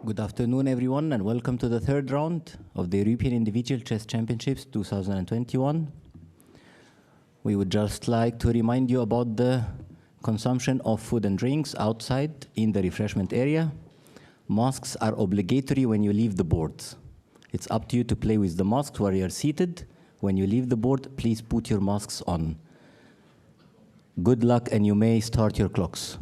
Good afternoon, everyone, and welcome to the third round of the European Individual Chess Championships 2021. We would just like to remind you about the consumption of food and drinks outside in the refreshment area. Masks are obligatory when you leave the boards. It's up to you to play with the masks where you're seated. When you leave the board, please put your masks on. Good luck, and you may start your clocks.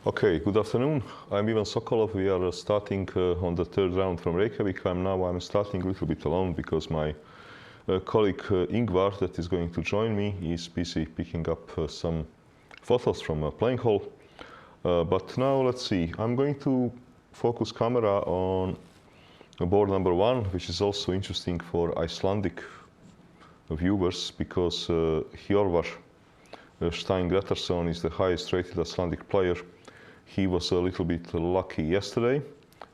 Okay, good afternoon. I'm Ivan Sokolov. We are starting on the third round from Reykjavik. I'm starting a little bit alone because my colleague Ingvar, that is going to join me, is busy picking up some photos from a playing hall. But now let's see. I'm going to focus camera on board number 1, which is also interesting for Icelandic viewers because Hjörvar Stein Grettersson is the highest rated Icelandic player. He was a little bit lucky yesterday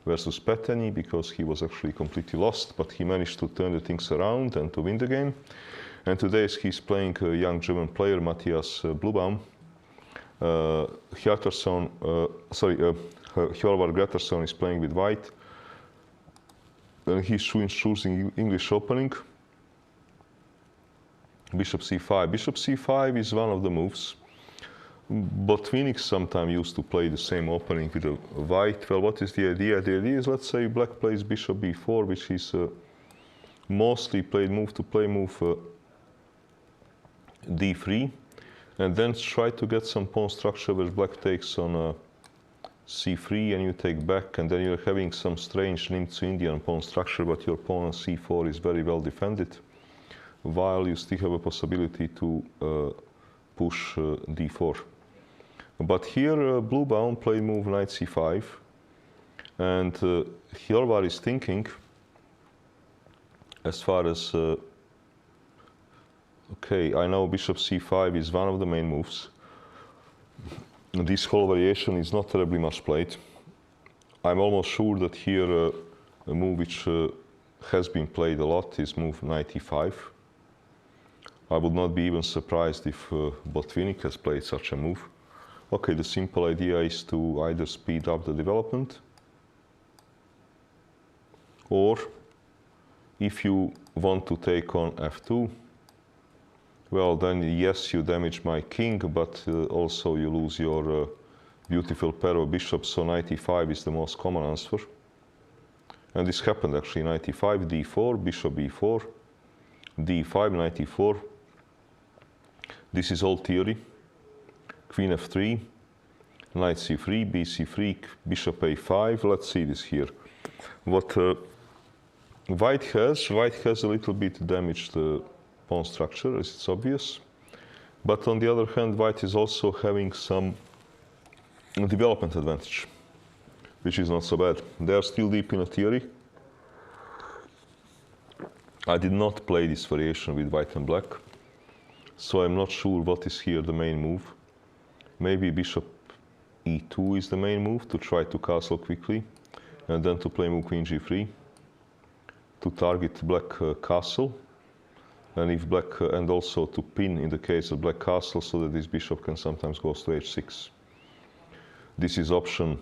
versus Petteni because he was actually completely lost, but he managed to turn the things around and to win the game. And today he's playing a young German player, Matthias Blubaum. Hjörvar Grettersson is playing with white. And he's choosing English opening. Bishop c5. Bishop c5 is one of the moves. Botvinnik sometimes used to play the same opening with a white. Well, what is the idea? The idea is, let's say black plays bishop b4, which is mostly played move to play move d3, and then try to get some pawn structure where black takes on c3 and you take back, and then you're having some strange Nimzo-Indian pawn structure, but your pawn on c4 is very well defended, while you still have a possibility to push d4. But here Blubaum played move knight c5, and Hjörvar is thinking as far as okay, I know bishop c5 is one of the main moves. This whole variation is not terribly much played. I'm almost sure that here a move which has been played a lot is move knight e5. I would not be even surprised if Botvinnik has played such a move. Okay, the simple idea is to either speed up the development, or if you want to take on f2, well then yes, you damage my king, but also you lose your beautiful pair of bishops, so knight e5 is the most common answer. And this happened actually, knight e5, d4, bishop b4, d5, knight e4. This is all theory. Queen f3, knight c3, bc3, bishop a5. Let's see this here. What white has a little bit damaged pawn structure, as it's obvious. But on the other hand, white is also having some development advantage, which is not so bad. They are still deep in a theory. I did not play this variation with white and black, so I'm not sure what is here the main move. Maybe bishop e2 is the main move, to try to castle quickly, and then to play move queen g3 to target black castle, and if black and also to pin in the case of black castle, so that this bishop can sometimes go to h6. This is option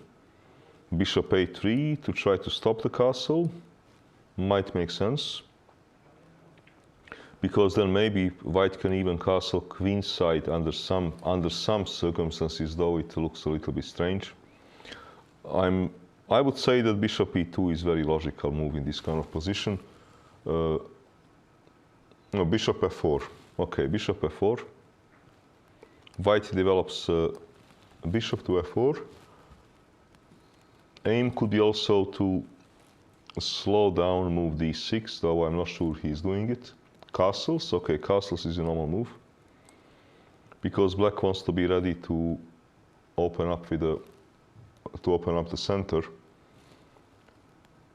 bishop a3 to try to stop the castle. Might make sense, because then maybe white can even castle queenside under some circumstances, though it looks a little bit strange. I would say that bishop e2 is very logical move in this kind of position. No, bishop f4. Okay, bishop f4. White develops bishop to f4. Aim could be also to slow down move d6, though I'm not sure he's doing it. Castles, okay, castles is a normal move, because black wants to be ready to open up the center.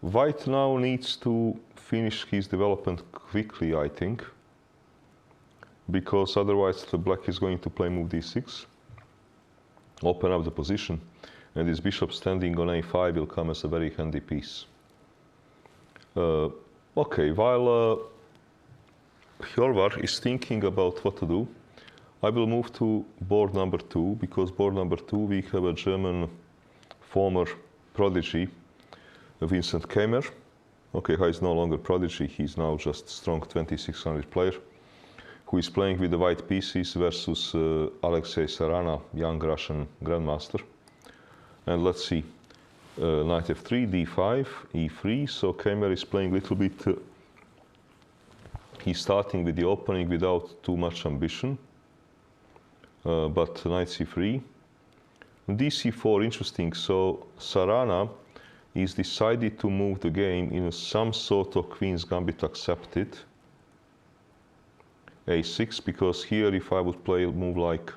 White now needs to finish his development quickly, I think, because otherwise the black is going to play move d6, open up the position, and this bishop standing on a5 will come as a very handy piece. Okay, while Hjörvar is thinking about what to do, I will move to board number 2, because board number 2 we have a German former prodigy, Vincent Keimer. Okay, he is no longer prodigy, he's now just strong 2600 player, who is playing with the white pieces versus Alexei Sarana, young Russian grandmaster. And let's see, knight f3, d5, e3, so Keimer is playing a little bit, he's starting with the opening without too much ambition, but knight c3, dc4, interesting. So Sarana is decided to move the game in some sort of Queen's Gambit accepted. A6, because here if I would play a move like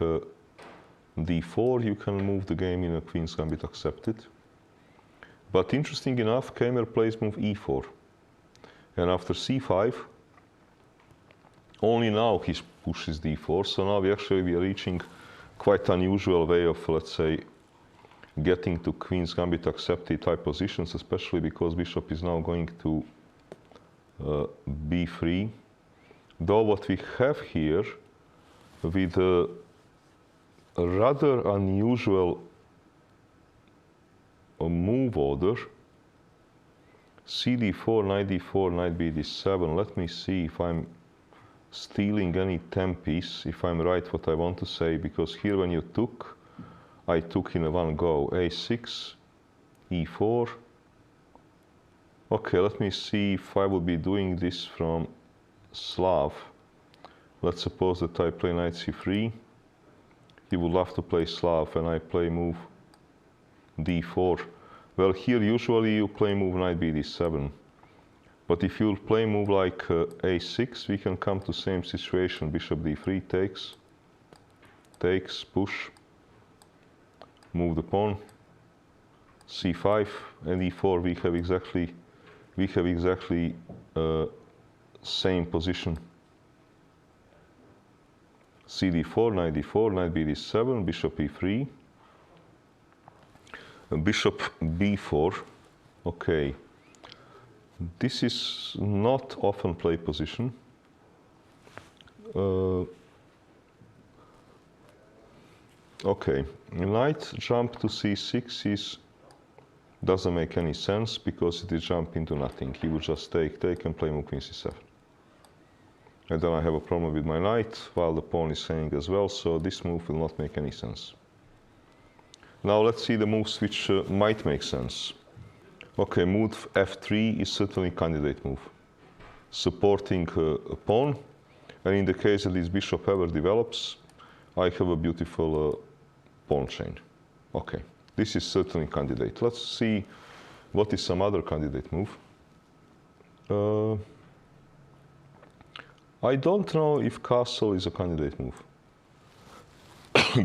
d4, you can move the game in a Queen's Gambit accepted. But interesting enough, Kramer plays move e4. And after c5, only now he pushes d4. So now we are reaching quite unusual way of, let's say, getting to Queen's Gambit accepted type positions, especially because bishop is now going to b3. Though what we have here with a rather unusual move order, cd4, knight d4, knight b d7. Let me see if I'm stealing any tempies, if I'm right what I want to say, because here when you took, I took in a one go. a6, e4. Okay, let me see if I would be doing this from Slav. Let's suppose that I play knight c3. He would love to play Slav, and I play move d4. Well, here usually you play move knight b d7. But if you play move like a6, we can come to same situation. Bishop d3 takes, push, move the pawn, c5, and e4. We have exactly same position. cd4, knight d4, knight b d7, bishop e3, bishop b4. Okay, this is not often played position. Okay, knight jump to c6 doesn't make any sense because it is jump into nothing. He would just take and play move queen c7. And then I have a problem with my knight, while the pawn is saying as well, so this move will not make any sense. Now let's see the moves which might make sense. Okay, move f3 is certainly candidate move, supporting a pawn, and in the case that this bishop ever develops, I have a beautiful pawn chain. Okay, this is certainly candidate. Let's see what is some other candidate move. I don't know if castle is a candidate move.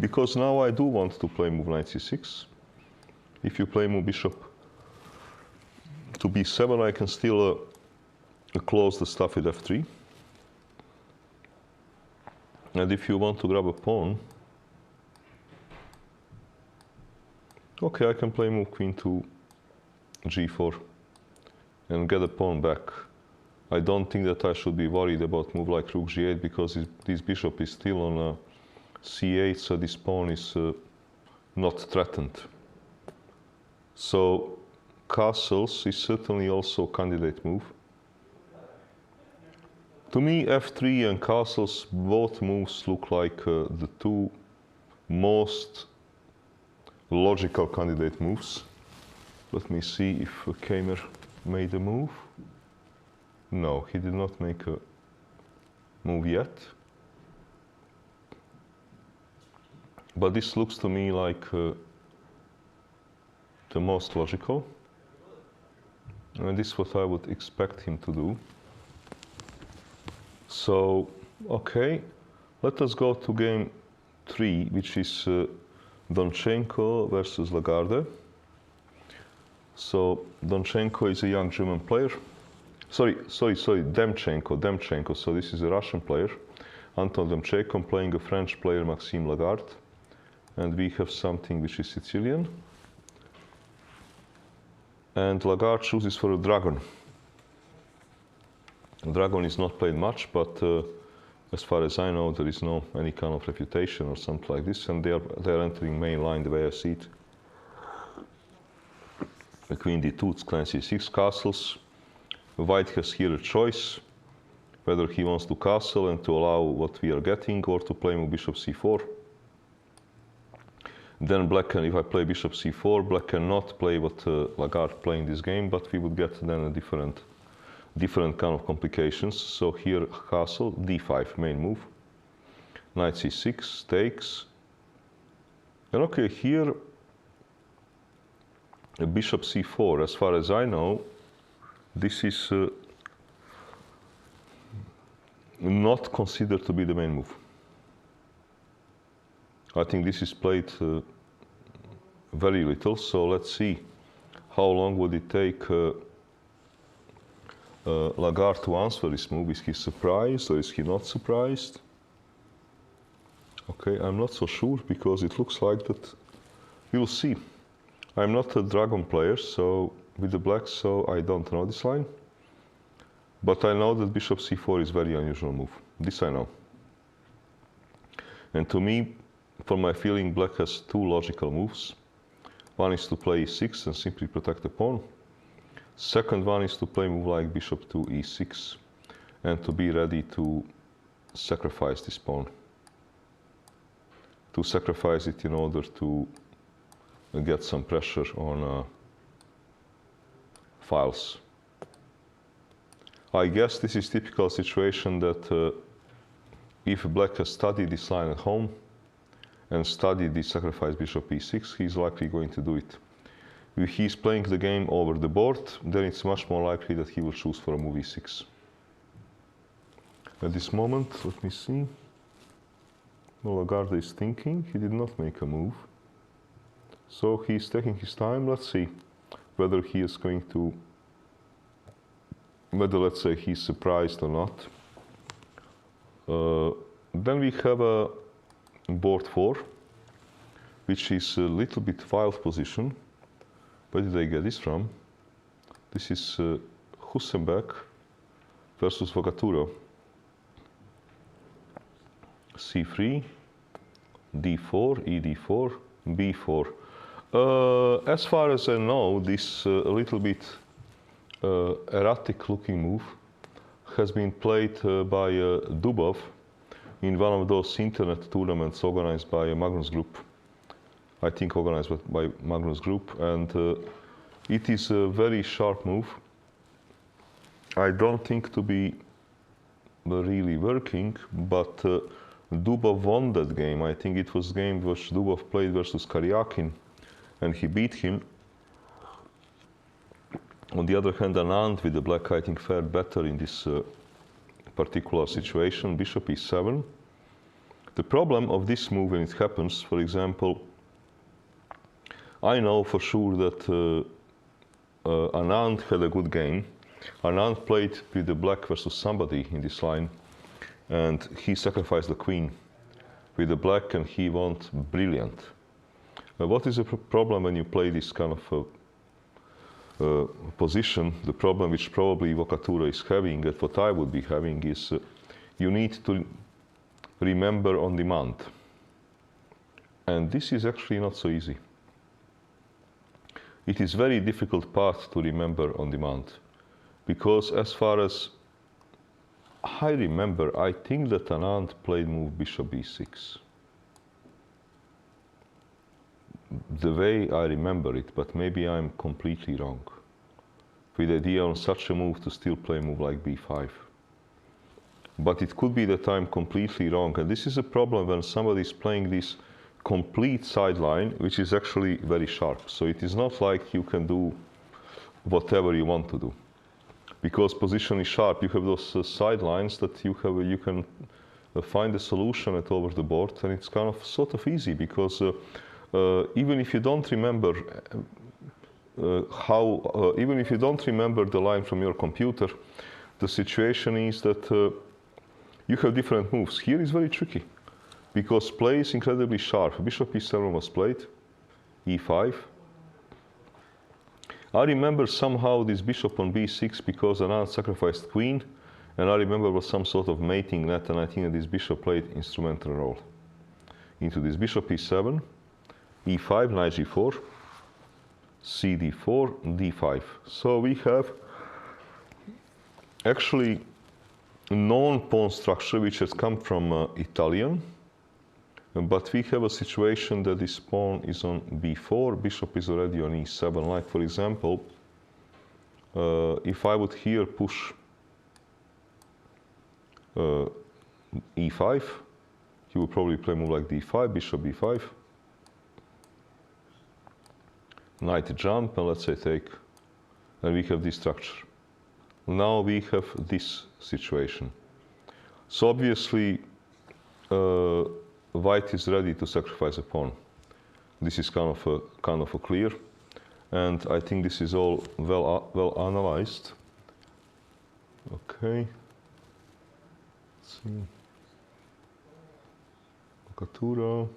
Because now I do want to play move knight c6. If you play move bishop to b7, I can still close the stuff with f3. And if you want to grab a pawn, okay, I can play move queen to g4 and get a pawn back. I don't think that I should be worried about move like rook g8 because this bishop is still on c8, so this pawn is not threatened. So castles is certainly also a candidate move. To me, f3 and castles, both moves look like the two most logical candidate moves. Let me see if Kramer made a move. No, he did not make a move yet. But this looks to me like the most logical. And this is what I would expect him to do. So, okay, let us go to game 3, which is Donchenko versus Lagarde. So, Donchenko is a young German player. Sorry, Demchenko. So this is a Russian player, Anton Demchenko, playing a French player, Maxime Lagarde. And we have something which is Sicilian. And Lagarde chooses for a dragon. Dragon is not played much, but as far as I know, there is no any kind of refutation or something like this, and they are entering main line the way I see it. The queen d2, it's clan c6, castles. White has here a choice, whether he wants to castle and to allow what we are getting, or to play move bishop c4. Then black can, if I play bishop c4, black cannot play what Lagarde play in this game, but we would get then a different kind of complications. So here castle, d5, main move. Knight c6, takes. And okay, here bishop c4, as far as I know, this is not considered to be the main move. I think this is played very little, so let's see how long would it take Lagarde to answer this move. Is he surprised or is he not surprised? Okay, I'm not so sure because it looks like that. We'll see. I'm not a dragon player, so with the blacks, so I don't know this line. But I know that bishop c4 is a very unusual move. This I know. And to me, for my feeling, black has two logical moves. One is to play e6 and simply protect the pawn. Second one is to play a move like bishop to e6 and to be ready to sacrifice this pawn. To sacrifice it in order to get some pressure on files. I guess this is typical situation that if black has studied this line at home and studied the sacrifice bishop e6, he's likely going to do it. If he's playing the game over the board, then it's much more likely that he will choose for a move e6. At this moment, let me see. Lagarde is thinking. He did not make a move. So he's taking his time. Let's see whether he is going to, whether, let's say, he's surprised or not. Then we have a board 4, which is a little bit wild position. Where did I get this from? This is Husenbeck versus Vocaturo. c3, d4, ed4, b4. As far as I know, this a little bit erratic looking move has been played by Dubov in one of those internet tournaments organized by Magnus Group. I think organized by Magnus Group, and it is a very sharp move. I don't think to be really working, but Dubov won that game. I think it was a game which Dubov played versus Karyakin, and he beat him. On the other hand, Anand with the black, I think, fared better in this particular situation. Bishop e7. The problem of this move when it happens, for example, I know for sure that Anand had a good game. Anand played with the black versus somebody in this line, and he sacrificed the queen with the black, and he won brilliant. What is the problem when you play this kind of position? The problem which probably Vocaturo is having, and what I would be having, is you need to remember on demand. And this is actually not so easy. It is very difficult path to remember on demand, because as far as I remember, I think that Anand played move bishop b6. The way I remember it, but maybe I'm completely wrong. With the idea on such a move to still play a move like b5. But it could be that I'm completely wrong, and this is a problem when somebody is playing this complete sideline, which is actually very sharp. So it is not like you can do whatever you want to do. Because position is sharp, you have those sidelines that you can find a solution at over the board, and it's kind of sort of easy, because even if you don't remember even if you don't remember the line from your computer, the situation is that you have different moves. Here is very tricky, because play is incredibly sharp. Bishop e7 was played, e5. I remember somehow this bishop on b6 because Anand sacrificed queen, and I remember it was some sort of mating net, and I think that this bishop played instrumental role into this. Bishop e7, e5, knight g4, cd4, d5. So we have actually known pawn structure which has come from Italian, but we have a situation that this pawn is on b4, bishop is already on e7. Like, for example, if I would here push e5, he would probably play a move like d5, bishop b5. knight jump, and let's say take, and we have this structure. Now we have this situation. So obviously, white is ready to sacrifice a pawn. This is kind of a clear, and I think this is all well analyzed. Okay. Let's see. Bocatura.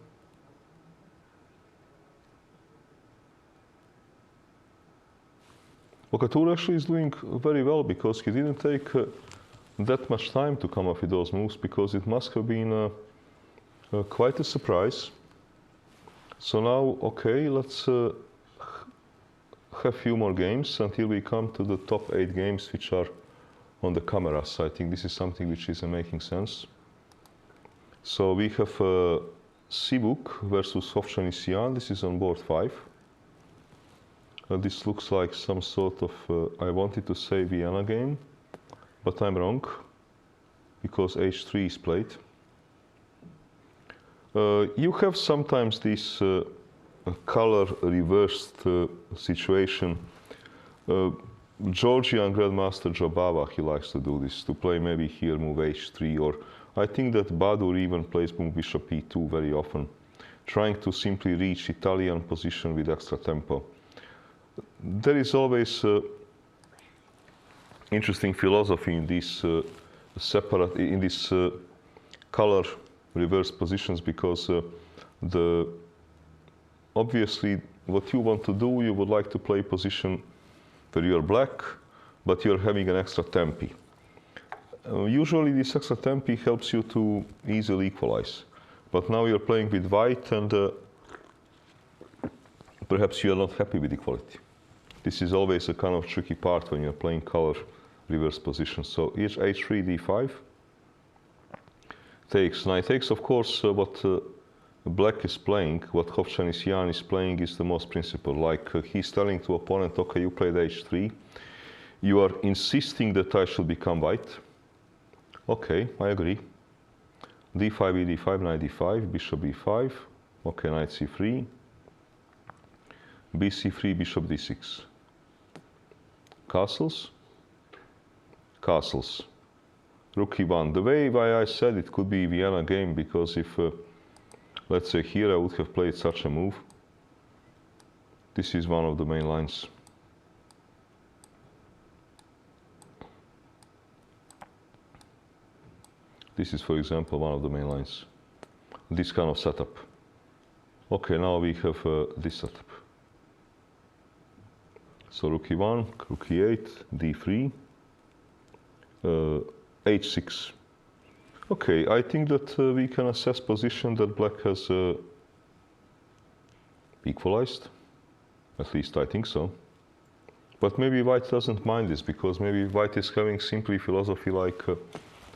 Bocatura actually is doing very well because he didn't take that much time to come up with those moves, because it must have been quite a surprise. So now, okay, let's have a few more games until we come to the top 8 games which are on the cameras. I think this is something which is making sense. So we have Sivuk versus Hovhannissian. This is on board 5. This looks like some sort of, I wanted to say Vienna game, but I'm wrong, because h3 is played. You have sometimes this color reversed situation. Georgian Grandmaster Jobava, he likes to do this, to play maybe here move h3, or I think that Badur even plays move bishop e2 very often, trying to simply reach Italian position with extra tempo. There is always interesting philosophy in these color reverse positions, because obviously what you want to do, you would like to play position where you're black, but you're having an extra tempi. Usually this extra tempi helps you to easily equalize, but now you're playing with white, and perhaps you are not happy with equality. This is always a kind of tricky part when you're playing color reverse positions. So h3, d5 takes. Knight takes, of course, what black is playing, what Hovhannissian is playing is the most principal. Like he's telling to opponent, okay, you played h3, you are insisting that I should become white. Okay, I agree. d5, e5, knight d5, bishop b5, okay, knight c3, bc3, bishop d6. Castles, castles. Rook e1. The way why I said it could be Vienna game, because if, let's say here I would have played such a move, this is one of the main lines. This is, for example, one of the main lines. This kind of setup. Okay, now we have this setup. So rook e1, rook e8, d3, h6. Okay, I think that we can assess position that black has equalized. At least I think so. But maybe white doesn't mind this, because maybe white is having simply philosophy like,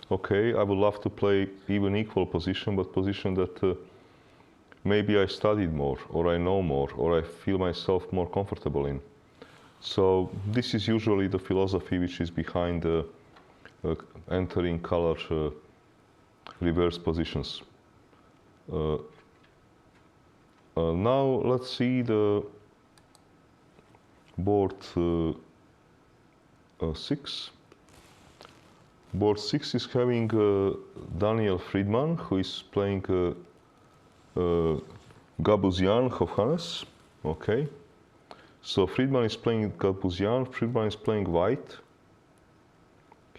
okay, I would love to play even equal position, but position that maybe I studied more, or I know more, or I feel myself more comfortable in. So this is usually the philosophy which is behind entering color reverse positions. Now let's see the board 6. Board 6 is having Daniel Friedman, who is playing Gabuzian Hovhannes. Okay. So Friedman is playing Gabuzian, Friedman is playing white.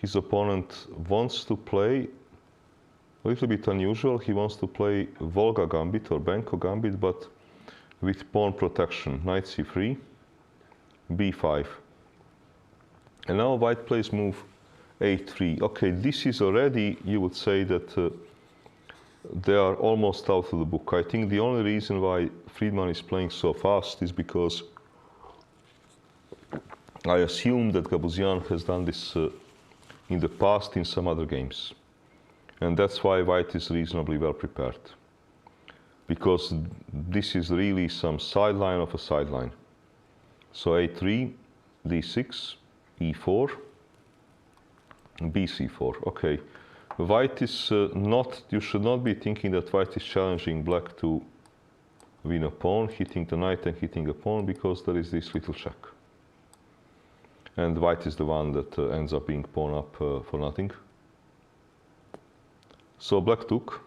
His opponent wants to play a little bit unusual. He wants to play Volga Gambit or Benko Gambit, but with pawn protection. Knight c3, b5. And now white plays move a3. Okay, this is already, you would say that they are almost out of the book. I think the only reason why Friedman is playing so fast is because I assume that Gabuzian has done this in the past in some other games. And that's why white is reasonably well prepared. Because this is really some sideline of a sideline. So a3, d6, e4, bc4. Okay. White is not, you should not be thinking that white is challenging black to win a pawn, hitting the knight and hitting a pawn, because there is this little check. And white is the one that ends up being pawn up for nothing. So black took,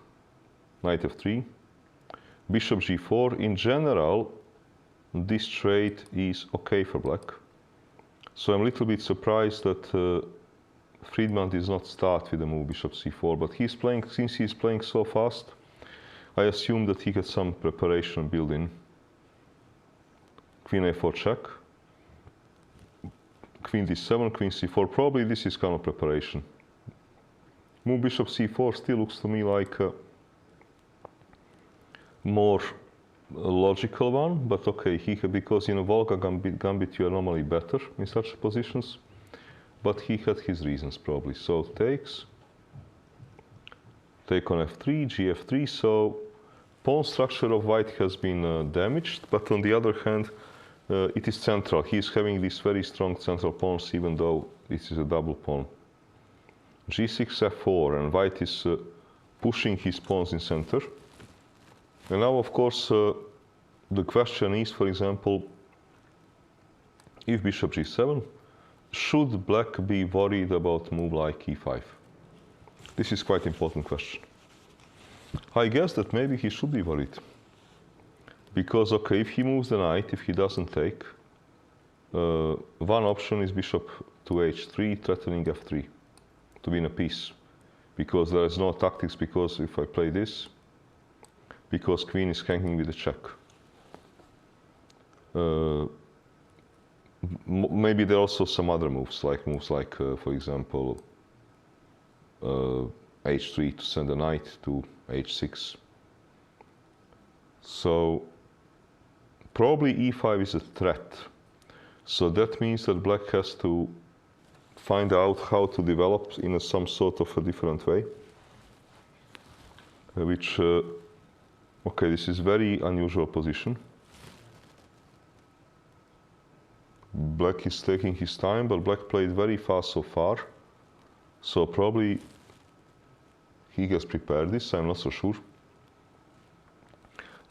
knight f3, bishop g4. In general, this trade is okay for black. So I'm a little bit surprised that Friedman does not start with the move bishop c4, but he's playing, since he's playing so fast, I assume that he had some preparation built in. Queen a4 check, queen d7, queen c4, probably this is kind of preparation. Move bishop c4 still looks to me like a more logical one, but okay, because in a Volga gambit you are normally better in such positions, but he had his reasons probably. So takes, take on f3, gf3, so pawn structure of white has been damaged, but on the other hand, it is central. He is having these very strong central pawns, even though this is a double pawn. g6, f4, and white is pushing his pawns in center. And now, of course, the question is, for example, if bishop g7, should black be worried about move like e5? This is quite important question. I guess that maybe he should be worried. Because, okay, if he moves the knight, if he doesn't take, one option is bishop to h3, threatening f3, to win a piece. Because there is no tactics, because if I play this, because queen is hanging with a check. Maybe there are also some other moves, for example, h3 to send a knight to h6. So probably e5 is a threat. So that means that black has to find out how to develop in some sort of a different way, which, okay, this is very unusual position. Black is taking his time, but black played very fast so far. So probably he has prepared this, I'm not so sure.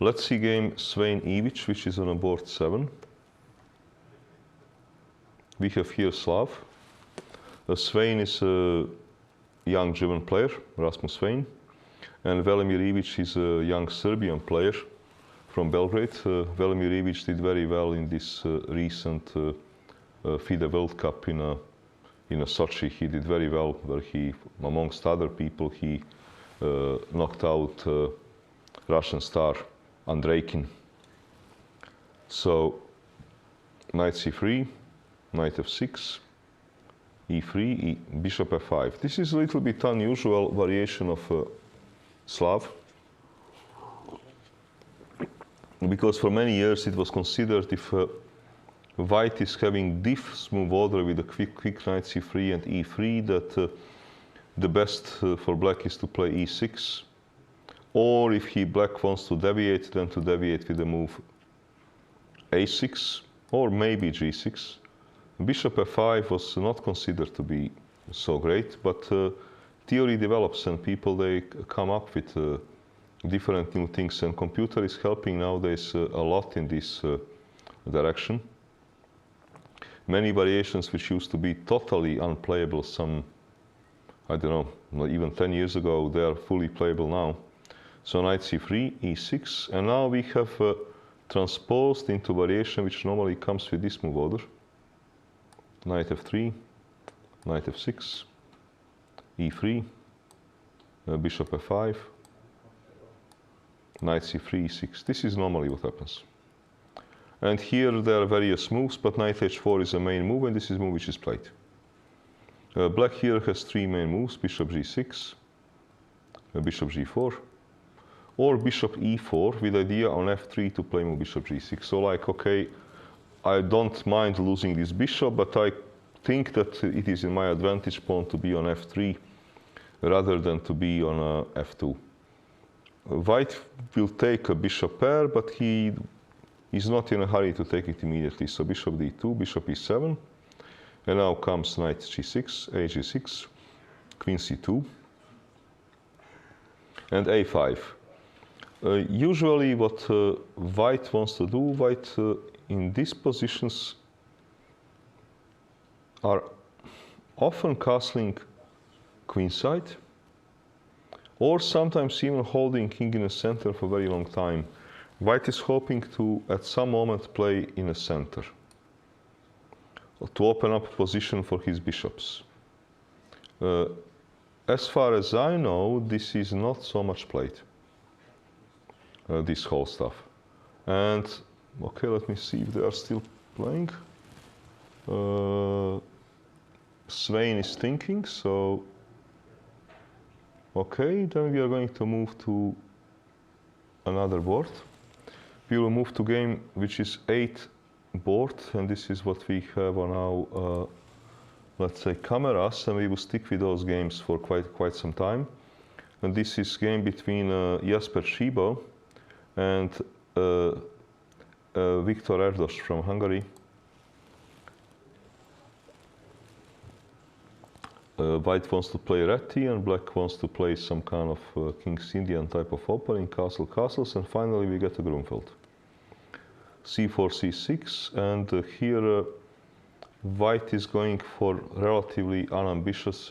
Let's see game Svein Ivic, which is on board 7. We have here Slav. Svein is a young German player, Rasmus Svein. And Velimir Ivic is a young Serbian player from Belgrade. Velimir Ivic did very well in this recent FIDE World Cup in Sochi. He did very well, where he, amongst other people, he knocked out Russian star Andreikin. So knight c3, knight f6, e3, bishop f5. This is a little bit unusual variation of Slav, because for many years it was considered, if white is having this move order with a quick knight c3 and e3, that the best for black is to play e6, or if black wants to deviate, then to deviate with the move a6 or maybe g6. Bishop f5 was not considered to be so great, but theory develops and people, they come up with different new things, and computer is helping nowadays a lot in this direction. Many variations which used to be totally unplayable some, I don't know, even 10 years ago, they are fully playable now. So knight c3, e6, and now we have transposed into variation which normally comes with this move order. Knight f3, knight f6, e3, bishop f5, knight c3, e6. This is normally what happens. And here there are various moves, but knight h4 is a main move, and this is a move which is played. Black here has three main moves: bishop g6, bishop g4, or bishop e4, with idea on f3 to play move bishop g6. So like, okay, I don't mind losing this bishop, but I think that it is in my advantage pawn to be on f3 rather than to be on f2. White will take a bishop pair, but he is not in a hurry to take it immediately. So bishop d2, bishop e7, and now comes knight g6, a6, queen c2, and a5. Usually what white wants to do, white in these positions are often castling queenside, or sometimes even holding king in the center for a very long time. White is hoping to, at some moment, play in the center, to open up a position for his bishops. As far as I know, this is not so much played, this whole stuff. And, okay, let me see if they are still playing. Svein is thinking, so okay, then we are going to move to another board. We will move to game which is 8 board, and this is what we have on our, let's say, cameras, and we will stick with those games for quite some time. And this is game between Jasper Schibo and Viktor Erdos from Hungary. White wants to play Reti, and black wants to play some kind of King's Indian type of opening, castles, and finally we get a Grunfeld. C4, C6, and here white is going for relatively unambitious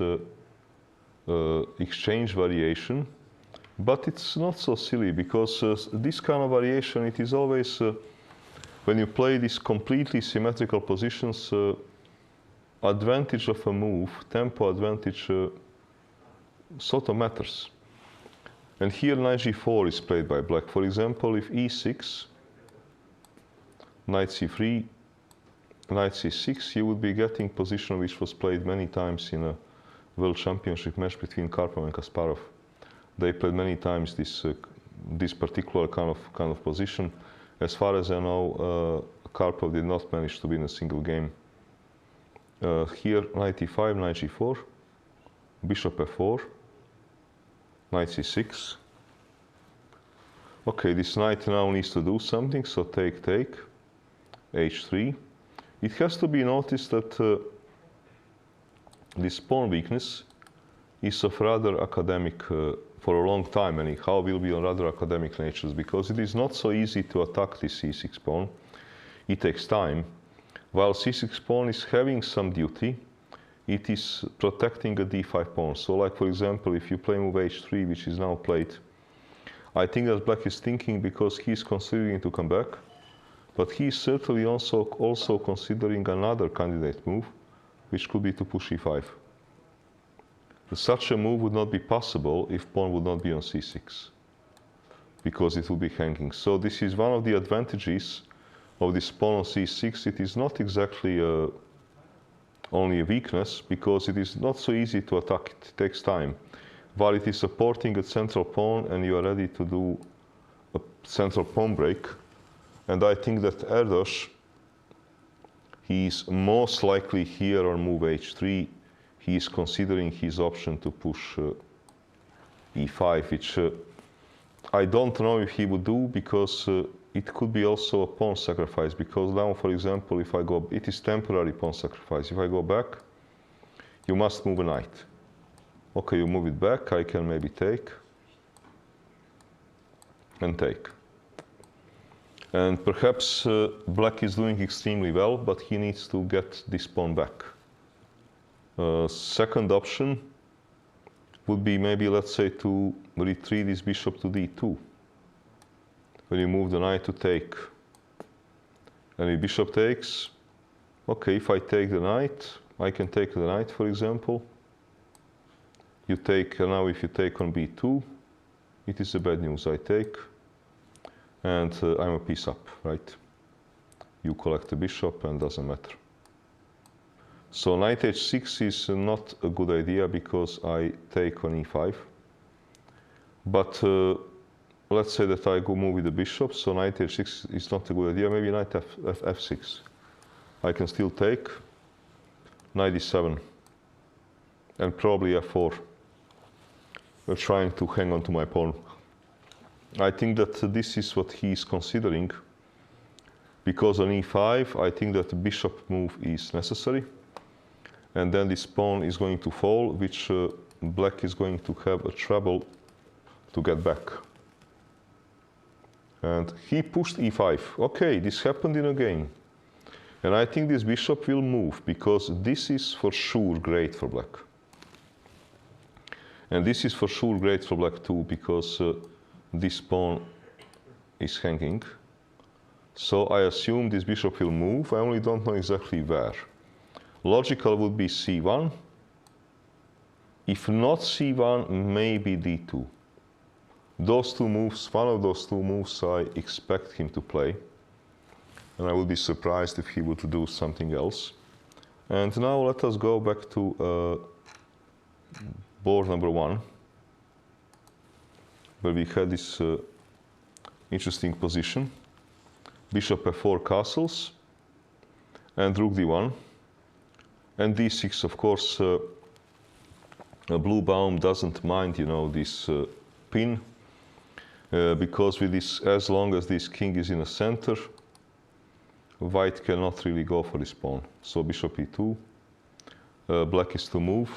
exchange variation, but it's not so silly, because this kind of variation, it is always, when you play these completely symmetrical positions, advantage of a move, tempo advantage, sort of matters. And here knight g4 is played by black. For example, if e6, knight c3, knight c6, you would be getting position which was played many times in a World Championship match between Karpov and Kasparov. They played many times this particular kind of position. As far as I know, Karpov did not manage to win a single game. Here, knight e5, knight g4, bishop f4, knight c6. Okay, this knight now needs to do something, so take, h3. It has to be noticed that this pawn weakness is of rather academic, for a long time anyhow, will be on rather academic natures, because it is not so easy to attack this c6 pawn. It takes time. While c6 pawn is having some duty, it is protecting a d5 pawn. So like, for example, if you play move h3, which is now played, I think that black is thinking, because he is considering to come back, but he is certainly also considering another candidate move, which could be to push e5. Such a move would not be possible if pawn would not be on c6, because it would be hanging. So this is one of the advantages of this pawn on c6. It is not exactly only a weakness, because it is not so easy to attack it. It takes time. While it is supporting a central pawn and you are ready to do a central pawn break, and I think that Erdos, he is most likely here on move h3. He is considering his option to push e5, which I don't know if he would do, because it could be also a pawn sacrifice, because now, for example, if I go, it is temporary pawn sacrifice. If I go back, you must move a knight. Okay, you move it back, I can maybe take and take. And perhaps black is doing extremely well, but he needs to get this pawn back. Second option would be maybe, let's say, to retreat this bishop to d2. When you move the knight to take, and if bishop takes, okay, if I take the knight, I can take the knight, for example. You take, now if you take on b2, it is a bad news. I take, and I'm a piece up, right? You collect the bishop, and doesn't matter. So knight h6 is not a good idea, because I take on e5. But let's say that I go move with the bishop, so knight h6 is not a good idea. Maybe knight f6. I can still take, knight e7, and probably f4. We're trying to hang on to my pawn. I think that this is what he is considering, because on e5, I think that the bishop move is necessary, and then this pawn is going to fall, which black is going to have a trouble to get back. And he pushed e5. Okay, this happened in a game. And I think this bishop will move, because this is for sure great for black. And this is for sure great for black too, because this pawn is hanging. So I assume this bishop will move. I only don't know exactly where. Logical would be c1. If not c1, maybe d2. Those two moves, one of those two moves I expect him to play. And I would be surprised if he would do something else. And now let us go back to board number 1, where we had this interesting position. Bishop f4 castles, and rook d1. And d6, of course, blue baum doesn't mind, you know, this pin, because with this, as long as this king is in the center, white cannot really go for this pawn. So bishop e2, black is to move.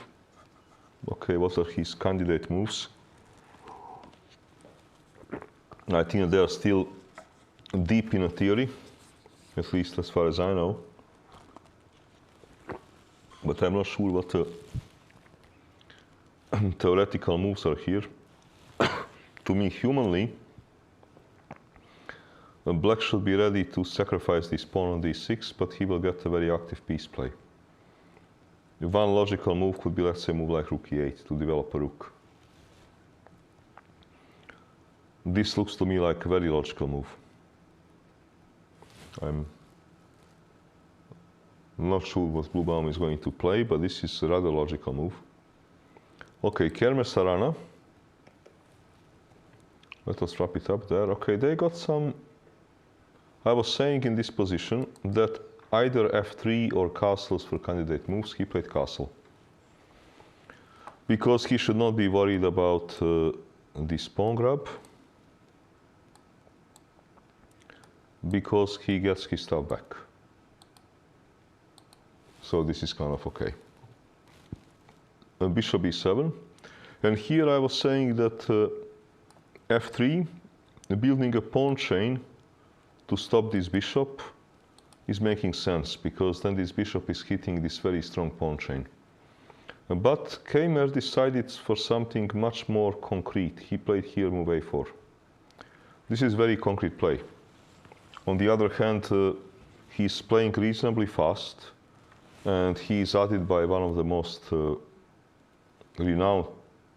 Okay, what are his candidate moves? I think they are still deep in a theory, at least as far as I know. But I'm not sure what the theoretical moves are here. To me, humanly, black should be ready to sacrifice this pawn on d6, but he will get a very active piece play. One logical move could be, let's say, move like rook e8 to develop a rook. This looks to me like a very logical move. I'm not sure what blue baum is going to play, but this is a rather logical move. Okay, Kermes Arana. Let us wrap it up there. Okay, they got some... I was saying in this position that either f3 or castles for candidate moves. He played castle, because he should not be worried about this pawn grab, because he gets his stuff back. So this is kind of okay. Bishop e7. And here I was saying that f3, building a pawn chain to stop this bishop, is making sense, because then this bishop is hitting this very strong pawn chain. But Keimer decided for something much more concrete. He played here move a4. This is very concrete play. On the other hand, he's playing reasonably fast, and he is added by one of the most renowned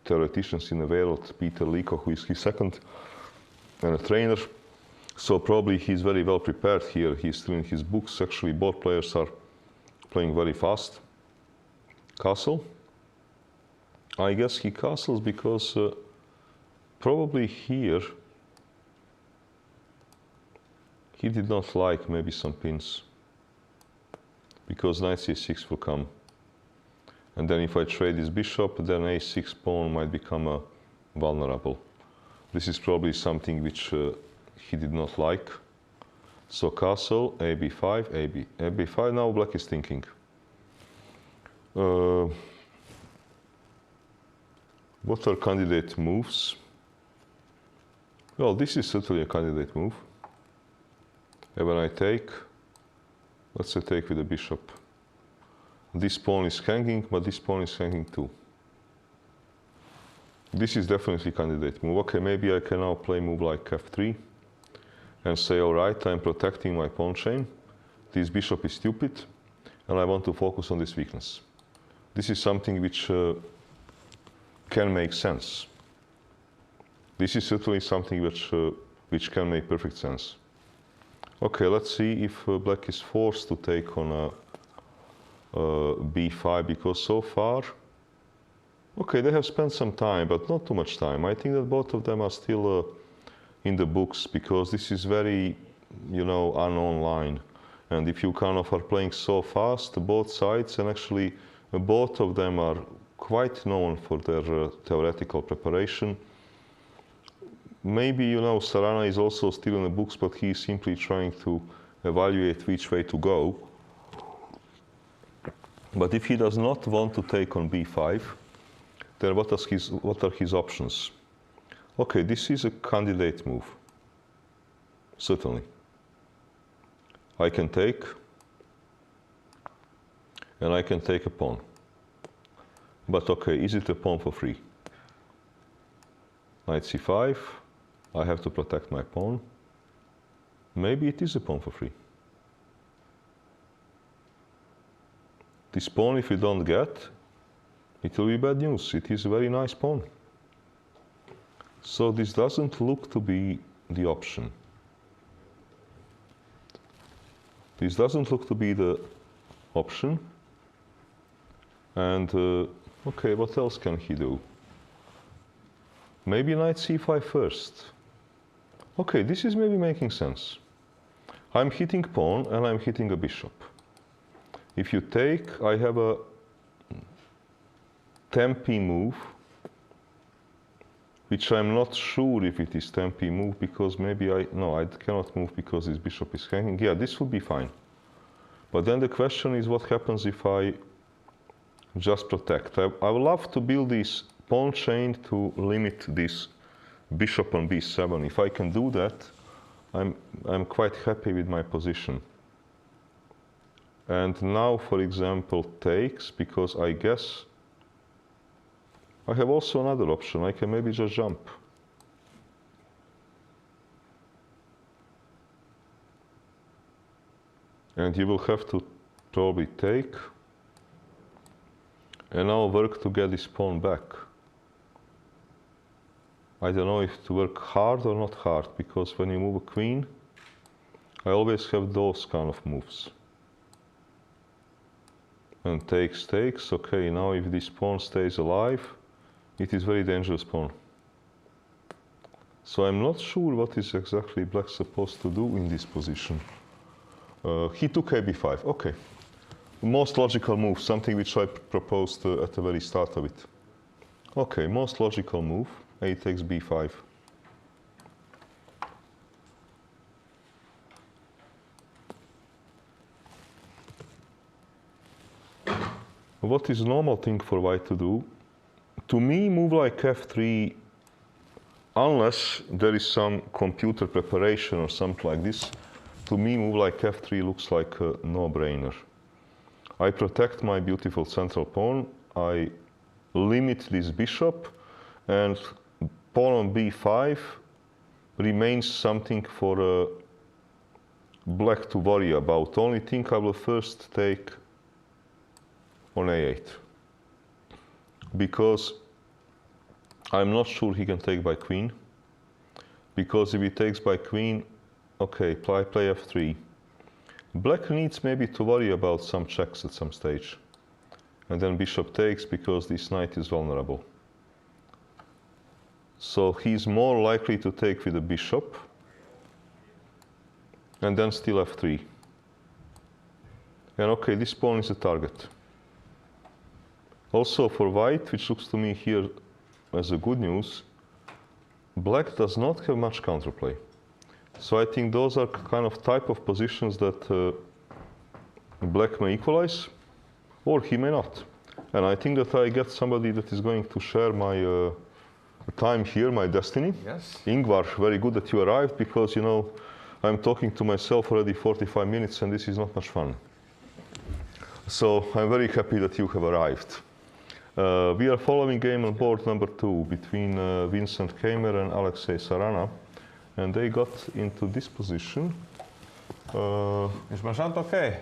theoreticians in the world, Peter Liko, who is his second and a trainer. So probably he's very well prepared here. He's still in his books. Actually, both players are playing very fast. Castle. I guess he castles because probably here he did not like maybe some pins, because knight c6 will come. And then if I trade this bishop, then a6 pawn might become vulnerable. This is probably something which he did not like. So castle, a b5, a b5. Now black is thinking. What are candidate moves? Well, this is certainly a candidate move. And when I take, let's say take with the bishop. This pawn is hanging, but this pawn is hanging too. This is definitely candidate move. Okay, maybe I can now play move like f3 and say, all right, I'm protecting my pawn chain. This bishop is stupid, and I want to focus on this weakness. This is something which can make sense. This is certainly something which can make perfect sense. Okay, let's see if black is forced to take on b5, because so far, okay, they have spent some time, but not too much time. I think that both of them are still in the books, because this is very, you know, unknown line. And if you kind of are playing so fast, both sides, and actually both of them are quite known for their theoretical preparation. Maybe, you know, Sarana is also still in the books, but he is simply trying to evaluate which way to go. But if he does not want to take on b5, then what are his options? Okay, this is a candidate move. Certainly. I can take, and I can take a pawn. But okay, is it a pawn for free? Knight c5, I have to protect my pawn. Maybe it is a pawn for free. This pawn, if you don't get, it will be bad news. It is a very nice pawn. So this doesn't look to be the option. This doesn't look to be the option. And, okay, what else can he do? Maybe knight c5 first. Okay, this is maybe making sense. I'm hitting pawn and I'm hitting a bishop. If you take, I have a tempi move, which I'm not sure if it is tempi move, because maybe I cannot move because this bishop is hanging. Yeah, this would be fine. But then the question is, what happens if I just protect? I would love to build this pawn chain to limit this bishop on b7. If I can do that, I'm quite happy with my position. And now, for example, takes, because I guess I have also another option. I can maybe just jump. And you will have to probably take, and now work to get this pawn back. I don't know if to work hard or not hard, because when you move a queen, I always have those kind of moves. And takes, takes. Okay, now if this pawn stays alive, it is very dangerous pawn. So I'm not sure what is exactly black supposed to do in this position. He took ab5. Okay. Most logical move, something which I proposed at the very start of it. Okay, most logical move. A takes b5. What is normal thing for white to do? To me, move like f3, unless there is some computer preparation or something like this, to me, move like f3 looks like a no-brainer. I protect my beautiful central pawn, I limit this bishop, and pawn on b5 remains something for black to worry about. Only thing I will first take on a8, because I'm not sure he can take by queen, because if he takes by queen, okay, play f3. Black needs maybe to worry about some checks at some stage, and then bishop takes because this knight is vulnerable. So he's more likely to take with the bishop, and then still f3. And okay, this pawn is a target. Also for white, which looks to me here as a good news, black does not have much counterplay. So I think those are kind of type of positions that black may equalize, or he may not. And I think that I get somebody that is going to share my time here, my destiny. Yes. Ingvar, very good that you arrived, because, you know, I'm talking to myself already 45 minutes and this is not much fun. So I'm very happy that you have arrived. We are following game on board number 2 between Vincent Keimer and Alexei Sarana, and they got into this position. Is my sound okay?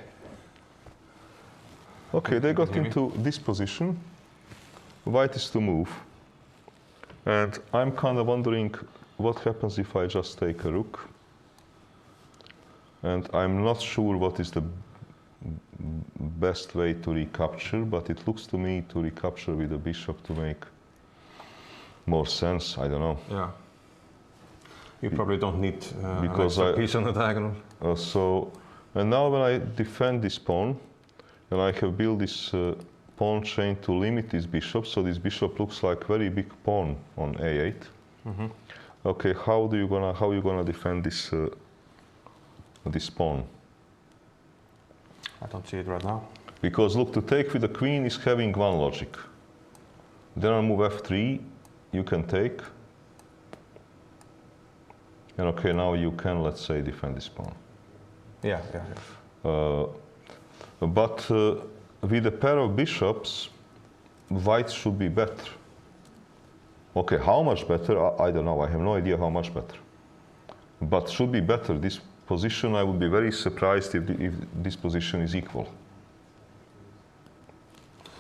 Okay, they got into this position. White is to move. And I'm kind of wondering what happens if I just take a rook. And I'm not sure what is the best way to recapture, but it looks to me to recapture with the bishop to make more sense. I don't know. Yeah. You probably don't need because an extra piece on the diagonal. And now when I defend this pawn, and I have built this pawn chain to limit this bishop, so this bishop looks like very big pawn on a8. Mm-hmm. Okay, how you gonna defend this this pawn? I don't see it right now. Because look, to take with the queen is having one logic. Then I move f3, you can take. And okay, now you can, let's say, defend this pawn. Yeah. But with a pair of bishops, white should be better. Okay, how much better? I don't know. I have no idea how much better. But should be better. This position, I would be very surprised if this position is equal.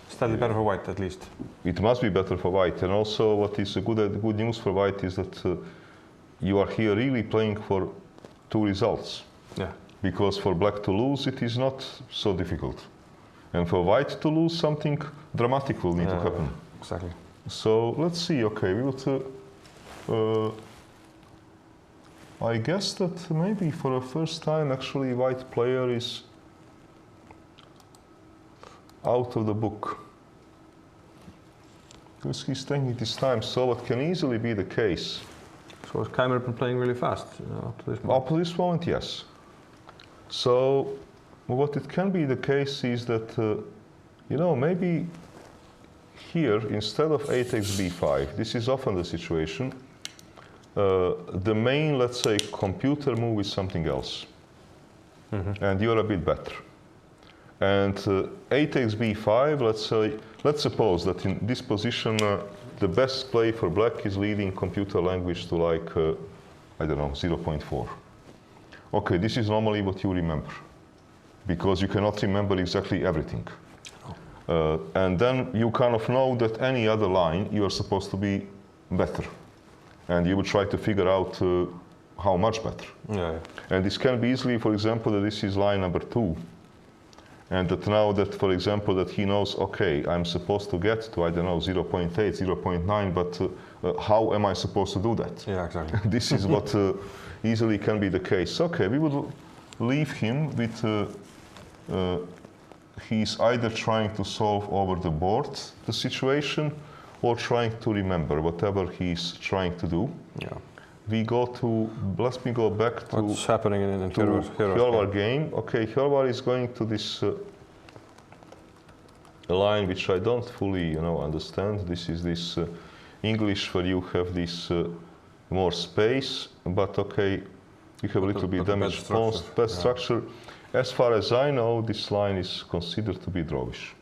Slightly better for white, at least. It must be better for white. And also, what is good news for white is that you are here really playing for two results. Yeah. Because for black to lose, it is not so difficult. And for white to lose, something dramatic will need to happen. Exactly. So let's see. Okay, we will. I guess that maybe for the first time, actually, white player is out of the book. Because he's taking his time, so what can easily be the case. So has Keimer been playing really fast up to this moment? Up to this moment, yes. So what it can be the case is that, maybe here, instead of a takes b5, this is often the situation, the main, let's say, computer move is something else. And you're a bit better. And a takes b5, let's suppose that in this position, the best play for black is leading computer language to like, I don't know, 0.4. Okay, this is normally what you remember, because you cannot remember exactly everything. And then you kind of know that any other line you are supposed to be better. And you will try to figure out how much better. Yeah. And this can be easily, for example, that this is line number 2. And that now that, for example, that he knows, okay, I'm supposed to get to, I don't know, 0.8, 0.9, but how am I supposed to do that? Yeah, exactly. This is what easily can be the case. Okay, we would leave him with, he's either trying to solve over the board the situation or trying to remember whatever he's trying to do. Yeah. Let me go back to what's happening in Hjörvar game. Okay, Hjörvar is going to this line which I don't fully, understand. This is this English where you have this more space, but okay, you have a little bit damaged pawns, bad structure. As far as I know, this line is considered to be drawish.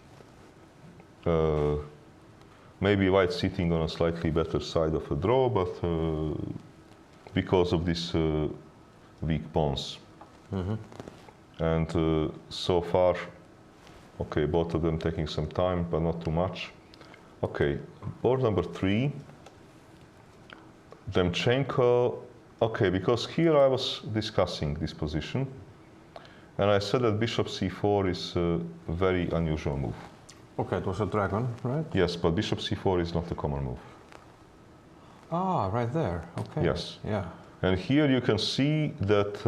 Maybe white sitting on a slightly better side of a draw, but because of these weak pawns. And so far, okay, both of them taking some time, but not too much. Okay, board number 3. Demchenko, okay, because here I was discussing this position, and I said that bishop c4 is a very unusual move. Okay, it was a dragon, right? Yes, but bishop c4 is not a common move. Ah, right there, okay. Yes. Yeah. And here you can see that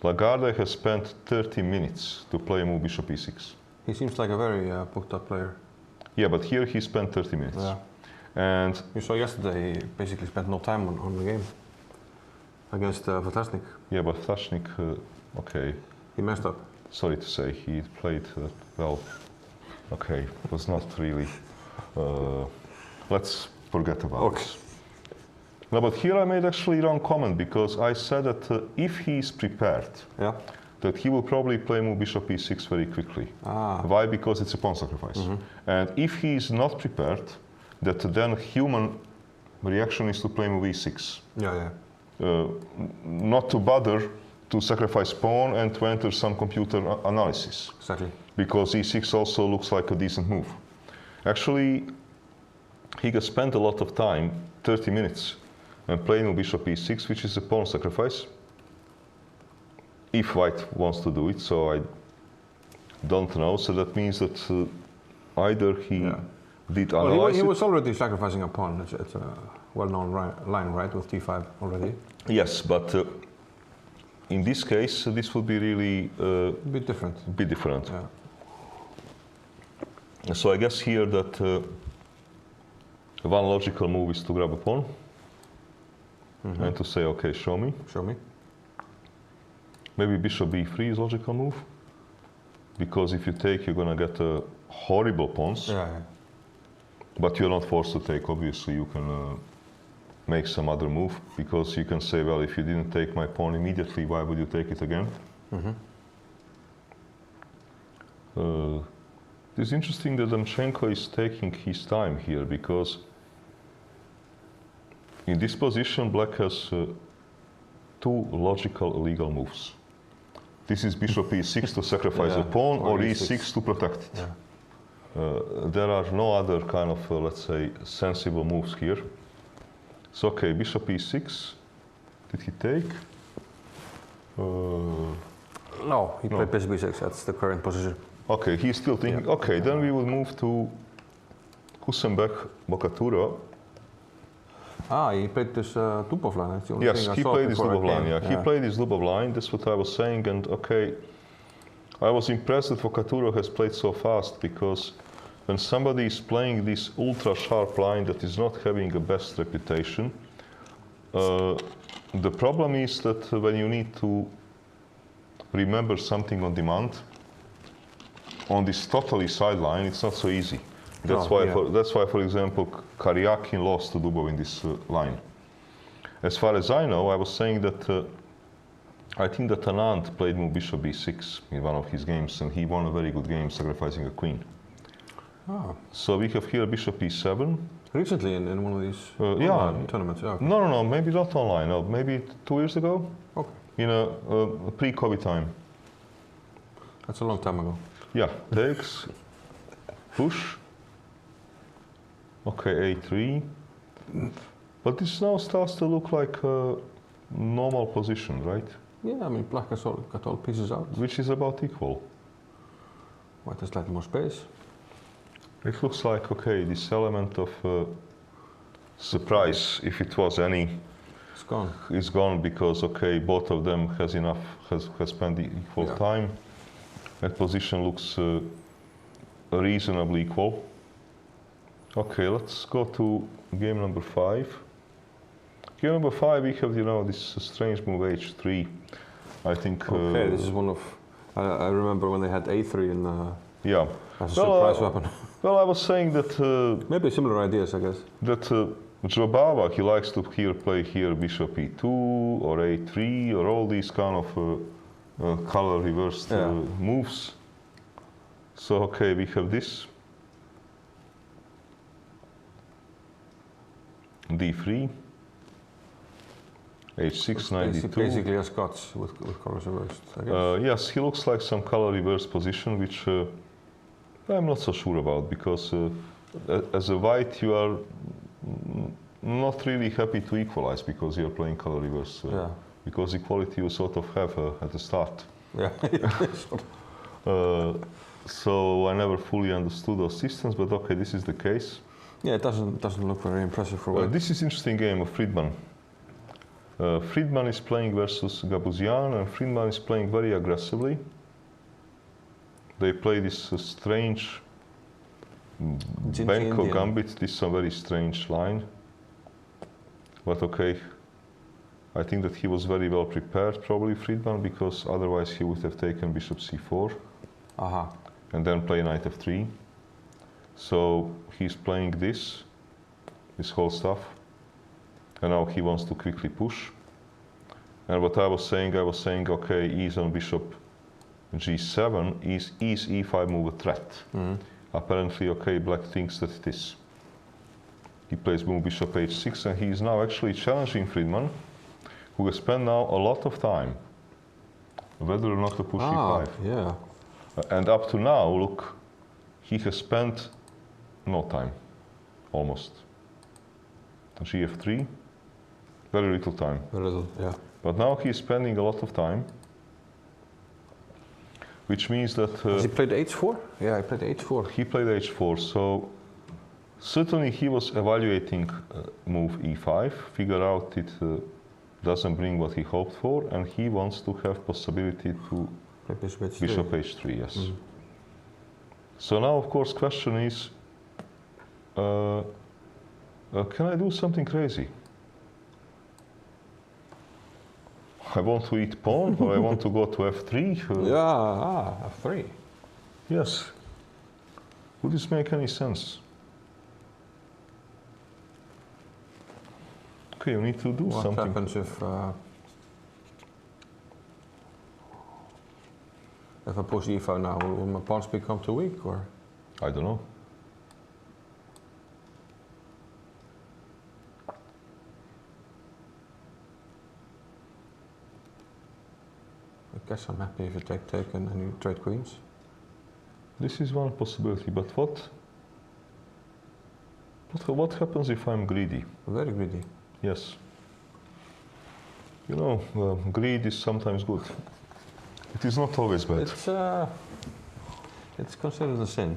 Lagarde has spent 30 minutes to play a move bishop e6. He seems like a very booked up player. Yeah, but here he spent 30 minutes. Yeah. And you saw yesterday he basically spent no time on the game against Vlasnik. Yeah, but Vlasnik, okay. He messed up. Sorry to say, he played well. Okay, was not really. Let's forget about this. No, but here I made actually wrong comment, because I said that if he is prepared, that he will probably play move bishop e6 very quickly. Why? Because it's a pawn sacrifice. And if he is not prepared, that then human reaction is to play move e6. Not to bother to sacrifice pawn and to enter some computer analysis. Exactly. Because e6 also looks like a decent move. Actually, he can spend a lot of time, 30 minutes, and playing bishop e6, which is a pawn sacrifice, if white wants to do it, so I don't know. So that means that either he did analyze well, he was already sacrificing a pawn. It's a well-known line, right, with t5 already. Yes, but in this case, this would be really a bit different. Yeah. So I guess here that one logical move is to grab a pawn and to say, okay, show me. Show me. Maybe bishop b3 is a logical move, because if you take, you're going to get horrible pawns. But you're not forced to take, obviously. You can make some other move, because you can say, well, if you didn't take my pawn immediately, why would you take it again? It's interesting that Demchenko is taking his time here, because in this position, black has two logical legal moves. This is bishop e6 to sacrifice the pawn, or e6 to protect it. There are no other kind of, let's say, sensible moves here. So, okay, bishop e6. Did he take? No, he played bishop e6. That's the current position. Okay, he's still thinking. Okay, then we will move to Kusenberg, Bokatura. He played this Dubov line. That's the only Yes, thing I he saw played his before I Lubov line. came. He played his Lubov line. That's what I was saying. And okay, I was impressed that Bokatura has played so fast, because when somebody is playing this ultra sharp line that is not having the best reputation, the problem is that when you need to remember something on demand, on this totally sideline, it's not so easy. That's why, for example, Karyakin lost to Dubov in this line. As far as I know, I was saying that I think that Anand played move bishop b6 in one of his games, and he won a very good game, sacrificing a queen. So we have here bishop e7. Recently in one of these tournaments? Yeah, okay. No, maybe not online. No, maybe 2 years ago. Okay. In a pre-COVID time. That's a long time ago. Yeah, takes, push. Okay, a3. But this now starts to look like a normal position, right? Yeah, I mean, black has got all pieces out. Which is about equal. White has slightly more space. It looks like, okay, this element of surprise, if it was any, It's gone. is gone, because, okay, both of them has spent the equal time. That position looks reasonably equal. Okay, let's go to game number 5. Game number 5, we have, this strange move h3. I think. Okay, this is one of. I remember when they had a3 in. Yeah. As a surprise weapon. Well, I was saying that. Maybe similar ideas, I guess. That Jobava, he likes to play here bishop e2 or a3 or all these kind of color reversed moves. So okay, we have this. d3, h6, 92. Basically a Scots with colors reversed, I guess. Yes, he looks like some color reverse position, which I'm not so sure about, because as a white you are not really happy to equalize, because you're playing color reverse. Because equality you sort of have at the start. Yeah. So I never fully understood those systems, but okay, this is the case. Yeah, it doesn't look very impressive for white. This is interesting game of Friedman. Friedman is playing versus Gabuzian, and Friedman is playing very aggressively. They play this strange Benko Gambit. This is a very strange line. But okay, I think that he was very well prepared, probably Friedman, because otherwise he would have taken bishop c4 and then play knight f3. So he's playing this whole stuff, and now he wants to quickly push. And what I was saying, okay, ease on bishop g7, is e5 move a threat? Apparently, okay, black thinks that it is. He plays move bishop h6, and he is now actually challenging Friedman, who has spent now a lot of time whether or not to push e5. Yeah. And up to now, look, he has spent no time, almost. Gf3, very little time. Very little, yeah. But now he is spending a lot of time, which means that... Has he played h4? Yeah, he played h4. He played h4, so certainly he was evaluating move e5, figure out it doesn't bring what he hoped for, and he wants to have possibility to play bishop h3, yes. So now, of course, question is, can I do something crazy? I want to eat pawn, or I want to go to f3? f3. Yes. Would this make any sense? Okay, you need to do something. What happens if I push e5 now? Will my pawns become too weak, or? I don't know. I guess I'm happy if you take and you trade queens. This is one possibility, but what happens if I'm greedy? Very greedy. Yes. You know, greed is sometimes good. It is not always bad. It's considered a sin.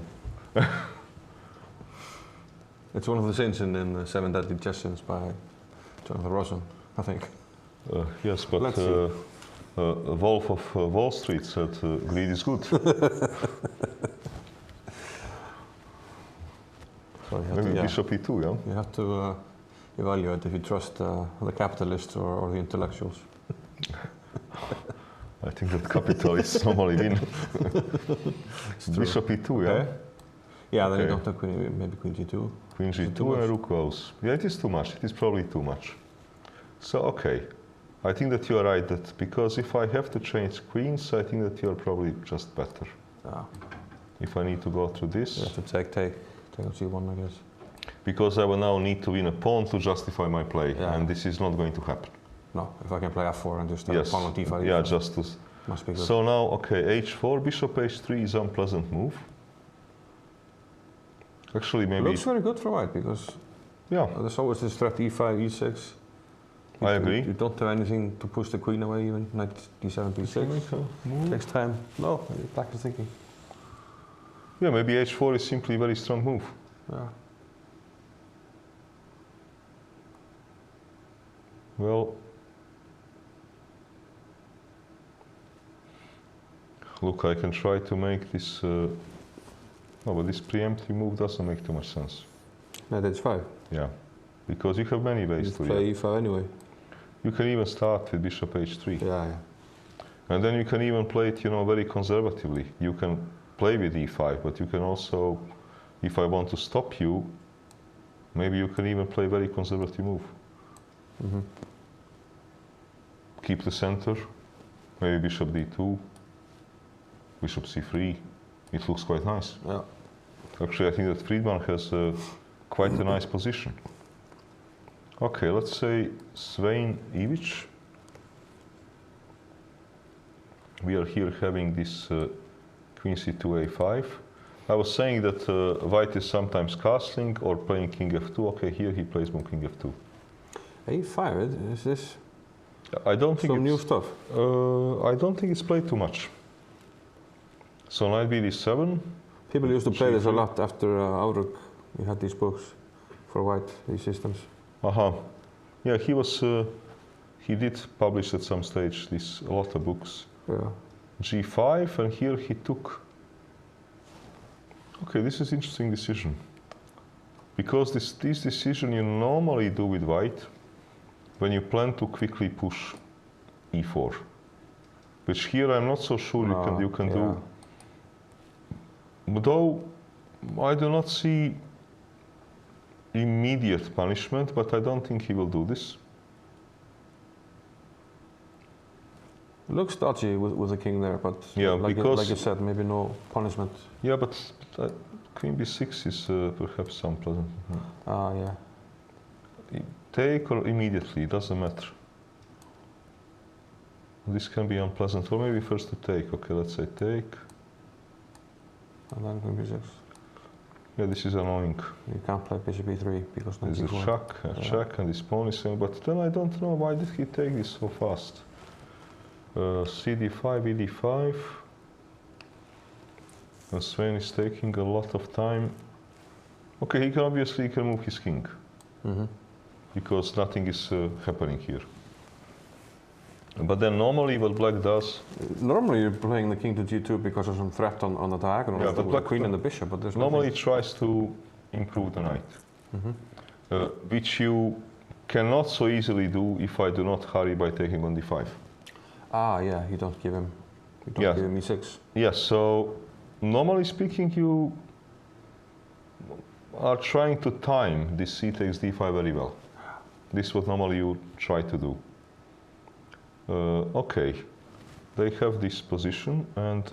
It's one of the sins in the Seven Deadly Chess Sins by Jonathan Rosen, I think. Yes, but Wolf of Wall Street said greed is good. So Maybe Bishop E2, yeah? You have to evaluate if you trust the capitalists or the intellectuals. I think that capitalists normally win. Bishop E2, yeah? Okay. Yeah, then you Okay. don't have queen, maybe queen G2. Queen Is it too G2 and much? rook goes. Yeah, it is too much. It is probably too much. So, okay. I think that you are right, that because if I have to change queens, I think that you are probably just better. Yeah. If I need to go through this. You have to take on C1, I guess. Because I will now need to win a pawn to justify my play, Yeah. and this is not going to happen. No, if I can play F4 and just have Yes. a pawn on T5. Yeah, just to... Must be good. So now, okay, H4, Bishop H3 is an unpleasant move. Actually, maybe... Looks very good for white, because Yeah, there's always this threat E5, E6. I agree. You don't have anything to push the queen away, even knight D7, Can B6. make a move? Takes time. No, back to thinking. Yeah, maybe H4 is simply a very strong move. Yeah. Well, look, I can try to make this... no, but this preemptive move doesn't make too much sense. Knight H5. Yeah, because you have many ways You to play react. E5 anyway. You can even start with Bishop H3. Yeah. And then you can even play it, you know, very conservatively. You can play with E5, but you can also, if I want to stop you, maybe you can even play a very conservative move. Mm-hmm. Keep the center, maybe Bishop D2, Bishop C3. It looks quite nice. Yeah. Actually, I think that Friedman has quite a nice position. Okay, let's say Svein Ivic. We are here having this Queen C2 A5. I was saying that white is sometimes castling or playing King F2. Okay, here he plays more King F2. A5, is this I don't think some new it's, stuff? I don't think it's played too much. So knight BD7. People used to play this a G3. lot after Auruk. We had these books for white, these systems. Aha. Yeah, he was. He did publish at some stage a lot of books. Yeah. G5, and here he took. Okay, this is interesting decision. Because this decision you normally do with white when you plan to quickly push E4, which here I'm not so sure you can do. Though I do not see immediate punishment, but I don't think he will do this. Looks dodgy with the king there, but Yeah, like because- you said, maybe no punishment. Yeah, but Queen B6 is perhaps unpleasant. Ah, yeah. Take or immediately, it doesn't matter. This can be unpleasant, or maybe first to take. Okay, let's say take. And then queen B6. Yeah, this is annoying. You can't play bishop E3 because knight There's a E4. check, and this pawn is saying, but then I don't know why did he take this so fast. CD5, ED5. And Svein is taking a lot of time. Okay, he can obviously move his king, Mm-hmm. because nothing is happening here. But then normally what black does, Normally you're playing the king to G2 because there's some threat on the diagonal Yeah, of but the black- queen and the bishop, but there's normally nothing. tries to improve the knight, Mm-hmm. which you cannot so easily do if I do not hurry by taking on D5. Ah, yeah, you don't give him Yeah. E6. Yes, so normally speaking, you are trying to time this C takes D5 very well. This is what normally you try to do. Okay, they have this position, and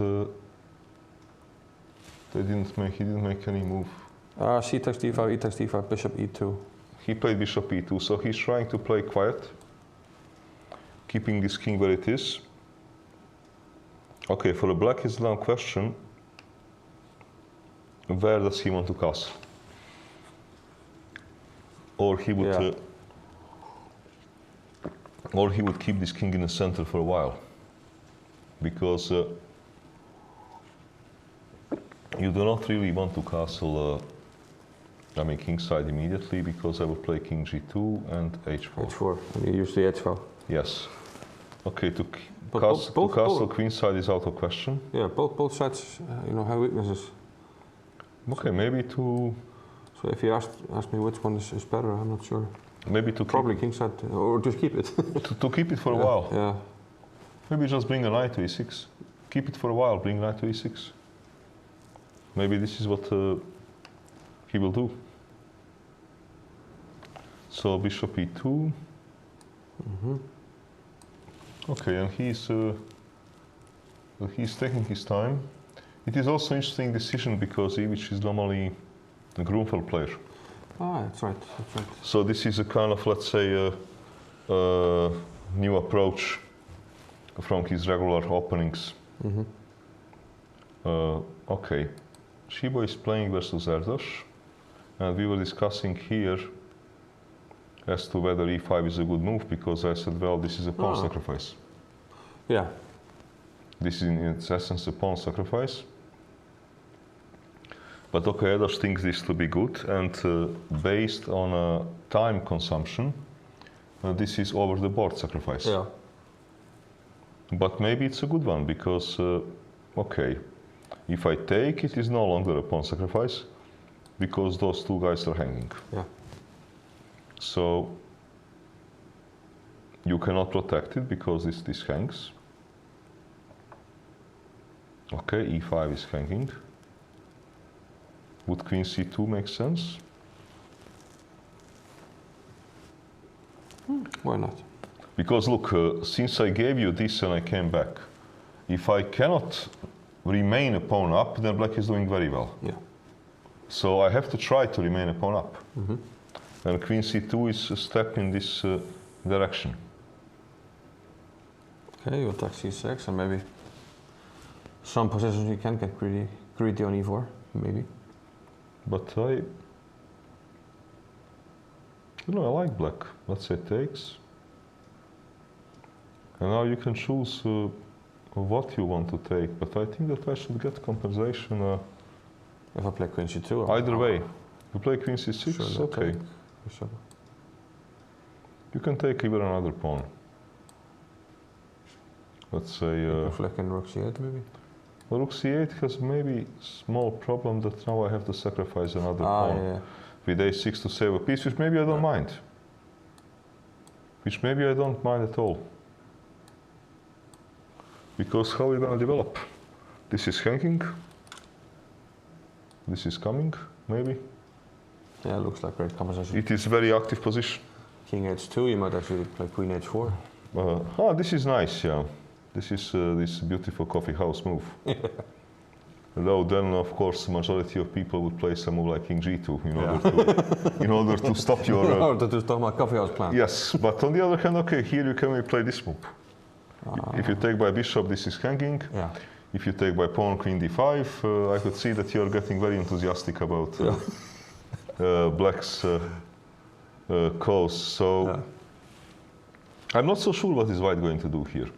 he didn't make any move. C takes d5, E takes d5, bishop e2. He played bishop e2, so he's trying to play quiet, keeping this king where it is. Okay, for the black is now question, where does he want to castle? Or he would, or he would keep this king in the center for a while, because you do not really want to castle, kingside immediately, because I will play king g2 and h4. h4, and you use the h4. Yes. Okay, to castle queenside is out of question. Yeah, both sides, have weaknesses. Okay, maybe to... So if you ask me which one is better, I'm not sure. Maybe to probably kingside, or just keep it. to keep it for a while. Yeah. Maybe just bring a knight to e6. Keep it for a while, bring knight to e6. Maybe this is what he will do. So bishop e2. Okay, and he's taking his time. It is also an interesting decision because Ivic is normally a Grunfeld player. Ah, that's right. So this is a kind of, let's say, new approach from his regular openings. Okay, Shibo is playing versus Erdos, and we were discussing here as to whether e5 is a good move, because I said, well, this is a pawn sacrifice. Yeah. This is in its essence a pawn sacrifice. But okay, Erdos thinks this to be good, and based on time consumption, this is over the board sacrifice. Yeah. But maybe it's a good one, because, okay, if I take, it is no longer a pawn sacrifice, because those two guys are hanging. Yeah. So you cannot protect it because this hangs. Okay, e5 is hanging. Would queen c2 make sense? Why not? Because look, since I gave you this and I came back, if I cannot remain a pawn up, then black is doing very well. Yeah. So I have to try to remain a pawn up. And queen c2 is a step in this direction. Okay, you attack c6, and maybe some positions you can get greedy on e4, maybe. But I like black. Let's say takes. And now you can choose what you want to take, but I think that I should get compensation. If I play queen c2? Either way. You play queen c6, sure, okay. Sure. You can take even another pawn. Let's say... flick in rook c8 maybe? Well, rook c8 has maybe small problem that now I have to sacrifice another pawn. Yeah. With a6 to save a piece, which maybe I don't mind. Which maybe I don't mind at all. Because how are we going to develop? This is hanging. This is coming, maybe. Yeah, looks like great compensation. It is very active position. King h2, you might actually play queen h4. This is nice, yeah. This is this beautiful coffee house move. Though then, of course, the majority of people would play some move like king g2 in order to stop your... in order to stop my coffee house plan. Yes, but on the other hand, okay, here you can only play this move. If you take by bishop, this is hanging. Yeah. If you take by pawn, queen d5, I could see that you're getting very enthusiastic about black's cause. So I'm not so sure what is white going to do here.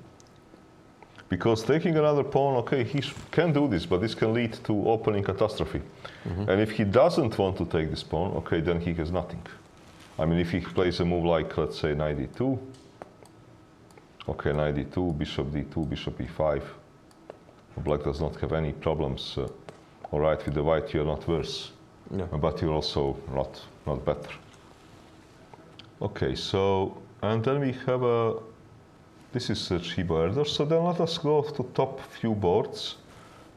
Because taking another pawn, okay, he can do this, but this can lead to opening catastrophe. And if he doesn't want to take this pawn, okay, then he has nothing. I mean, if he plays a move like, let's say, knight d2, okay, knight d2, bishop d2, bishop e5, black does not have any problems. All right, with the white, you're not worse, but you're also not better. Okay, so, and then we have a, this is Chiba Erdos. So then let us go to top few boards,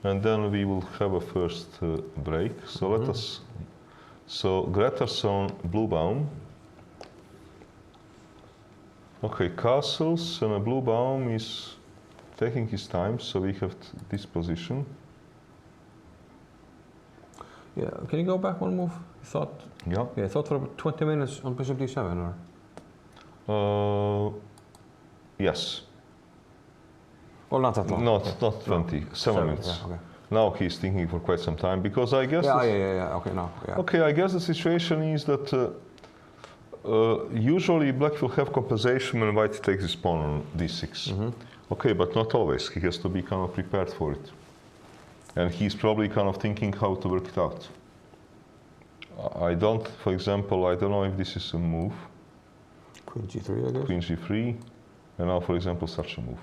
and then we will have a first break. So let us, so Gretterson, Bluebaum, Okay, castles and a blue baum is taking his time, so we have this position. Yeah, can you go back one move? You thought? Yeah. Yeah, I thought for about 20 minutes on bishop d7, or? Yes. Well, not that long. Not 20, 7 minutes. Yeah, okay. Now he's thinking for quite some time, because I guess... Yeah, okay, no, yeah. Okay, I guess the situation is that usually black will have compensation when white takes his pawn on d6. Okay, but not always. He has to be kind of prepared for it. And he's probably kind of thinking how to work it out. I don't, for example, I don't know if this is a move. Queen g3, I guess. Queen g3, and now, for example, such a move.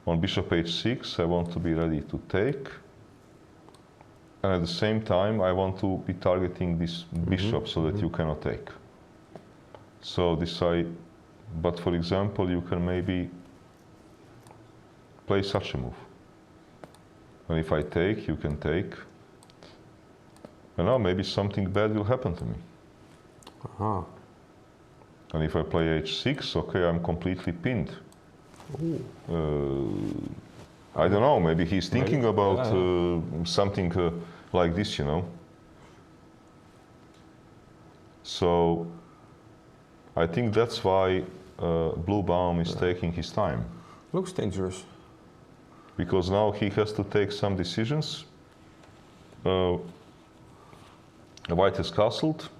On bishop h6, I want to be ready to take. And at the same time, I want to be targeting this bishop so that you cannot take. So but for example, you can maybe play such a move. And if I take, you can take. And now maybe something bad will happen to me. And if I play h6, okay, I'm completely pinned. I don't know, maybe he's thinking about something like this, you know. So I think that's why blue baum is taking his time. Looks dangerous. Because now he has to take some decisions. White is castled.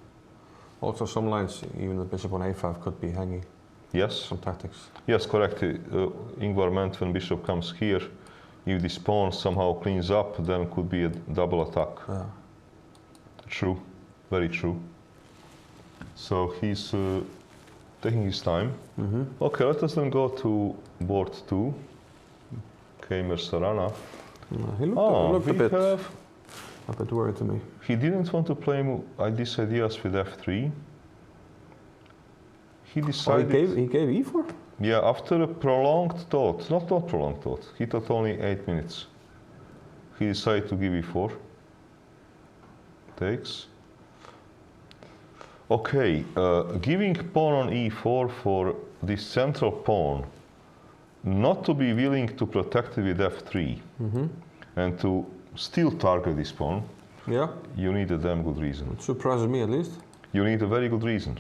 Also, some lines, even the bishop on a5 could be hanging. Yes. Some tactics. Yes, correct. Ingvar meant when bishop comes here, if this pawn somehow cleans up, then could be a double attack. Yeah. True. Very true. So he's taking his time. Okay, let us then go to board 2. Kamer Sarana. He looked a bit worried to me. He didn't want to play these ideas with f3. He decided... he gave e4? Yeah, after a prolonged thought, not prolonged thought, he thought only 8 minutes. He decided to give e4. Takes. Okay, giving pawn on e4 for this central pawn, not to be willing to protect it with f3, and to still target this pawn, you need a damn good reason. It surprises me at least. You need a very good reason.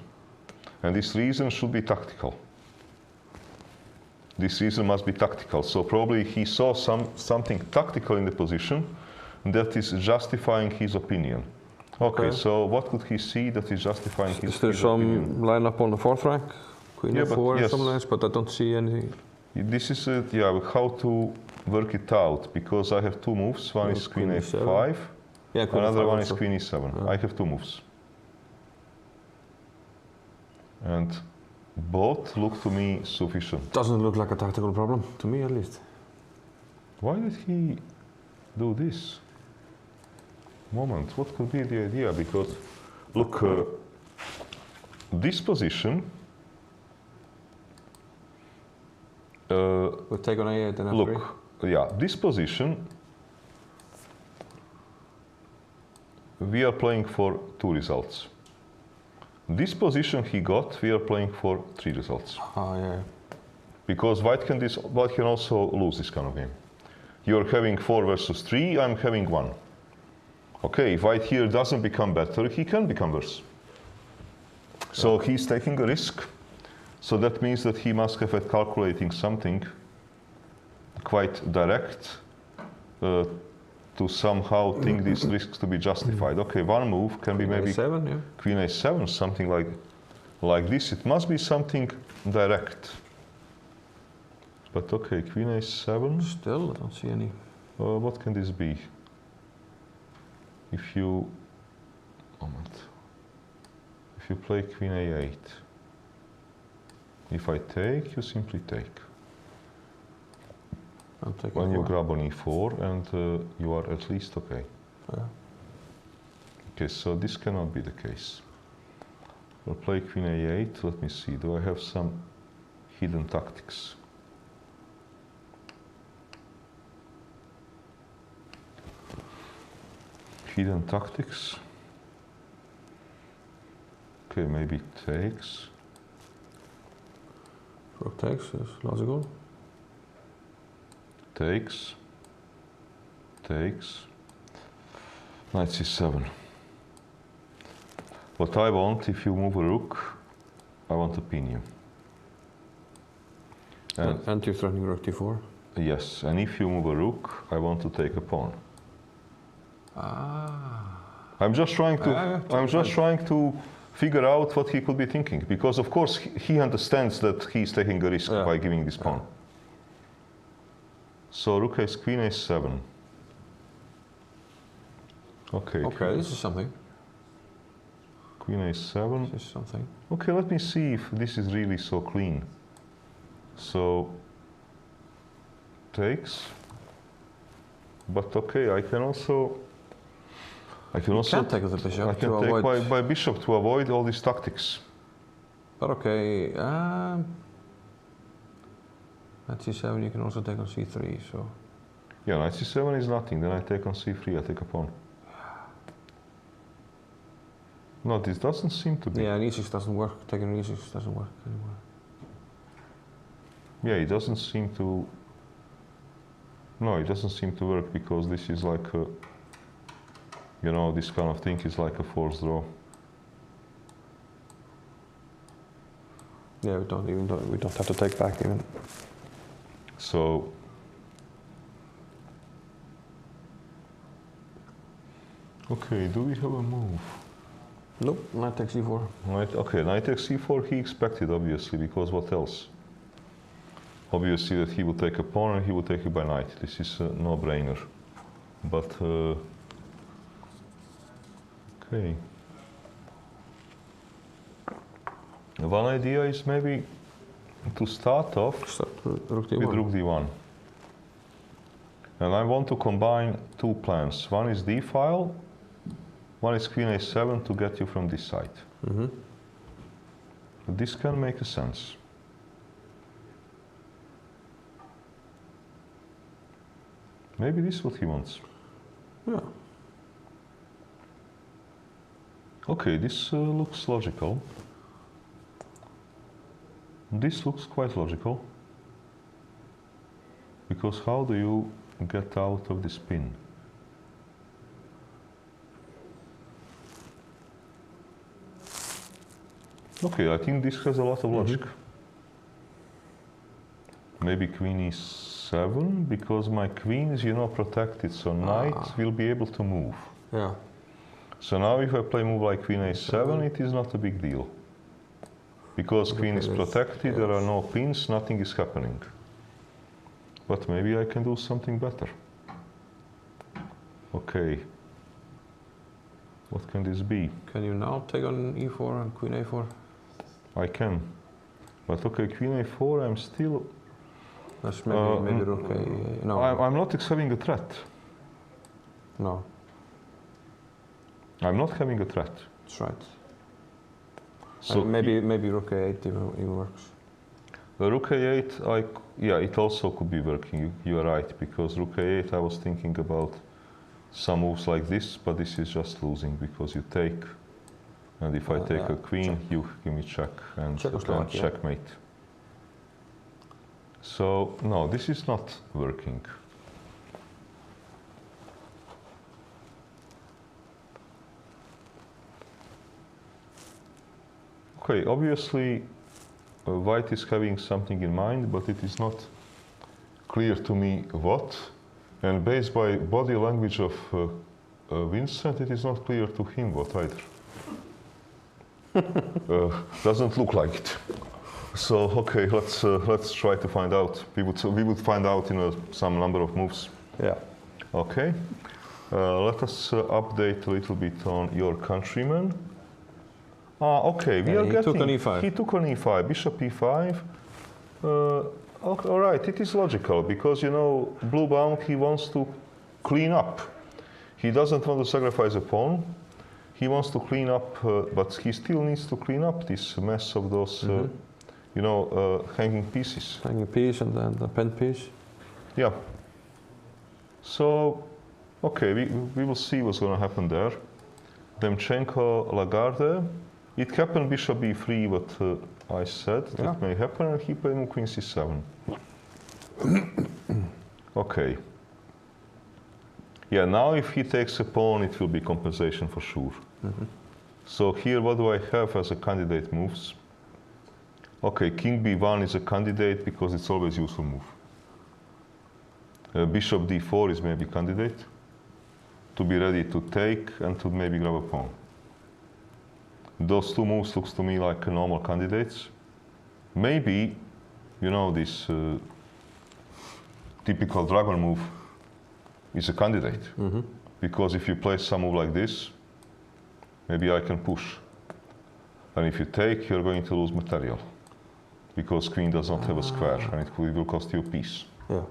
And this reason should be tactical. This reason must be tactical. So probably he saw something tactical in the position that is justifying his opinion. Okay, so what could he see that is justifying his opinion? Is there some lineup on the 4th rank? Queen f4 and some lines, but I don't see anything. This is how to work it out, because I have two moves. One is queen a5, another one is queen e7. I have two moves. And both look to me sufficient. Doesn't look like a tactical problem, to me at least. Why did he do this? Moment, what could be the idea? Because, look, this position... we'll take on a8 and f3. Look, this position, we are playing for 2 results. This position he got, we are playing for 3 results. Because white can also lose this kind of game. You're having 4 versus 3, I'm having 1. Okay, if white here doesn't become better, he can become worse. So he's taking a risk. So that means that he must have had calculating something quite direct to somehow think these risks to be justified. Okay, one move can be maybe a7, queen a7, something like this. It must be something direct. But okay, queen a7. Still, I don't see any. What can this be? If you play queen a8, if I take, you simply take. When you grab on e4 and you are at least okay. Okay, so this cannot be the case. I'll play queen a8. Let me see, do I have some hidden tactics? Hidden tactics. Okay, maybe it takes. Rook takes is logical. Takes. Knight c7. What I want, if you move a rook, I want to pin you. And you're threatening rook d4. Yes, and if you move a rook, I want to take a pawn. Ah. I'm just trying to. I'm just trying to figure out what he could be thinking, because of course he understands that he's taking a risk by giving this pawn. So rook has queen a7. Okay. Okay, this is something. Queen a7. This is something. Okay, let me see if this is really so clean. So takes. But okay, I can also. I can also take with the bishop. I can take by bishop to avoid all these tactics. But okay, at c7 you can also take on c3. So. Yeah, knight c7 is nothing. Then I take on c3. I take a pawn. No, this doesn't seem to be. Yeah, and e6 doesn't work. Taking on e6 doesn't work anymore. Yeah, it doesn't seem to. No, it doesn't seem to work, because this is like a, you know, this kind of thing is like a forced draw. Yeah, we don't have to take back even. So. Okay, do we have a move? Nope, knight takes e4. Okay, knight takes c4, he expected, obviously, because what else? Obviously that he would take a pawn and he would take it by knight. This is a no-brainer. But, okay. One idea is maybe to start off with rook d1. with rook d1. And I want to combine two plans. One is d-file, one is queen a7 to get you from this side. Mm-hmm. This can make a sense. Maybe this is what he wants. Yeah. Okay, this looks logical. This looks quite logical. Because how do you get out of this pin? Okay, I think this has a lot of logic. Maybe queen e7, because my queen is, you know, protected, so knight will be able to move. Yeah. So now if I play move like queen a7, it is not a big deal. Because queen is protected, there are no pins, nothing is happening. But maybe I can do something better. Okay. What can this be? Can you now take on e4 and queen a4? I can. But okay, queen a4, I'm still... That's maybe rook a... No. I'm not having a threat. No. I'm not having a threat. That's right. So maybe rook a8 even works. Rook a8, yeah, it also could be working. You are right, because rook a8, I was thinking about some moves like this, but this is just losing because you take, and if I take a queen, check. You give me check and checkmate. So no, this is not working. Okay, obviously white is having something in mind, but it is not clear to me what. And based by body language of Vincent, it is not clear to him what either. Doesn't look like it. So okay, let's try to find out. We would find out in some number of moves. Yeah. Okay. Let us update a little bit on your countryman. Okay, we are getting. He took on e5. He took on e5, bishop e5. Okay, all right, it is logical because, you know, blue bound, he wants to clean up. He doesn't want to sacrifice a pawn. He wants to clean up, but he still needs to clean up this mess of those, you know, hanging pieces. Hanging piece and then the pen piece. Yeah. So, okay, we will see what's going to happen there. Demchenko, Lagarde. It happened bishop b3, but I said that may happen, and he played move queen c7. Okay. Yeah, now if he takes a pawn, it will be compensation for sure. So here, what do I have as a candidate moves? Okay, king b1 is a candidate because it's always useful move. Bishop d4 is maybe candidate to be ready to take and to maybe grab a pawn. Those two moves looks to me like normal candidates. Maybe, you know, this typical dragon move is a candidate. Because if you play some move like this, maybe I can push. And if you take, you're going to lose material. Because queen does not have a square, and it will cost you a piece. Yeah.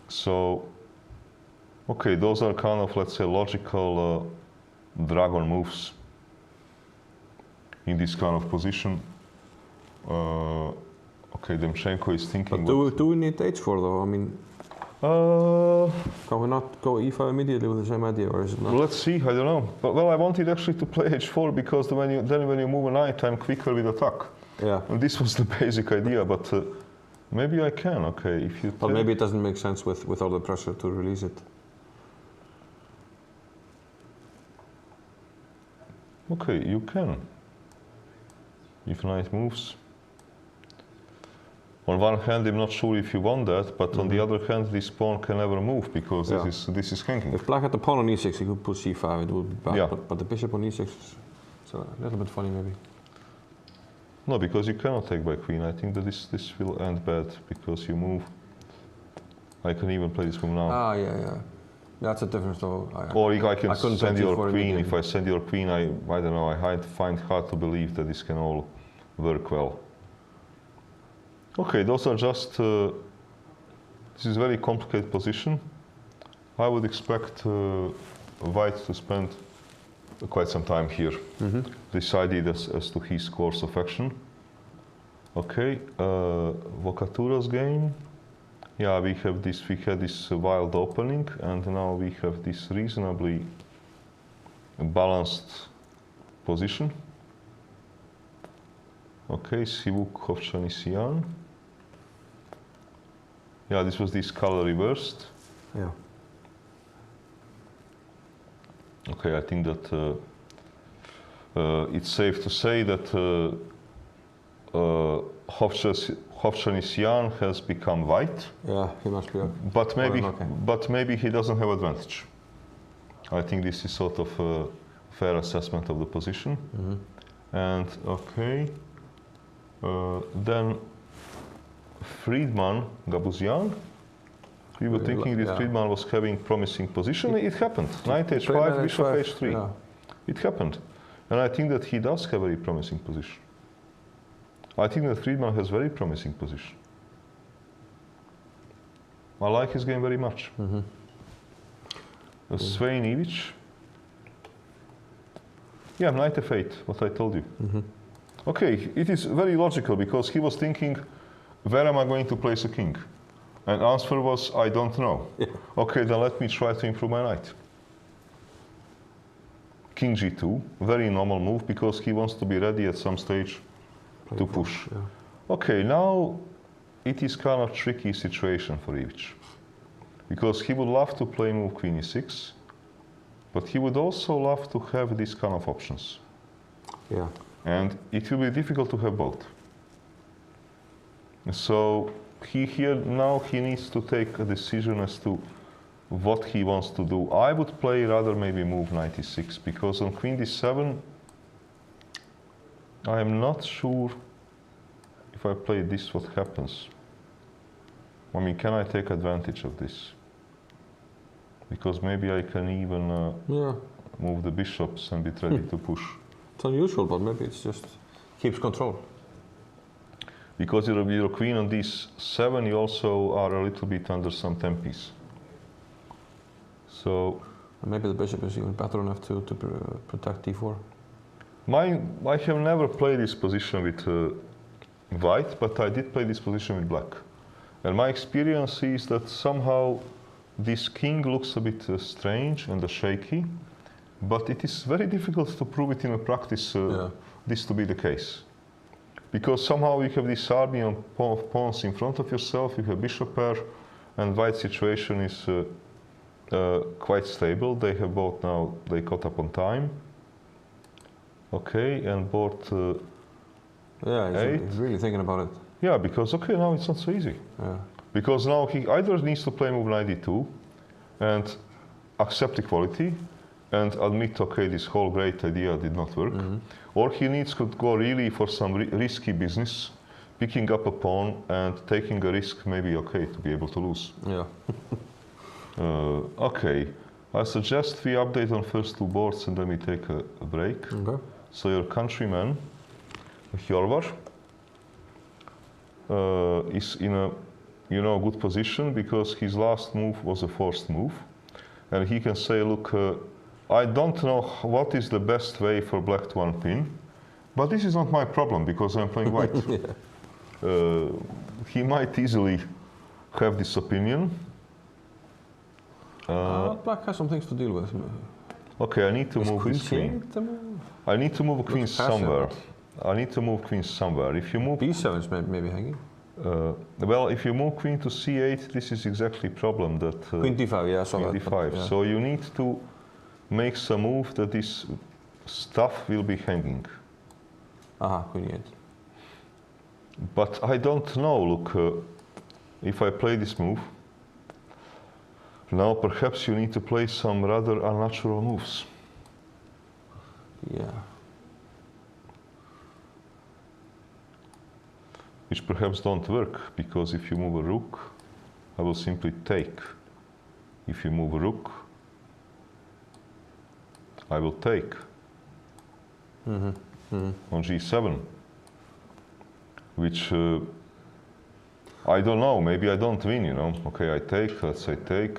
So, okay, those are kind of, let's say, logical dragon moves in this kind of position. Okay, Demchenko is thinking. But do we need h4 though? I mean, can we not go e5 immediately with the same idea, or is it not? Let's see. I don't know. But, well, I wanted actually to play h4 because when you move a knight, I'm quicker with attack. Yeah. And this was the basic idea, but maybe I can. Okay, if you. But maybe it doesn't make sense with all the pressure to release it. Okay, you can. If knight moves. On one hand, I'm not sure if you want that, but on the other hand, this pawn can never move because this is hanging. If black had the pawn on e6, he could put c5. It would be bad. Yeah. But the bishop on e6 is a little bit funny, maybe. No, because you cannot take by queen. I think that this will end bad because you move. I can even play this move now. Ah, yeah. That's a difference, though. Or I can send your queen. immediately. If I send your queen, I don't know. I find hard to believe that this can all work well. Okay, those are just. This is a very complicated position. I would expect White to spend quite some time here, decided as to his course of action. Okay, Vocatura's game. Yeah, we had this wild opening, and now we have this reasonably balanced position. Okay, Sivuk Hovšannisyan. Yeah, this was this color reversed. Yeah. Okay, I think that it's safe to say that Hovšannisyan has become white. Yeah, he must be. But maybe he doesn't have advantage. I think this is sort of a fair assessment of the position. And okay, then Friedman, Gabuzian. We were thinking that Friedman was having promising position. It happened. Knight h5, bishop h3. Yeah. It happened. And I think that he does have a very promising position. I think that Friedman has very promising position. I like his game very much. Svein Ivic. Yeah, knight f8, what I told you. Okay, it is very logical because he was thinking, where am I going to place a king? And answer was, I don't know. Okay, then let me try to improve my knight. King g2, very normal move because he wants to be ready at some stage to push. Okay, now it is kind of tricky situation for Ivic. Because he would love to play move queen e6, but he would also love to have these kind of options. Yeah. And it will be difficult to have both. So he needs to take a decision as to what he wants to do. I would play rather maybe move knight e6 because on queen d7 I am not sure if I play this what happens. I mean, can I take advantage of this? Because maybe I can even move the bishops and be ready to push. It's unusual, but maybe it's just keeps control. Because your queen on d7, you also are a little bit under some tempes. So maybe the bishop is even better enough to protect d4. I have never played this position with white, but I did play this position with black. And my experience is that somehow this king looks a bit strange and shaky, but it is very difficult to prove it in a practice this to be the case. because somehow you have this army of pawns in front of yourself, you have bishop pair, and white situation is quite stable. They have both now, they caught up on time. Okay, and board yeah, he's really thinking about it. yeah, because okay, now it's not so easy. Yeah. Because now he either needs to play move knight d2 and accept equality and admit, okay, this whole great idea did not work, or he needs to go really for some risky business, picking up a pawn and taking a risk, maybe, okay, to be able to lose. Yeah. Okay, I suggest we update on first two boards and then we take a break. Okay. So your countryman, Hjorvar, is in a good position because his last move was a forced move. And he can say, look, I don't know what is the best way for black to unpin, but this is not my problem because I'm playing white. Yeah. He might easily have this opinion. Black has some things to deal with. Okay, I need to move this queen. I need to move a queen somewhere. I need to move queen somewhere. If you move B7 is maybe hanging. well, if you move queen to c8, this is exactly problem that Queen d5, yeah, so queen that, d5. yeah. So you need to make some move that this stuff will be hanging. Aha, queen e8. But I don't know. Look, if I play this move, now perhaps you need to play some rather unnatural moves. Yeah. Which perhaps don't work, because if you move a rook, I will simply take. If you move a rook, I will take on g7, which I don't know, maybe I don't win, you know. Okay, I take, let's say take.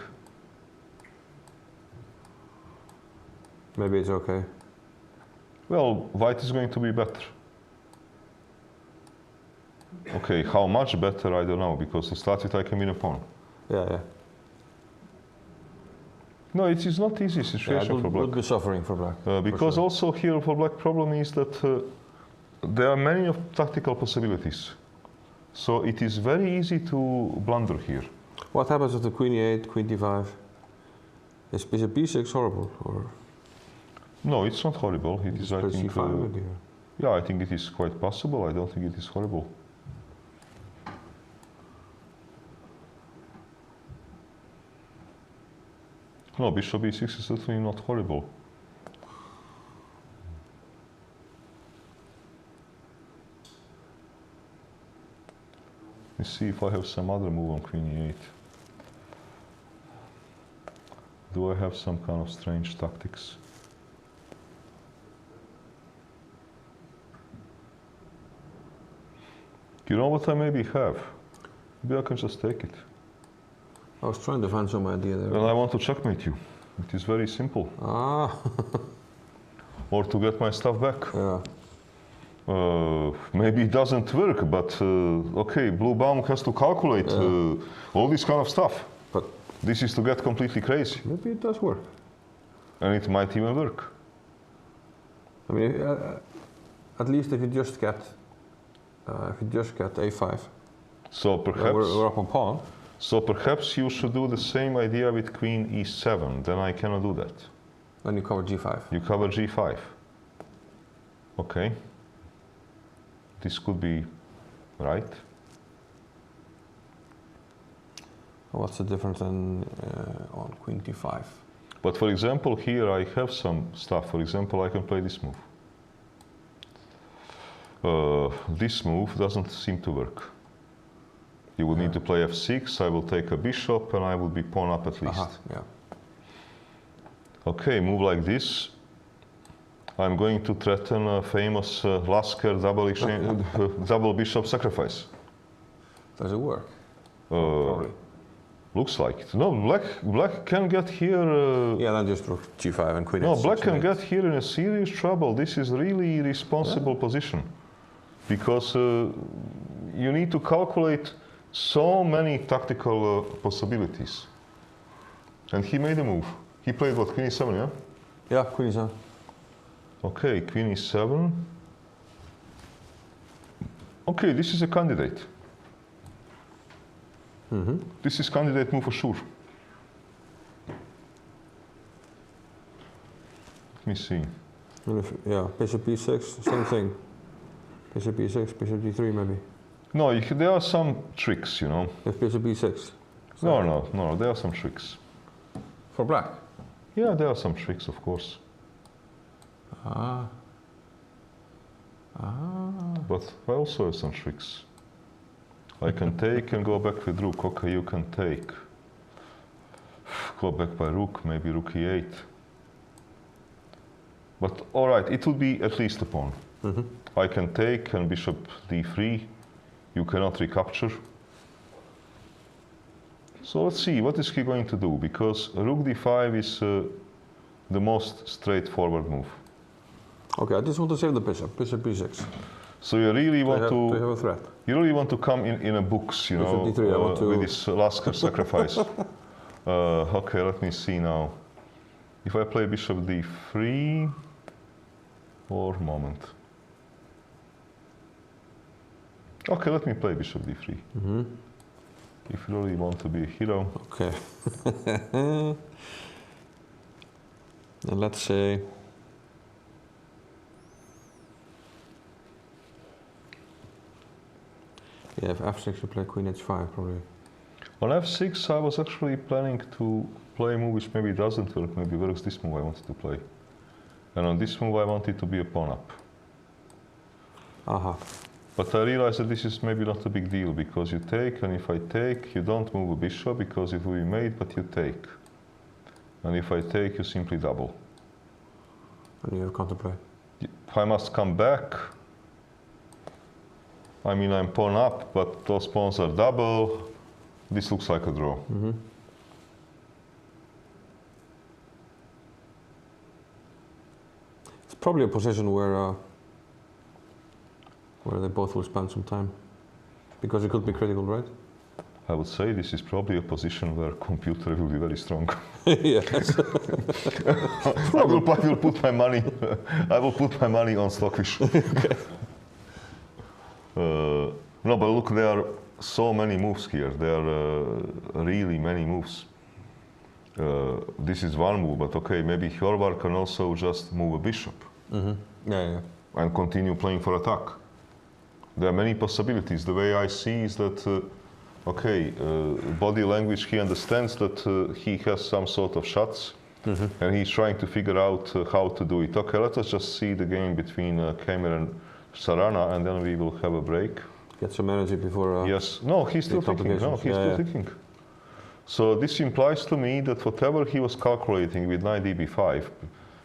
Maybe it's okay. Well, white is going to be better. Okay, how much better, I don't know, because to start with I can win a pawn. Yeah, yeah. No, it is not easy situation Yeah, for black. would be suffering for black. Because sure. also here for black problem is that there are many of tactical possibilities. So it is very easy to blunder here. What happens with the queen e8, queen d5? Is bishop b6 horrible? Or No, it's not horrible. It is, I play think, c5 with you? yeah, I think it is quite possible. I don't think it is horrible. No, bishop b6 is certainly not horrible. Let's see if I have some other move on queen e8. Do I have some kind of strange tactics? You know what I maybe have? Maybe I can just take it. I was trying to find some idea there. Well, I want to checkmate you. It is very simple. Ah, Or to get my stuff back. yeah. Maybe it doesn't work, but okay, Blue Baum has to calculate all this kind of stuff. But This is to get completely crazy. maybe it does work. And it might even work. I mean, at least if you just get a5, So perhaps, we're up on pawn. so perhaps you should do the same idea with queen e7. Then I cannot do that. Then you cover g5. You cover g5. Okay. This could be right. What's the difference then on queen d5? But for example, here I have some stuff. For example, I can play this move. This move doesn't seem to work. You would need to play f6, I will take a bishop, and I will be pawn up at least. Aha, yeah. Okay, move like this. I'm going to threaten a famous Lasker double bishop sacrifice. Does it work? Uh, Probably. Looks like it. No, black can get here. Yeah, then just rook g5 and queen No, f6 black can and get here in a serious trouble. This is really irresponsible position, because you need to calculate so many tactical possibilities. And he made a move. He played what, queen e7, yeah? Yeah, queen e7. Okay, queen e7. Okay, this is a candidate. This is candidate move for sure. Let me see. And if, yeah, bishop b6, same thing. Bishop b6, bishop d3 maybe. No, there are some tricks, you know. If bishop b6. No, there are some tricks. For black? Yeah, there are some tricks, of course. But I also have some tricks. I can take and go back with rook. Okay, you can take. Go back by rook, maybe rook e8. But all right, it would be at least a pawn. I can take and bishop d3. You cannot recapture. So let's see, what is he going to do? Because rook d5 is the most straightforward move. Okay, I just want to save the bishop, bishop b6. So you really want to have a threat. You really want to come in a books, you know, bishop d3, I want to with this Lasker sacrifice. Okay, let me see now. If I play bishop d3, or moment. Okay, let me play bishop d3. If you really want to be a hero. Okay. And let's say yeah, if f6 you play queen h5 probably. On f6 I was actually planning to play a move which maybe doesn't work, maybe works this move I wanted to play. And on this move I wanted to be a pawn up. But I realized that this is maybe not a big deal, because you take, and if I take, you don't move a bishop because it will be made, but you take. And if I take, you simply double. And you have counterplay. I must come back. I mean, I'm pawn up, but those pawns are double. This looks like a draw. It's probably a position where they both will spend some time, because it could be critical, right? I would say this is probably a position where computer will be very strong. Yes. I will put my money. I will put my money on Stockfish. Okay. No, but look, there are so many moves here. There are really many moves. This is one move, but okay, maybe Hjorvar can also just move a bishop. Yeah. And continue playing for attack. There are many possibilities. The way I see is that, body language, he understands that he has some sort of shots, and he's trying to figure out how to do it. Okay, let us just see the game between Kemer and Sarana, and then we will have a break. Get some energy before... Yes. No, he's still thinking. No, he's still thinking. So this implies to me that whatever he was calculating with knight db5,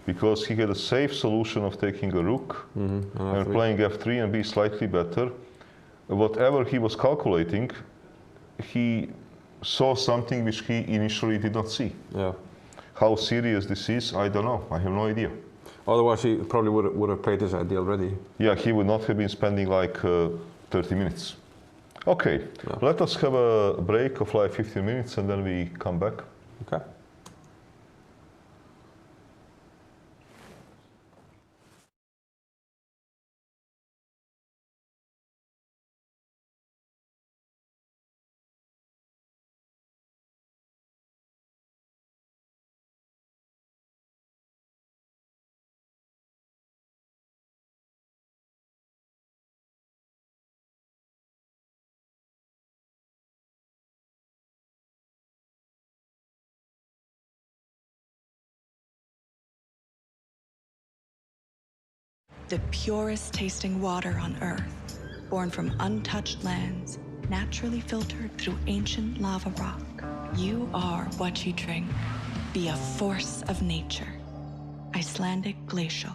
because he had a safe solution of taking a rook and playing f3 and be slightly better. Whatever he was calculating, he saw something which he initially did not see. Yeah. How serious this is, I don't know. I have no idea. Otherwise, he probably would have played this idea already. Yeah, he would not have been spending like 30 minutes. Okay, let us have a break of like 15 minutes and then we come back. Okay. The purest tasting water on Earth, born from untouched lands, naturally filtered through ancient lava rock. You are what you drink. Be a force of nature. Icelandic Glacial.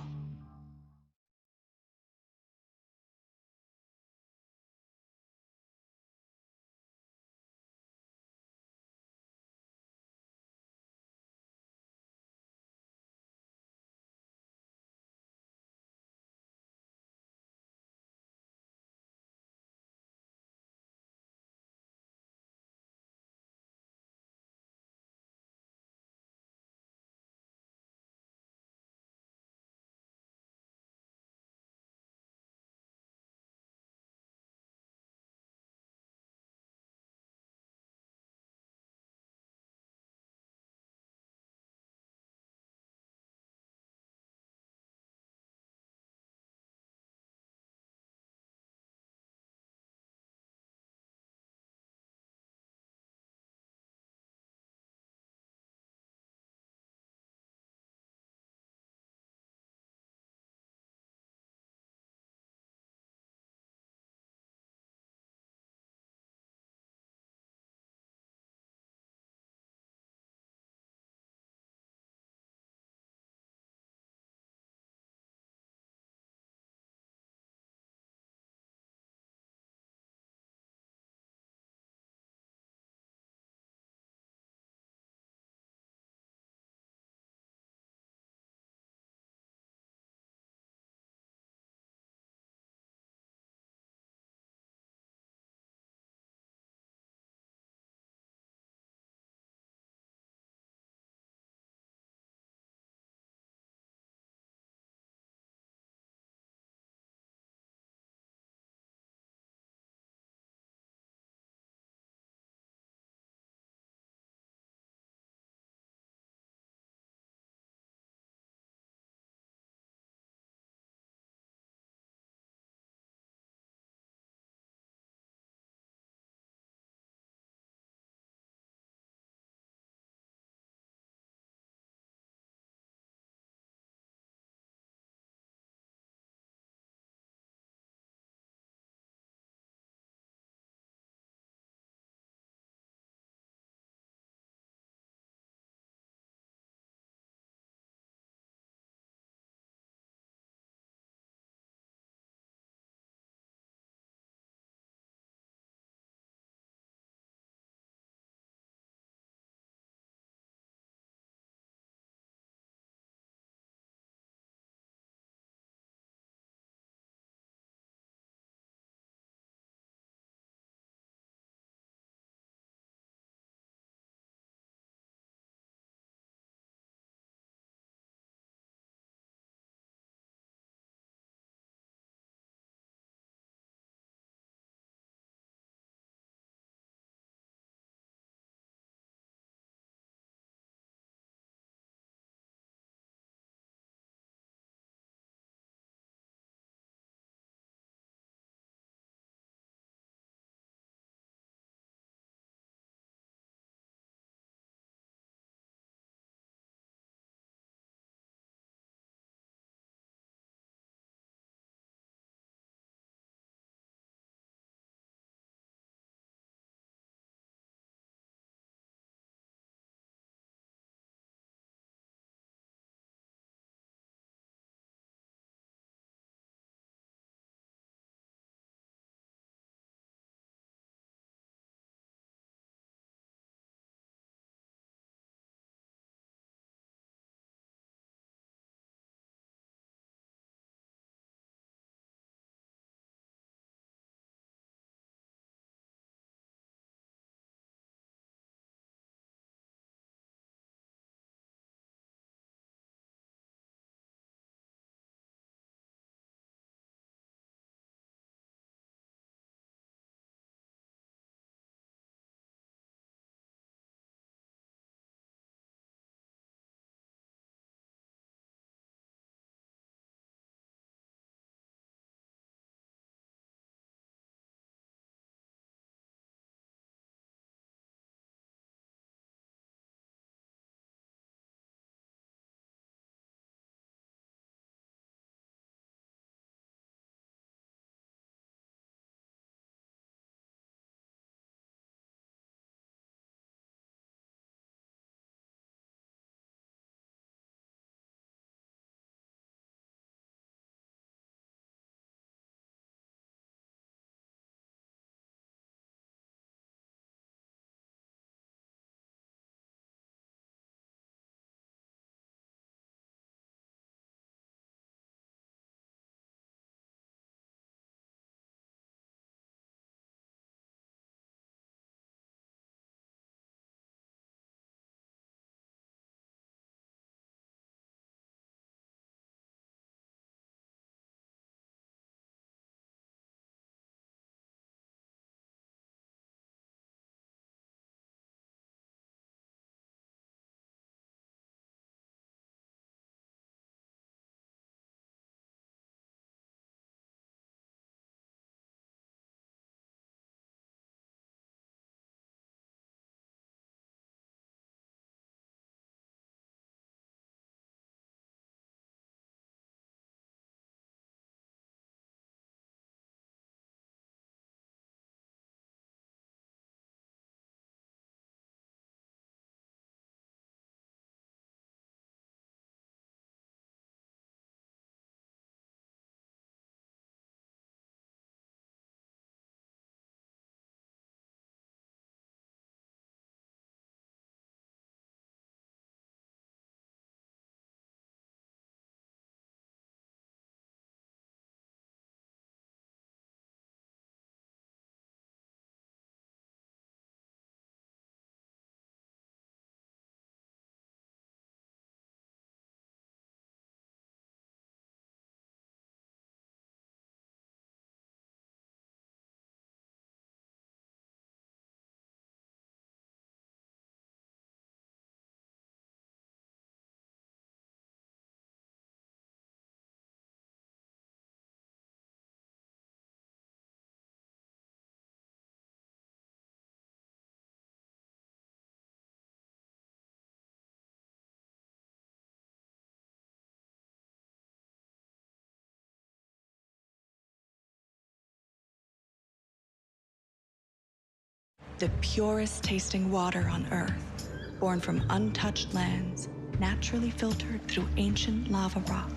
the purest tasting water on Earth, born from untouched lands, naturally filtered through ancient lava rock.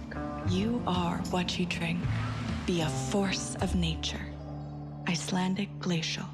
You are what you drink. Be a force of nature. Icelandic Glacial.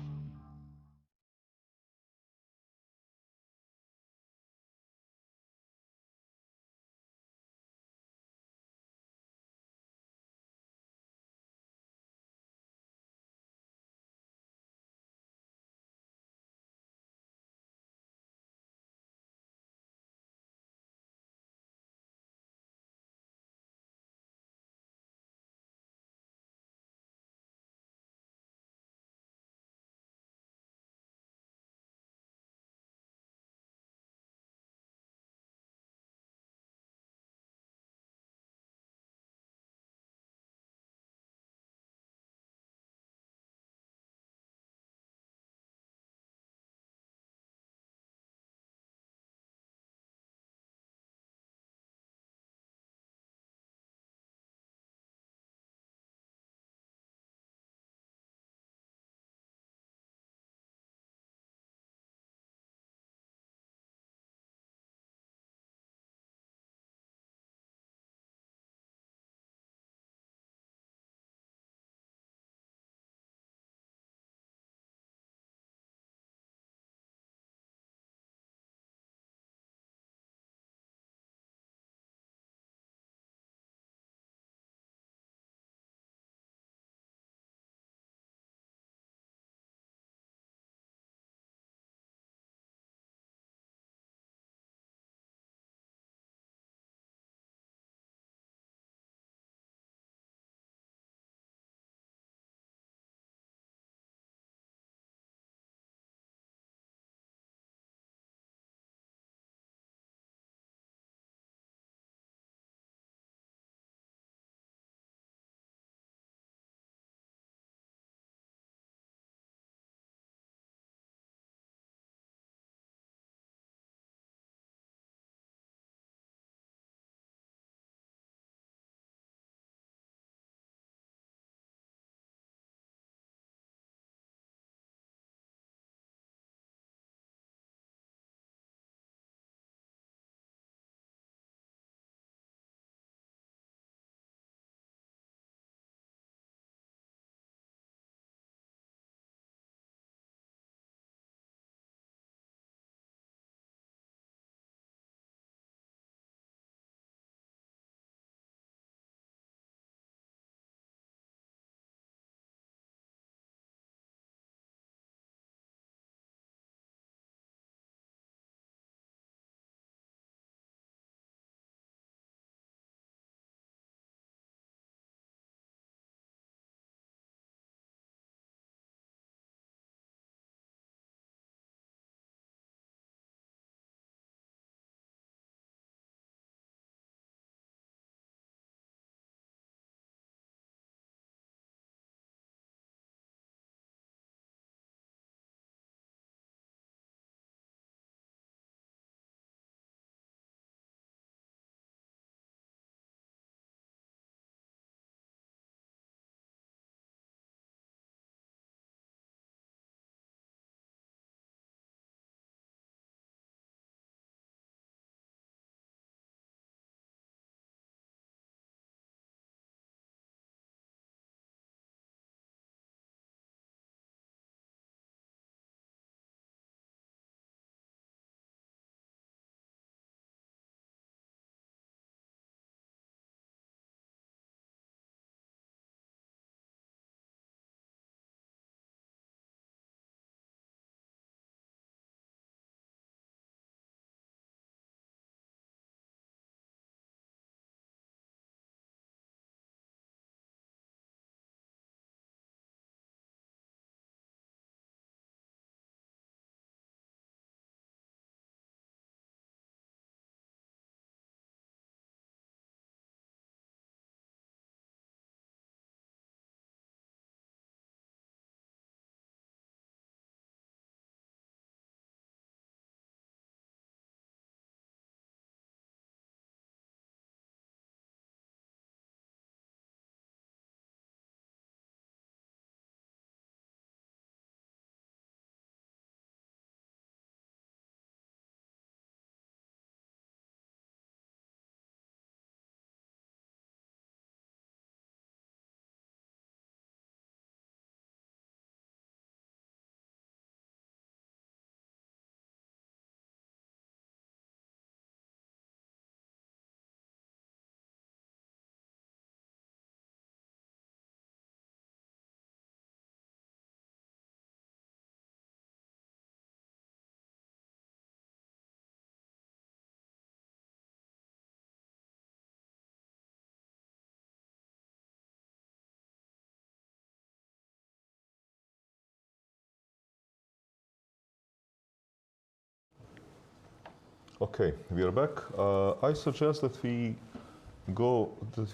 Okay, we are back. I suggest that we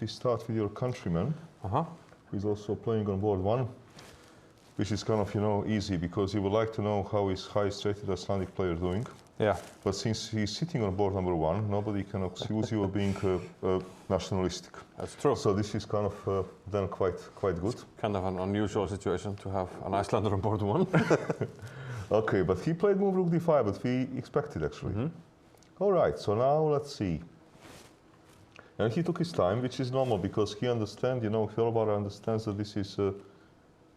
start with your countryman, Uh-huh. who is also playing on board 1, which is kind of, easy because you would like to know how is highest rated Icelandic player doing. Yeah. But since he's sitting on board number 1, nobody can accuse you of being nationalistic. That's true. So this is kind of then quite good. Kind of an unusual situation to have an Icelander on board 1. Okay, but he played move rook d5, but we expected actually. All right, so now let's see. And he took his time, which is normal because he understands, Hjörvar understands that this is an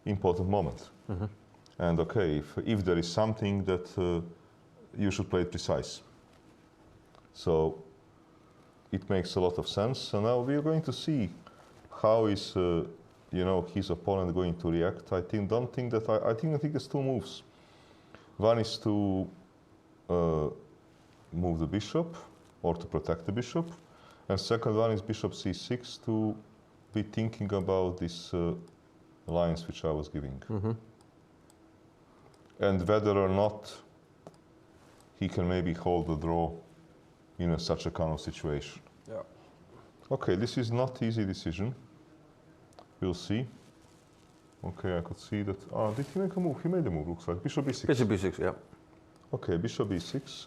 important moment. And okay, if there is something that you should play it precise. So it makes a lot of sense. So now we are going to see how is, his opponent going to react. I think there's 2 moves. One is to move the bishop or to protect the bishop. And second one is bishop c6 to be thinking about these lines which I was giving. And whether or not he can maybe hold the draw in such a kind of situation. Yeah. Okay, this is not easy decision. We'll see. Okay, I could see that. Did he make a move? He made a move, looks like. Bishop b6. Bishop b6, yeah. Okay, bishop b6.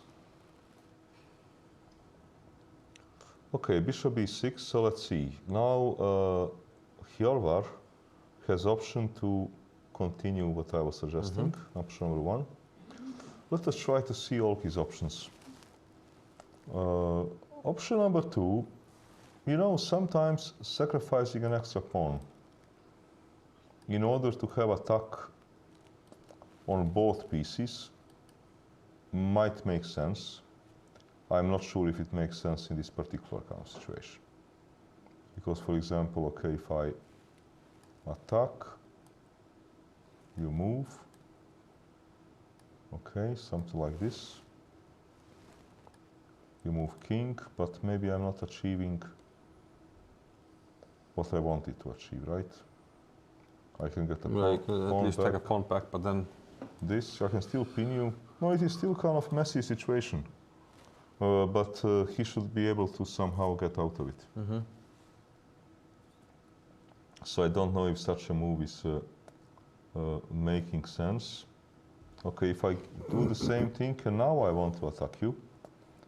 Okay, bishop b6, so let's see. Now, Hjörvar has option to continue what I was suggesting, option number 1. Let us try to see all his options. Option number 2, sometimes sacrificing an extra pawn in order to have attack on both pieces might make sense. I'm not sure if it makes sense in this particular kind of situation. Because, for example, okay, if I attack, you move, okay, something like this. You move king, but maybe I'm not achieving what I wanted to achieve, right? I can get a Yeah, you can at least take a pawn back, but then... This, I can still pin you. No, it is still kind of messy situation. But he should be able to somehow get out of it. So I don't know if such a move is making sense. Okay, if I do the same thing and now I want to attack you,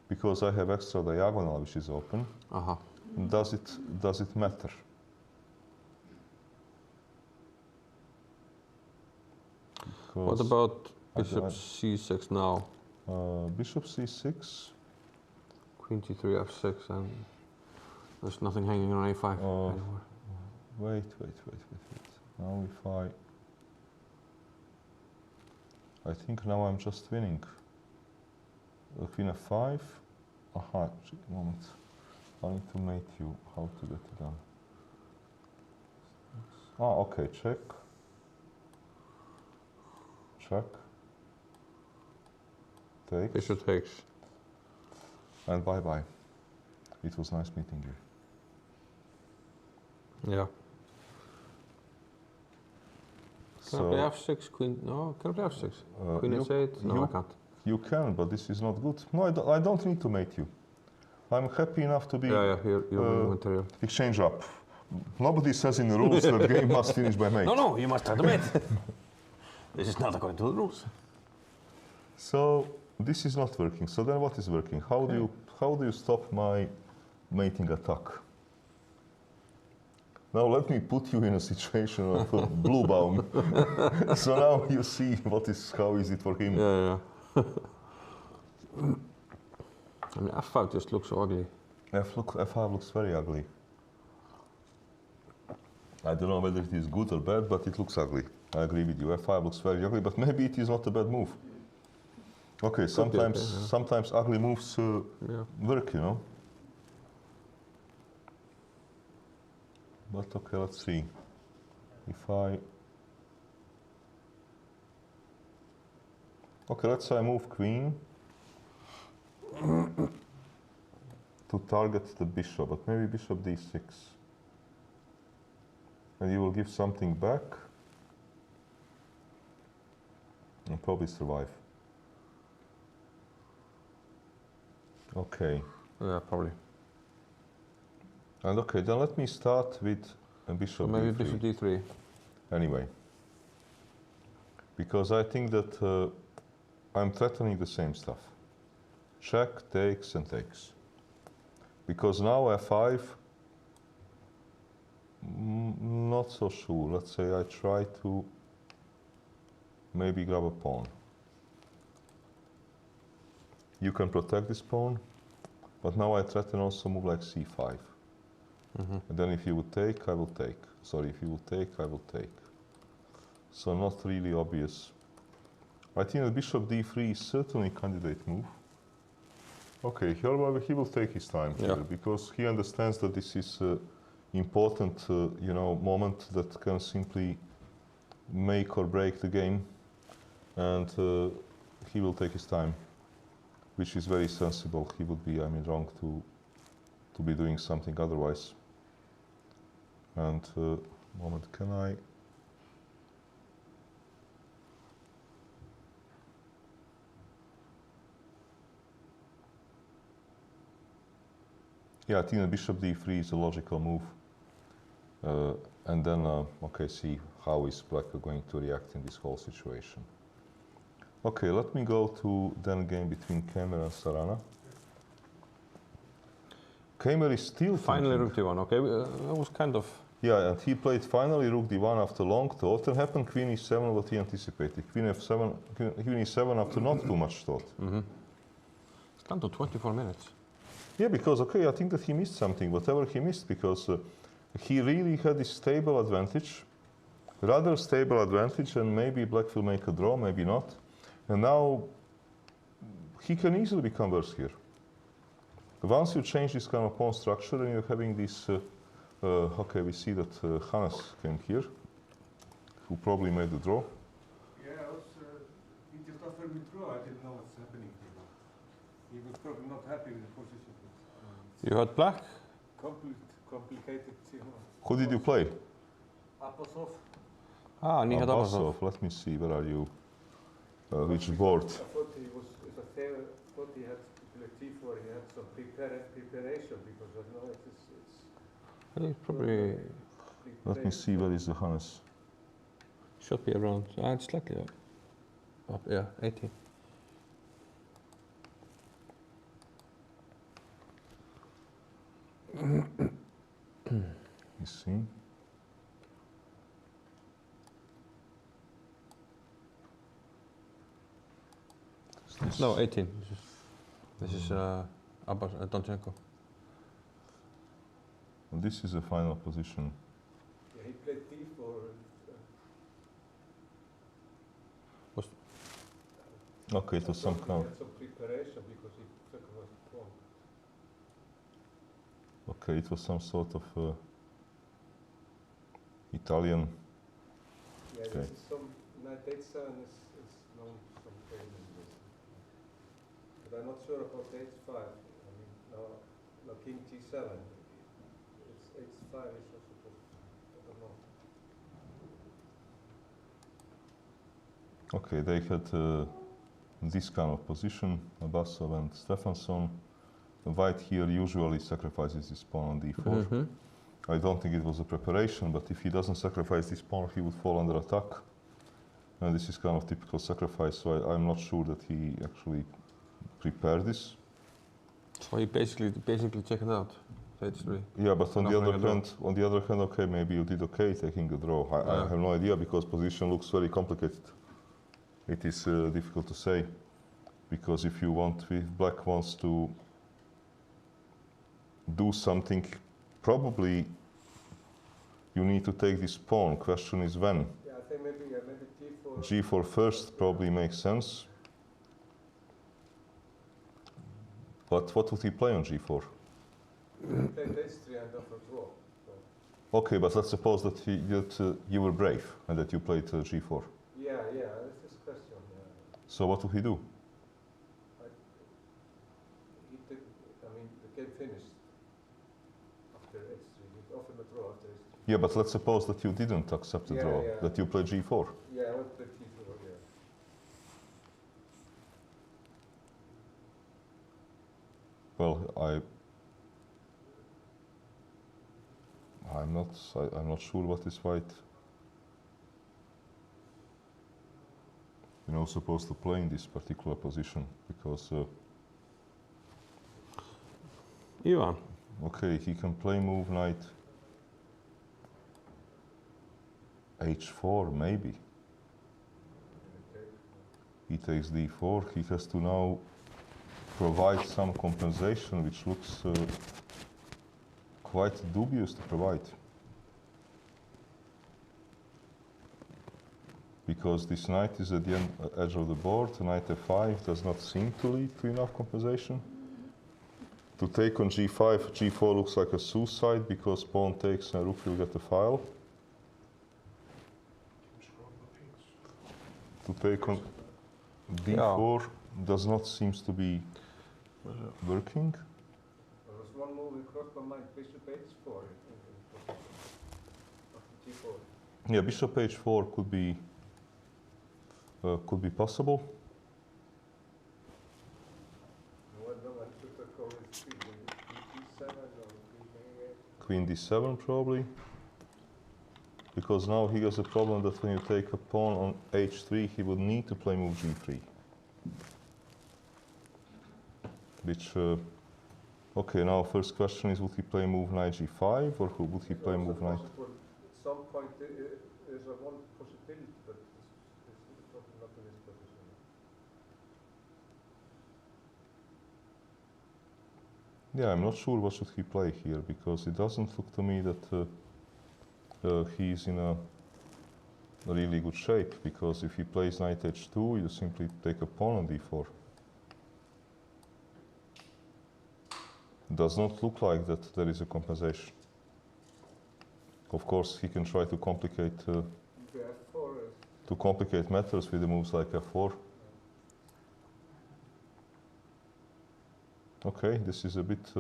because I have extra diagonal which is open, does it matter? What about bishop c6 now? Bishop c6. Queen g3, f6, and there's nothing hanging on a5 anymore. Wait. Now if I think now I'm just winning. Queen f5. Aha, moment. I need to mate you. How to get it done? Okay, check. Check. Takes. Bishop takes. And bye-bye. It was nice meeting you. Yeah. Can I play f6, queen? No, can I play f6? Queen h8? No, I can't. You can, but this is not good. No, I don't need to mate you. I'm happy enough to be you're material. exchange up. Nobody says in the rules that the game must finish by mate. No, you must try to mate. This is not according to the rules. So this is not working. So then what is working? How do you stop my mating attack? Now let me put you in a situation of blue bound. So now you see how is it for him. Yeah. I mean, f5 just looks so ugly. F5 looks very ugly. I don't know whether it is good or bad, but it looks ugly. I agree with you. F5 looks very ugly, but maybe it is not a bad move. Okay, sometimes ugly moves work, But okay, let's see. Let's say I move queen to target the bishop, but maybe bishop d6. And you will give something back and probably survive. Okay. Yeah, probably. And okay, then let me start with a So bishop maybe d3. bishop d3. Anyway, because I think that I'm threatening the same stuff. Check, takes, and takes. Because now f5, not so sure. Let's say I try to maybe grab a pawn. You can protect this pawn, but now I threaten also move like c5. And then if you would take, I will take. Sorry, if you would take, I will take. So not really obvious. I think that bishop d3 is certainly a candidate move. Okay, here he will take his time here because he understands that this is important, moment that can simply make or break the game, and he will take his time, which is very sensible. He would be, wrong to be doing something otherwise. And moment, can I? Yeah, I think that bishop d3 is a logical move. And then, okay, see how is black going to react in this whole situation. Okay, let me go to then game between Kamer and Sarana. Kamer is still Finally thinking. rook d1, okay, that was kind of... Yeah, and he played finally rook d1 after long thought, and happened queen e7 what he anticipated. Queen f7, queen e7 after not too much thought. It's down to 24 minutes. Yeah, because, okay, I think that he missed something, whatever he missed, because he really had this stable advantage, rather stable advantage, and maybe black will make a draw, maybe not. And now he can easily become worse here. Once you change this kind of pawn structure and you're having this, okay, we see that Hannes came here, who probably made the draw. Yeah, I was, he just offered me draw, I didn't know what's happening here. He was probably not happy with the position. You had black? Complicated, Who did you play? Apasov. Ah, Nihat Abasov. Let me see, where are you? Which board? I thought he was, thought he had to play T4, he had some preparation, because I know it's He's probably... Let me see, where is the Hannes? Should be around, it's slightly up, yeah, 18. You see? No, 18. This is Abbas, Donchenko. Well, this is the final position. Yeah, he played T4. Okay, it was some kind. He had some preparation because he sacrificed the pawn. Okay, it was some sort of Italian. Yeah, Okay. this is some knight h7 is known some cases. But I'm not sure about h5. I mean, now king g7. It's h5 is also possible. I don't know. Okay, they had this kind of position, Abasov and Stefansson. The white here usually sacrifices this pawn on d4. I don't think it was a preparation, but if he doesn't sacrifice this pawn, he would fall under attack. And this is kind of typical sacrifice, so I'm not sure that he actually prepared this. So he basically checked out, h3. Yeah, but on Not the other hand, okay, maybe you did okay taking a draw. I have no idea because position looks very complicated. It is difficult to say, because if black wants to do something, probably you need to take this pawn. Question is when. Yeah, I think maybe T4. G4 first probably makes sense. But what would he play on G4? He played h3 and offered draw. So. Okay, but let's suppose that you were brave and that you played G4. Yeah, that's his question. Yeah. So what would he do? The game finished after h3. He offered a draw after h3. Yeah, but let's suppose that you didn't accept the draw, that you played G4. Yeah, I would play T4, yeah. Well, I'm not sure what is white. Supposed to play in this particular position because. Ivan. Okay, he can play move knight h4 maybe. He takes d4. He has to now provide some compensation, which looks quite dubious to provide. Because this knight is at the edge of the board, knight f5 does not seem to lead to enough compensation. To take on g5, g4 looks like a suicide because pawn takes and rook will get the file. To take on d4 does not seem to be working. There was one move that crossed my mind, bishop h4 after g4. Yeah, bishop h4 could be possible. When should I go with d7 or Queen d7 probably. Because now he has a problem that when you take a pawn on h3, he would need to play move g3. Which, okay, now first question is, would he play move knight g5 or would he play move knight? At some point there's a one possibility, but it's probably not in this position. Yeah, I'm not sure what should he play here because it doesn't look to me that he's in a really good shape, because if he plays knight h2, you simply take a pawn on d4. Does not look like that there is a compensation. Of course, he can try to complicate matters with the moves like f4. Okay, this is a bit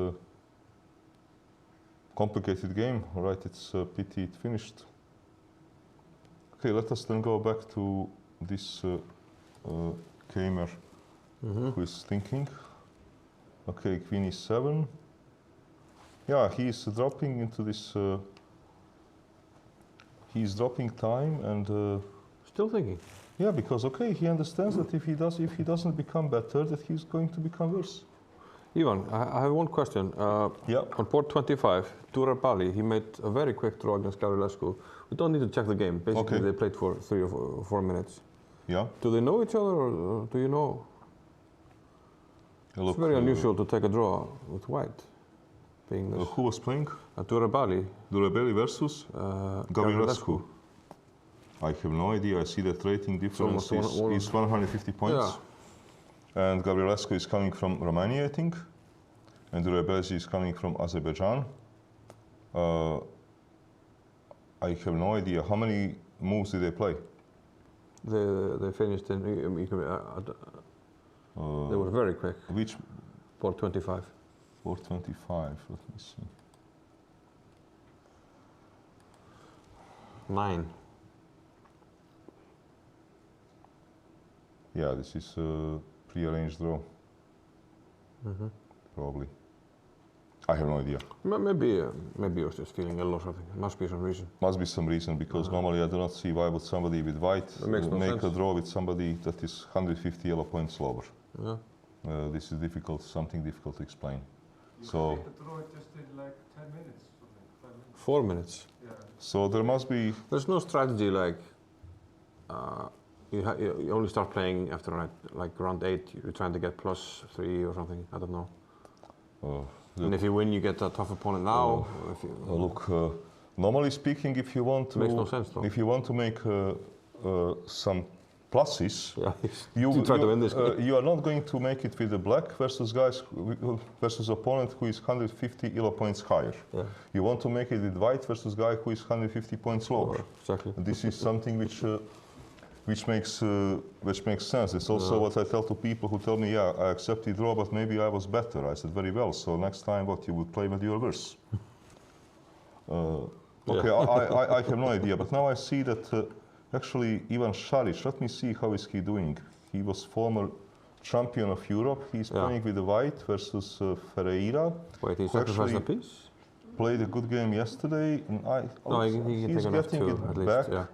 complicated game. All right, it's pity it finished. Okay, let us then go back to this gamer who is thinking. Okay, queen e7. Yeah, he is dropping into this. He's dropping time and. Still thinking. Yeah, because okay, he understands that if he doesn't become better, that he's going to become worse. Ivan, I have one question. Yeah. On board 25, Durabali, he made a very quick draw against Gavrilescu. We don't need to check the game. Basically, they played for 3 or 4 minutes. Yeah. Do they know each other, or do you know? Look, it's very unusual to take a draw with white. Being who was playing? Durabali. Durabali versus Gavrilescu. I have no idea. I see that rating difference is 150 points. Yeah. And Gavrilescu is coming from Romania, I think. And Durabali is coming from Azerbaijan. I have no idea. How many moves did they play? They finished in. They were very quick. Which? 425. 425. Let me see. 9. Yeah, this is a pre-arranged draw. Probably. I have no idea. Maybe he was just feeling ill or something. Must be some reason. Must be some reason, because normally I do not see why would somebody with white make a draw with somebody that is 150 yellow points lower. Yeah. This is something difficult to explain. You so. can make the draw just in like 10 minutes, something. 5 minutes. 4 minutes. Yeah. So there must be. There's no strategy like. You only start playing after like round 8. You're trying to get +3 or something. I don't know. And if you win, you get a tough opponent now. Look, normally speaking, if you want to, makes no sense, though. If you want to make some pluses, you try to win this game. You are not going to make it with the black versus opponent who is 150 elo points higher. Yeah. You want to make it with white versus guy who is 150 points lower. Exactly. This is something which makes sense. It's also what I tell to people who tell me, yeah, I accept the draw, but maybe I was better. I said, very well. So next time, what you would play with your worse. Okay, I have no idea. But now I see that actually Ivan Šarić. Let me see how is he doing. He was former champion of Europe. He's playing with the white versus Ferreira. Wait, he sacrificed a piece? Played a good game yesterday. And No, he can he's take an getting F2 it at least. back. Yeah.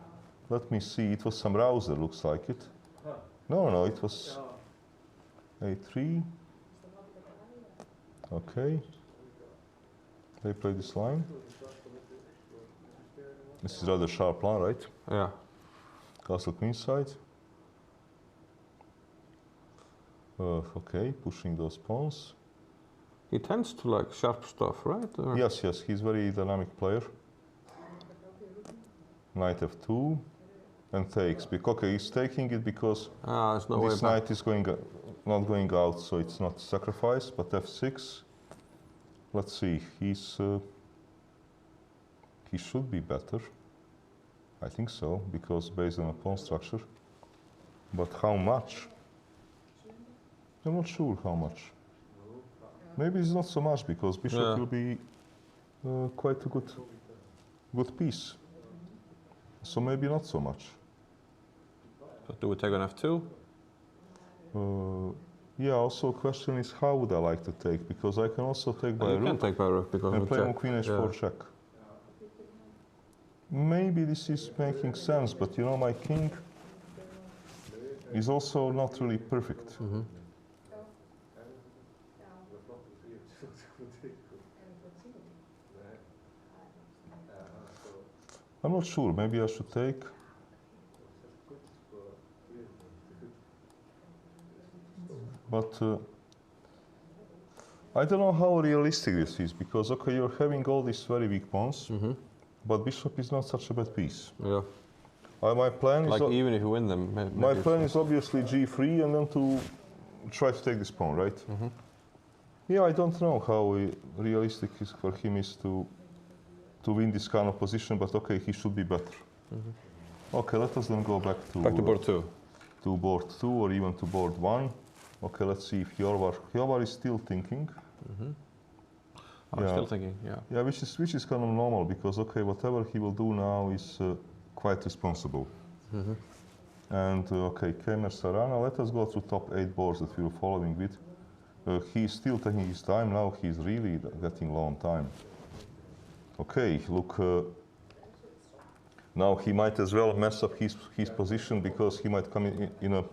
Let me see. It was some rouser, looks like it. No, it was A3. Okay. They play this line. This is rather sharp line, right? Yeah. Castle queenside. Okay, pushing those pawns. He tends to like sharp stuff, right? Or? Yes, he's very dynamic player. Knight F2 and takes. Okay, he's taking it because there's no this way back. knight is not going out, so it's not sacrifice, but F6. Let's see, he should be better. I think so, because based on a pawn structure. But how much? I'm not sure how much. Maybe it's not so much, because bishop will be quite a good piece. So maybe not so much. So do we take on F2? Yeah, also question is how would I like to take, because I can also take by You rook can take by rook because and of play on check. queen h4 check. Maybe this is making sense, but you know, my king is also not really perfect. I'm not sure, maybe I should take. But I don't know how realistic this is, because okay, you're having all these very weak pawns, but bishop is not such a bad piece. Yeah. My plan is Like even if you win them. my plan is obviously g3 and then to try to take this pawn, right? Yeah, I don't know how realistic is for him is to win this kind of position, but okay, he should be better. Okay, let us then go back to board 2. To board 2 or even to board 1. Okay, let's see if Jorvar is still thinking. I'm still thinking, yeah. Yeah, which is kind of normal, because okay, whatever he will do now is quite responsible. And okay, Kemer Sarana, let us go through top 8 boards that we were following with. He's still taking his time now, he's really getting low on time. Okay, look, now he might as well mess up his position, because he might come in a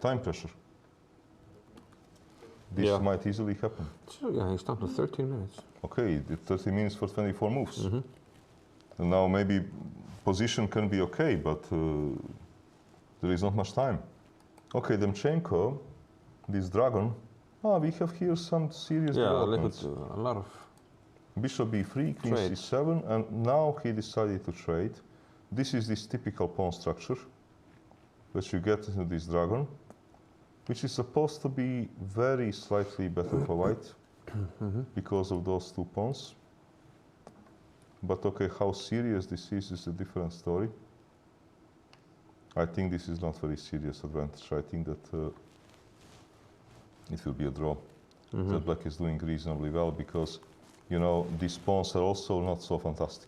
time pressure. This might easily happen. So, yeah, he's down to 13 minutes. Okay, 30 minutes for 24 moves. And now maybe position can be okay, but there is not much time. Okay, Demchenko, this dragon. We have here some serious developments. A lot of... Bishop b3, queen c7, and now he decided to trade. This is this typical pawn structure that you get into this dragon, which is supposed to be very slightly better for white because of those two pawns. But okay, how serious this is a different story. I think this is not very serious advantage. I think that it will be a draw. That black is doing reasonably well, because you know, these pawns are also not so fantastic.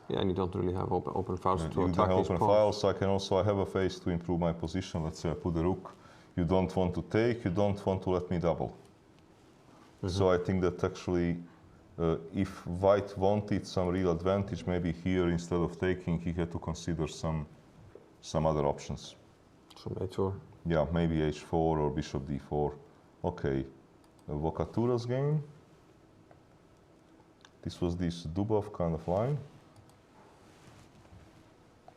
Yeah, and you don't really have open files to attack these pawns. open files. I have a phase to improve my position. Let's say I put the rook. You don't want to take, you don't want to let me double. So I think that actually, if white wanted some real advantage, maybe here instead of taking, he had to consider some other options. Some h4. Yeah, maybe h4 or bishop d4. Okay, Vocatura's game. This was this Dubov kind of line.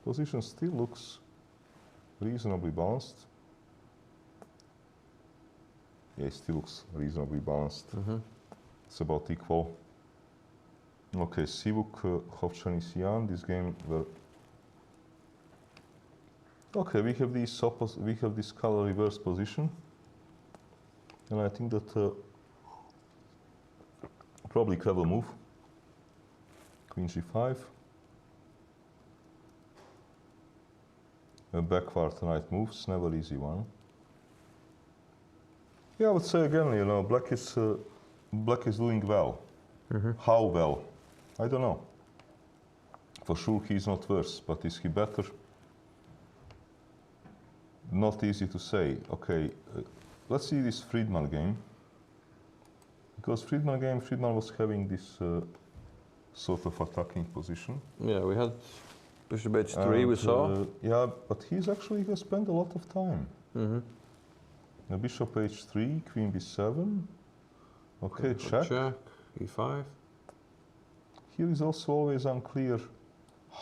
Position still looks reasonably balanced. Yeah, it still looks reasonably balanced. It's about equal. Okay, Sivuk, Hovchanisian, this game were... Okay, we have this color reverse position. And I think that probably clever move. Queen g5. A backward knight moves, never easy one. Yeah, I would say again, you know, black is doing well. How well? I don't know. For sure he's not worse, but is he better? not easy to say. Okay, let's see this Friedman game. Because Friedman was having this sort of attacking position. Yeah, we had bishop h3, we saw. Yeah, but he has spent a lot of time. Now bishop h3, queen b7. Okay, check. Check, e5. Here is also always unclear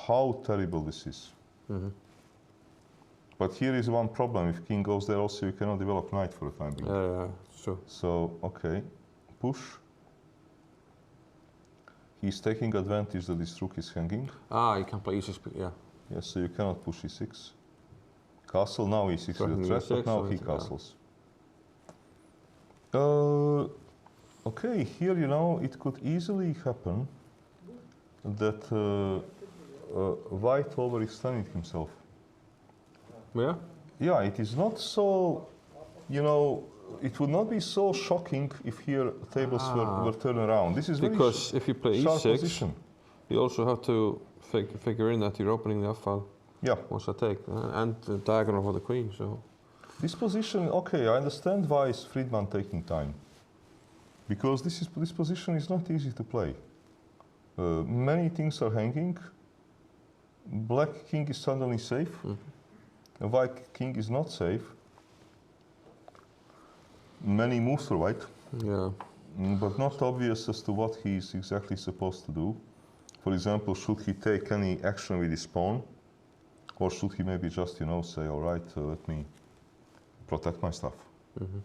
how terrible this is. But here is one problem. If king goes there also, you cannot develop knight for the time being. Yeah, true. So, okay, push. He's taking advantage that this rook is hanging. Ah, you can play e6, yeah. Yes, so you cannot push e6. Castle, now e6 is a threat, but now he castles. Okay, here, you know, it could easily happen that White overextended himself. Yeah? Yeah, it is not so, you know, it would not be so shocking if here tables were turned around. This is because if you play sharp e6, position. you also have to figure in that you're opening the f-file. Yeah. Once I take, and the diagonal for the queen, so. This position, okay, I understand why is Friedman taking time. Because this position is not easy to play. Many things are hanging. Black king is suddenly safe. White king is not safe. Many moves for white. Yeah. But not obvious as to what he is exactly supposed to do. For example, should he take any action with his pawn? Or should he maybe just, you know, say, all right, let me protect my stuff. You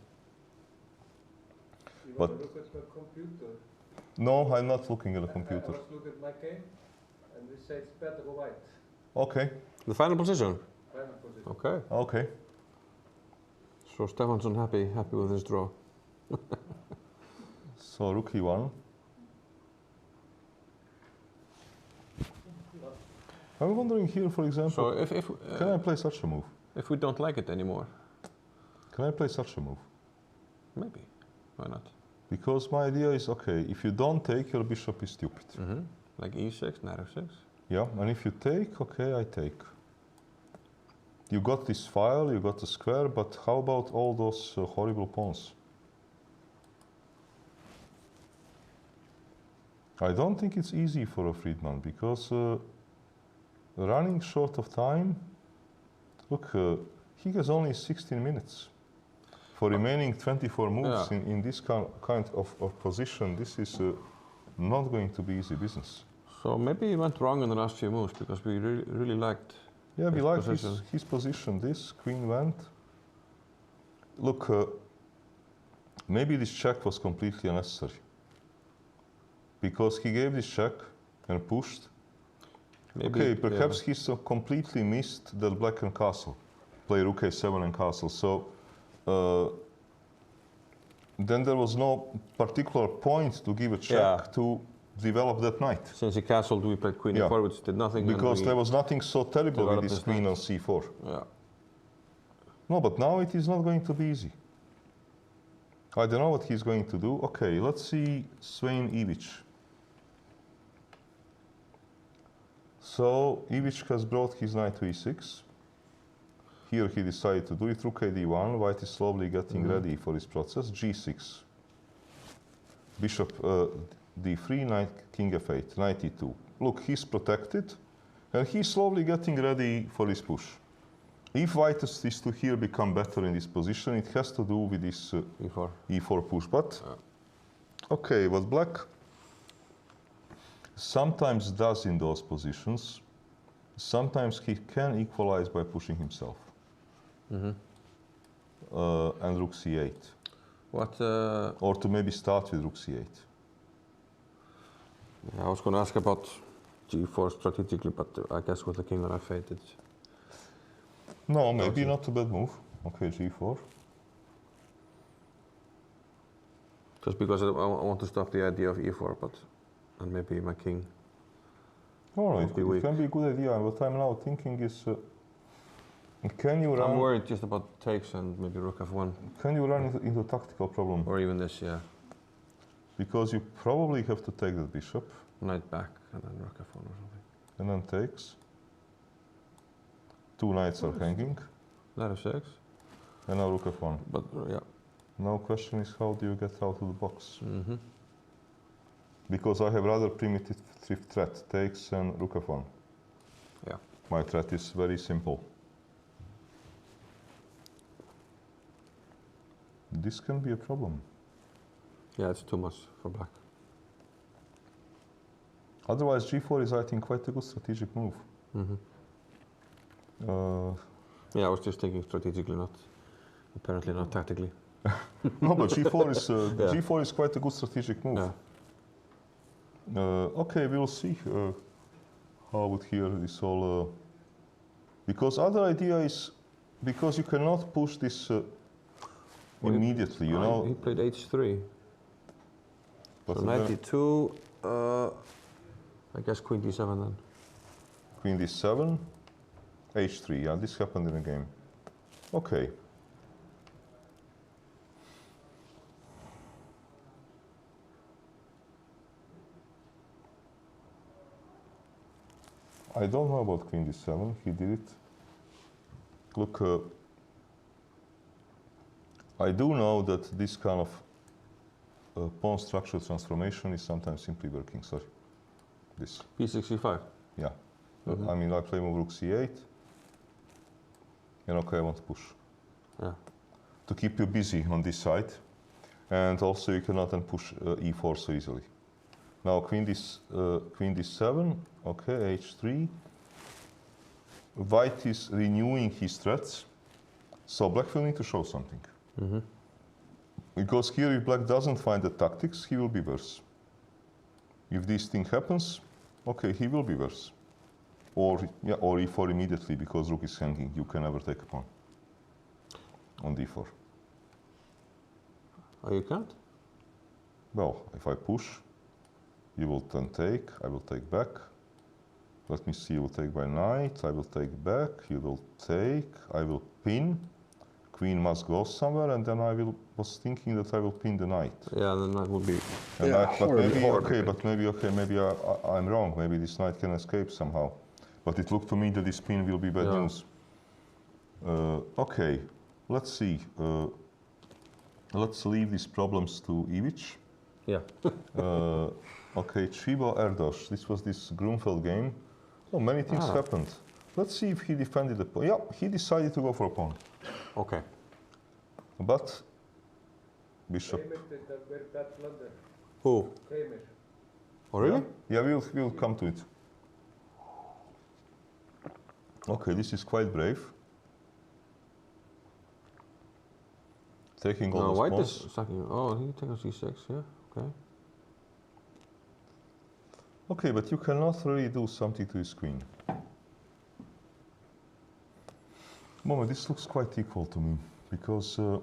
But want to look at the computer? no, I'm not looking at a computer. Let's look at my game, and we say it's better white. Okay, The final position? Final position. Okay. okay. So Stefansson happy with his draw. So rook e1. I'm wondering here, for example, So if can I play such a move? if we don't like it anymore, Can I play such a move? maybe. Why not? Because my idea is, okay, if you don't take, your bishop is stupid. Like e6, knight f6. Yeah, and if you take, okay, I take. You got this file, you got the square, but how about all those horrible pawns? I don't think it's easy for a Friedman, because running short of time, look, he has only 16 minutes. For remaining 24 moves in this kind of position, this is not going to be easy business. So maybe he went wrong in the last few moves because we really liked. Yeah, we like position. his position. This queen went. Look, maybe this check was completely unnecessary. Because he gave this check and pushed. Maybe, okay, perhaps he so completely missed that black can castle. Play rook a7 and castle. So then there was no particular point to give a check to develop that knight. Since he castled, we played queen e4, which did nothing. Because there was nothing so terrible with this queen on c4. Yeah. No, but now it is not going to be easy. I don't know what he's going to do. Okay, let's see Svein Ivic. So Ivic has brought his knight to e6. Here he decided to do it. Rook a d1. White is slowly getting ready for his process. g6. Bishop d3, knight, king f8, knight e2. Look, he's protected, and he's slowly getting ready for his push. If white is to here become better in this position, it has to do with this e4 push. But, okay, what black sometimes does in those positions, sometimes he can equalize by pushing himself. And rook c8. What? Or to maybe start with rook c8. I was going to ask about g4 strategically, but I guess with the king on f8 it's... No, maybe not a bad move. Okay, g4. Just because I want to stop the idea of e4, but... And maybe my king... Oh, it can be a good idea. What I'm now thinking is... can you run... I'm worried just about takes and maybe rook f1. Can you run into a tactical problem? Or even this, yeah. Because you probably have to take that bishop. Knight back and then rook f1 or something. And then takes. Two knights are hanging. Knight f6. And now rook f1. But yeah. Now question is how do you get out of the box? Mm-hmm. Because I have rather primitive threat, takes and rook f1. Yeah. My threat is very simple. This can be a problem. Yeah, it's too much for black. Otherwise, g4 is, I think, quite a good strategic move. Mm-hmm. Uh, Yeah, I was just thinking strategically, apparently not tactically. no, but g4 is Yeah. g4 is quite a good strategic move. Yeah. Okay, we'll see how would here this all. Because other idea is because you cannot push this immediately, you know. He played h3. But So knight d2. I guess queen d7 then. Queen d7, h3. Yeah, this happened in a game. Okay. I don't know about queen d7. He did it. Look, I do know that this kind of pawn structure transformation is sometimes simply working. Sorry, this. b65. Yeah. Mhm. I mean, I play move rook c8. And okay, I want to push. Yeah. To keep you busy on this side. And also you cannot then push e4 so easily. Now queen d7, okay, h3. White is renewing his threats. So black will need to show something. Mm-hmm. Because here if black doesn't find the tactics, he will be worse. If this thing happens, okay, he will be worse. Or e4 immediately because rook is hanging. You can never take a pawn on d4. Oh, you can't? Well, if I push, you will then take, I will take back. Let me see, you will take by knight, I will take back, you will take, I will pin. Queen must go somewhere, and then was thinking that I will pin the knight. Yeah, then that would be. And Yeah, but maybe horribly. maybe I'm wrong. Maybe this knight can escape somehow. But it looked to me that this pin will be bad Yeah. news. Okay, let's see. Let's leave these problems to Ivic. Yeah. Okay, Chibo Erdos. This was this Grunfeld game. Oh, many things happened. Let's see if he defended the pawn. Yeah, he decided to go for a pawn. Okay. But bishop. Kramer did that very bad blunder. Who? Kramer. Oh, really? Yeah, we'll come to it. Okay, this is quite brave. Taking all No, those white pawns. is sucking. Oh, he takes c6. Yeah. Okay. Okay, but you cannot really do something to his queen. Moment, this looks quite equal to me because you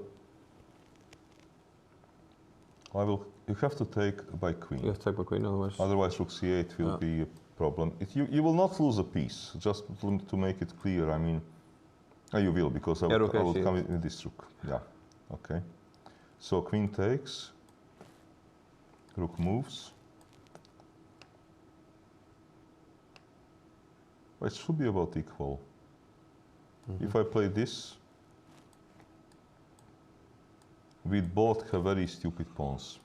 have to take by queen. You have to take by queen, Otherwise, rook c8 will be a problem. You will not lose a piece. Just to make it clear, I mean, you will because I will come with this rook. Yeah. Okay. So queen takes. Rook moves. It should be about equal. Mm-hmm. If I play this, we both have very stupid pawns.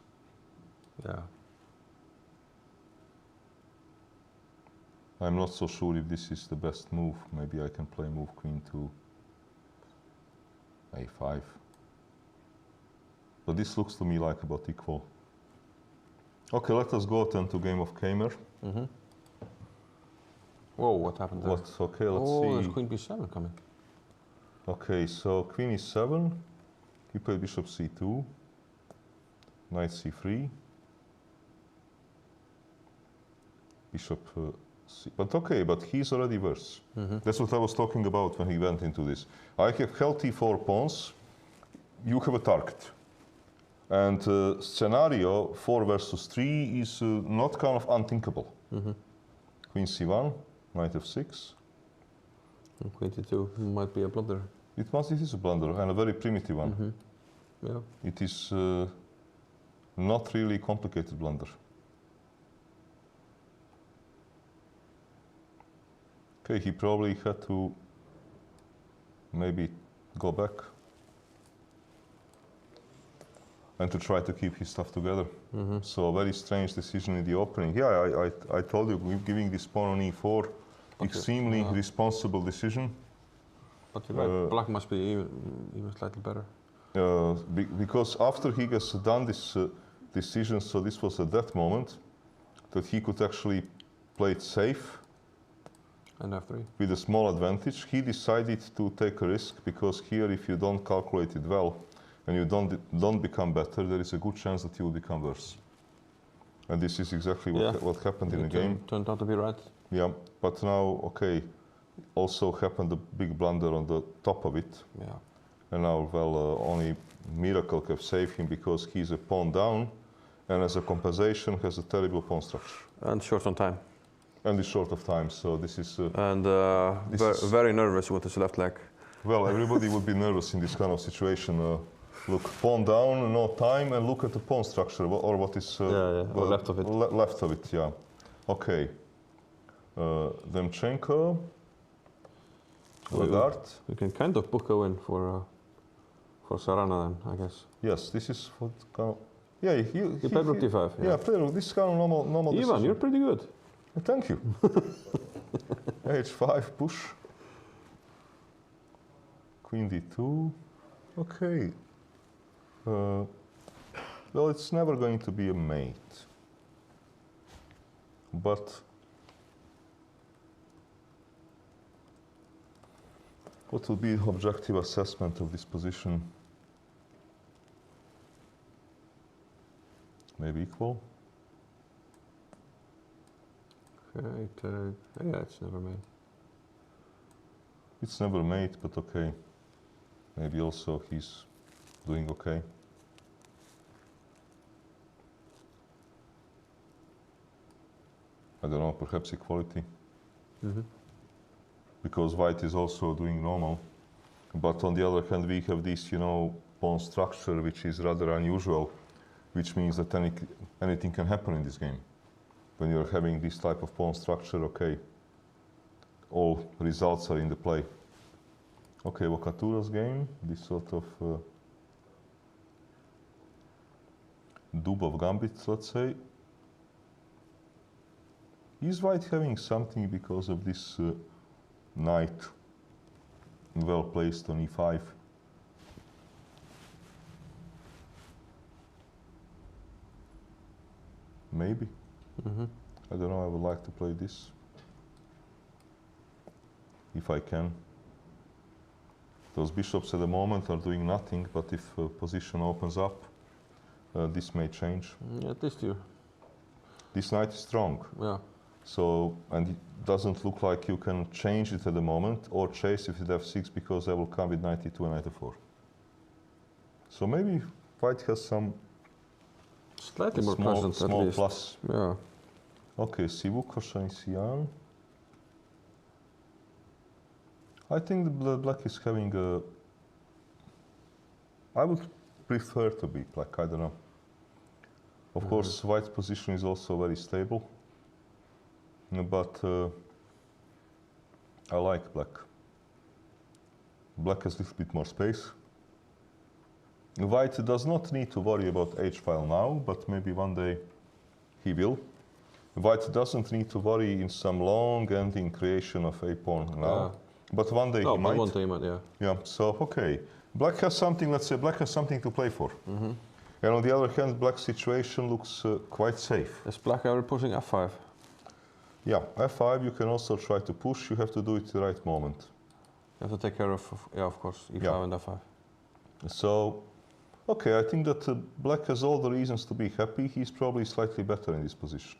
Yeah. I'm not so sure if this is the best move. Maybe I can play move queen to a5. But this looks to me like about equal. Okay, let us go then to game of Kramer. Mm-hmm. Whoa, what happened there? Okay, let's see. Oh, there's queen b7 coming. Okay, so queen e7. He played bishop c2. Knight c3. Bishop c. But okay, but he's already worse. Mm-hmm. That's what I was talking about when he went into this. I have healthy 4 pawns. You have a target. And scenario 4 versus 3 is not kind of unthinkable. Mm-hmm. Queen c1, knight f6. And queen d2 might be a blunder. It is a blunder, and a very primitive one. Mm-hmm. Yeah. It is not really complicated blunder. Okay, he probably had to maybe go back. and to try to keep his stuff together. So a very strange decision in the opening. Yeah, I told you, giving this pawn on e4, extremely responsible decision. But you're right, black must be even slightly better. Because after he has done this decision, so this was at that moment, that he could actually play it safe. And f3. With a small advantage, he decided to take a risk, because here if you don't calculate it well, and you don't become better, there is a good chance that you will become worse. And this is exactly what happened in the game. Turned out to be right. Yeah, but now, okay, also happened a big blunder on the top of it. Yeah. And now, well, only miracle can save him, because he's a pawn down, and as a compensation has a terrible pawn structure. And short on time. And is short of time, so this is... very nervous with his left leg. Well, everybody would be nervous in this kind of situation. Look, pawn down, no time, and look at the pawn structure, or what is... or left of it. Left of it, yeah. Okay. Demchenko. Lagarde. We can kind of book a win for Sarana then, I guess. Yes, this is what kind of... Yeah, he played rook d5. Yeah, played rook. This is kind of normal Ivan, decision. you're pretty good. Thank you. H5, push. Queen d2. Okay. Well, it's never going to be a mate. But what will be the objective assessment of this position? Maybe equal? Okay, yeah, it's never made. It's never made, but okay. Maybe also he's doing okay. I don't know, perhaps equality. Because white is also doing normal. But on the other hand, we have this, pawn structure, which is rather unusual, which means that anything can happen in this game. When you're having this type of pawn structure, okay, all results are in the play. Okay, Wakatura's game, this sort of Dubov gambit, let's say. Is white having something because of this knight well placed on e5? Maybe. I don't know, I would like to play this. If I can. Those bishops at the moment are doing nothing, but if a position opens up, this may change. Yeah, at least you. This knight is strong. Yeah. So, and it doesn't look like you can change it at the moment or chase if it f6, because I will come with knight e2 and knight e4. So maybe white has some slightly more present, at small least. plus. Yeah. Okay, Sivuk, Sian. I think the black is having a... I would prefer to be black, I don't know. Of course, white's position is also very stable. But I like black. Black has a little bit more space. White does not need to worry about h-file now, but maybe one day he will. White doesn't need to worry in some long-ending creation of a pawn now, but one day he might. One day he might, yeah. Yeah, so okay. Black has something, let's say, black has something to play for. And on the other hand, black's situation looks quite safe. Is black ever pushing f5? Yeah, f5 you can also try to push, you have to do it at the right moment. You have to take care of course, e5 and f5. So, okay, I think that black has all the reasons to be happy. He's probably slightly better in this position.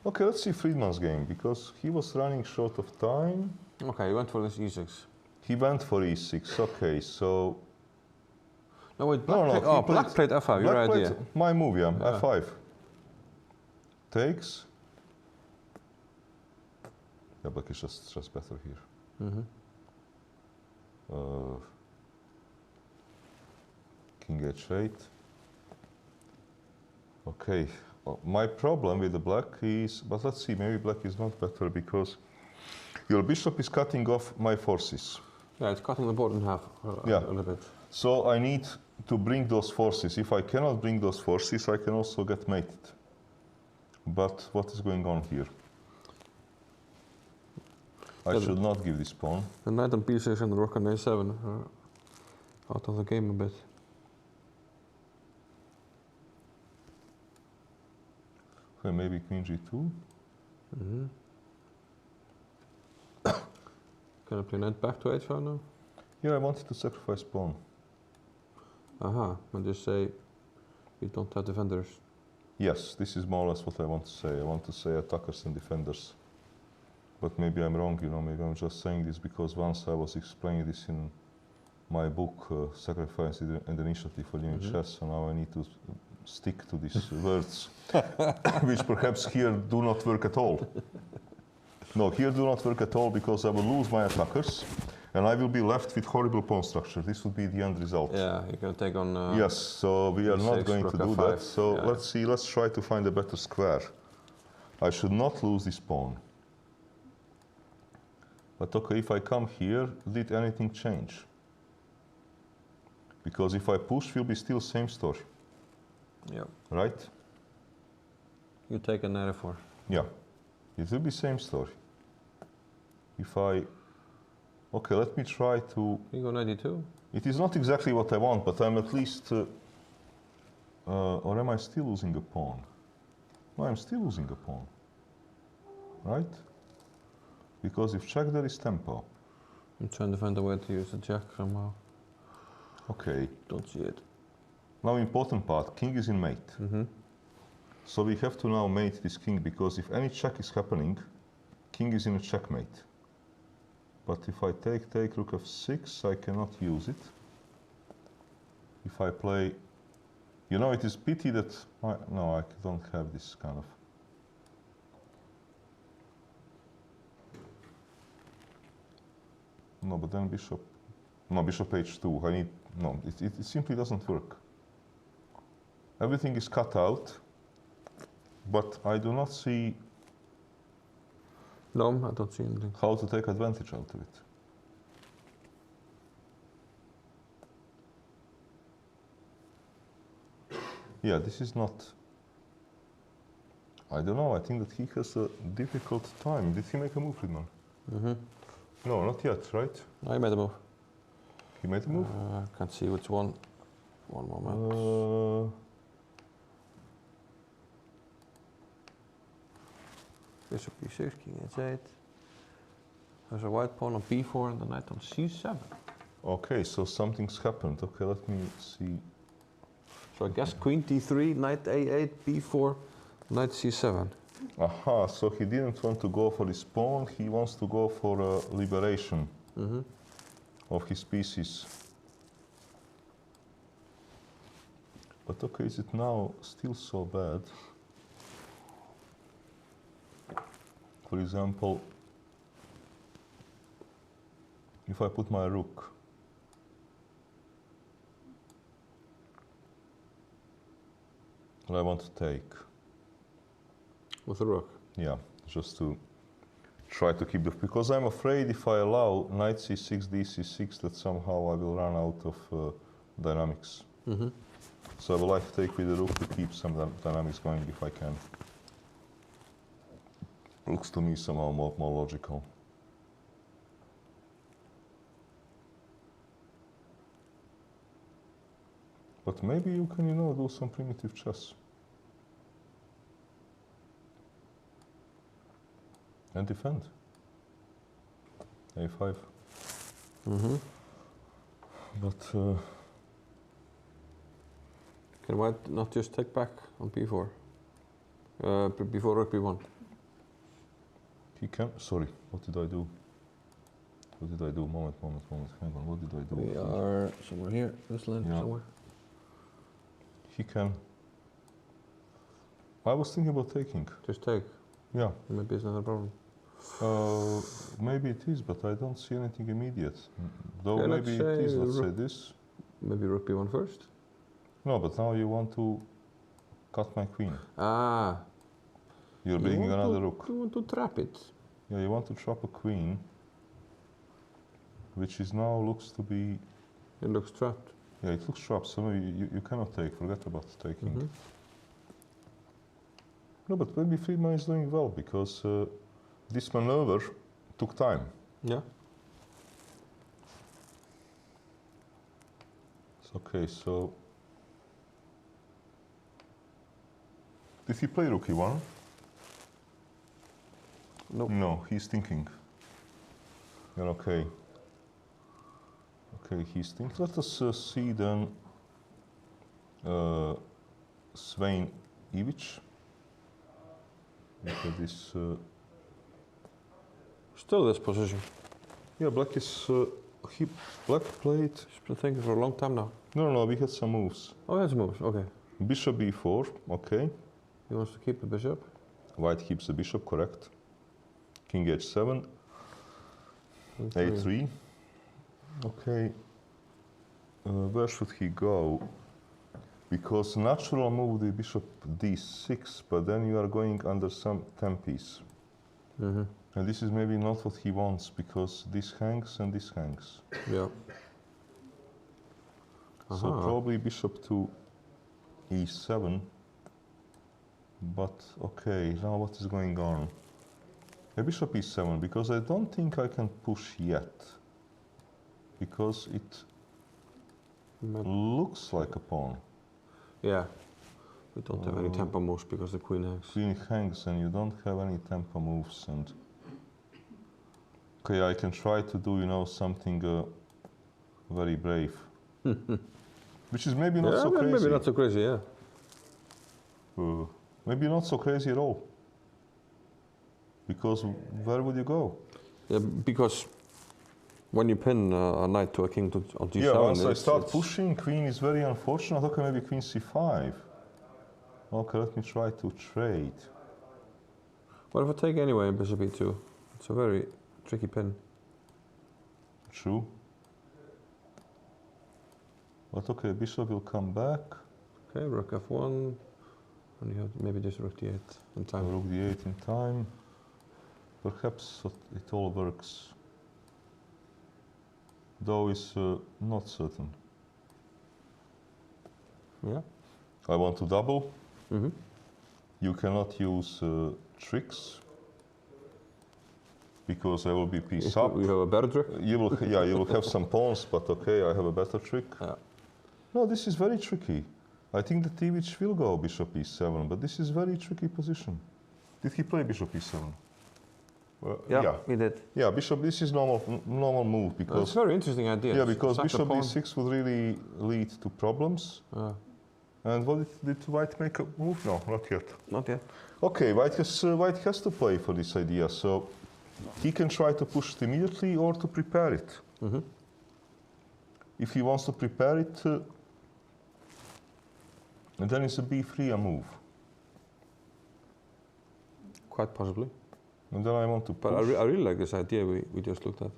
Okay, let's see Friedman's game, because he was running short of time. Okay, he went for this e6. He went for e6, okay, so... No, wait, black played f5, your idea. My move, yeah, f5. Takes. Yeah, black is just better here. King h8. Okay, my problem with the black is, but let's see, maybe black is not better, because your bishop is cutting off my forces. Yeah, it's cutting the board in half a little bit. So I need to bring those forces. If I cannot bring those forces, I can also get mated. But what is going on here? I should not give this pawn. The knight on b6 and the rook on a7 are out of the game a bit. Okay, maybe queen g2. Can I play knight back to h5 now? Yeah, I wanted to sacrifice pawn. Aha, and just say we don't have defenders. Yes, this is more or less what I want to say. I want to say attackers and defenders. But maybe I'm wrong, you know, maybe I'm just saying this because once I was explaining this in my book, Sacrifice and Initiative for Living Chess, so now I need to stick to these words, which perhaps here do not work at all. No, here do not work at all because I will lose my attackers and I will be left with horrible pawn structure. This would be the end result. Yeah, you're going to take on... yes, so we are not going to do that. So yeah. let's see, let's try to find a better square. I should not lose this pawn. But okay, if I come here, did anything change? Because if I push, will be still same story. Yeah. Right? You take a knight f4. Yeah, it will be same story. If I... Okay, let me try to... You go knight d2. It is not exactly what I want, but I'm at least... or am I still losing a pawn? No, I'm still losing a pawn. Right? Because if check, there is tempo. I'm trying to find a way to use the jack somehow. Okay. Don't see it. Now important part, king is in mate. So we have to now mate this king, because if any check is happening, king is in a checkmate. But if I take rook f6, I cannot use it. If I play... You know, it is pity that... no, I don't have this kind of... No, but then bishop... No, bishop h2. I need... No, it simply doesn't work. Everything is cut out, but I do not see... No, I don't see anything. How to take advantage out of it. Yeah, this is not... I don't know, I think that he has a difficult time. Did he make a move, Friedman? No, not yet, right? I made a move. He made a move? Can't see which one. One moment. Bishop b6, king h8. There's a white pawn on b4 and the knight on c7. Okay, so something's happened. Okay, let me see. So I guess queen d3, knight a8, b4, knight c7. Aha, so he didn't want to go for his pawn, he wants to go for a liberation of his pieces. But okay, is it now still so bad? For example, if I put my rook, and I want to take. With the rook? Yeah, just to try to keep the... Because I'm afraid if I allow knight c6, d6, that somehow I will run out of dynamics. So I would like to take with the rook to keep some dynamics going if I can. Looks to me somehow more logical. But maybe you can, you know, do some primitive chess. And defend. a5. But... Can white not just take back on b4? Before rook b1? He can... Sorry, what did I do? What did I do? Moment. Hang on, what did I do? We are somewhere here, this line, somewhere. He can... I was thinking about taking. Just take? Yeah. Maybe it's not a problem. Maybe it is, but I don't see anything immediate. Though Okay, maybe it is, let's say this. Maybe rook b1 first? No, but now you want to cut my queen. Ah. You're bringing another rook. You want to trap it? Yeah, you want to trap a queen, which is now looks to be... It looks trapped. Yeah, it looks sharp, so no, you cannot take, forget about taking. No, but maybe Friedman is doing well, because this maneuver took time. Yeah. Okay, so... Did he play rook e1? Nope. No, he's thinking. Yeah, okay. Okay, he's thinking. Let us see then Svein Ivic. Look at this. Still this position. Yeah, black is... black played... He's been thinking for a long time now. No, we had some moves. Oh, that's moves, okay. Bishop b4, okay. He wants to keep the bishop. White keeps the bishop, correct. King h7. a3. Okay. Where should he go? Because natural move the bishop d6, but then you are going under some tempies. And this is maybe not what he wants, because this hangs and this hangs. Yeah. So probably bishop to e7. But okay, now what is going on? A bishop e7, because I don't think I can push yet. Because it looks like a pawn. Yeah. We don't have any tempo moves because the queen hangs. Queen hangs and you don't have any tempo moves, and okay, I can try to do, you know, something very brave. Which is maybe not so crazy. Maybe not so crazy, yeah. Maybe not so crazy at all. Because where would you go? Yeah, because when you pin a knight to a king on d7... Yeah, once I start pushing, queen is very unfortunate. Okay, maybe queen c5. Okay, let me try to trade. What if I take anyway and bishop e2? It's a very tricky pin. True. But okay, bishop will come back. Okay, rook f1. And you have maybe just rook d8 in time. Rook d8 in time. Perhaps it all works. Though it's not certain. Yeah. I want to double. You cannot use tricks, because I will be piece up. You have a better trick? You will have some pawns, but okay, I have a better trick. Yeah. No, this is very tricky. I think that Ivic will go bishop e7, but this is very tricky position. Did he play bishop e7? Yeah, he did. Yeah, bishop. This is normal move, because It's a very interesting idea. yeah, because Sack the bishop pawn. d6 would really lead to problems. And what did White make a move? No, not yet. Not yet. Okay, White has to play for this idea, so he can try to push it immediately or to prepare it. If he wants to prepare it, and then it's a b3 a move. Quite possibly. And then I want to push. But I really like this idea we just looked at.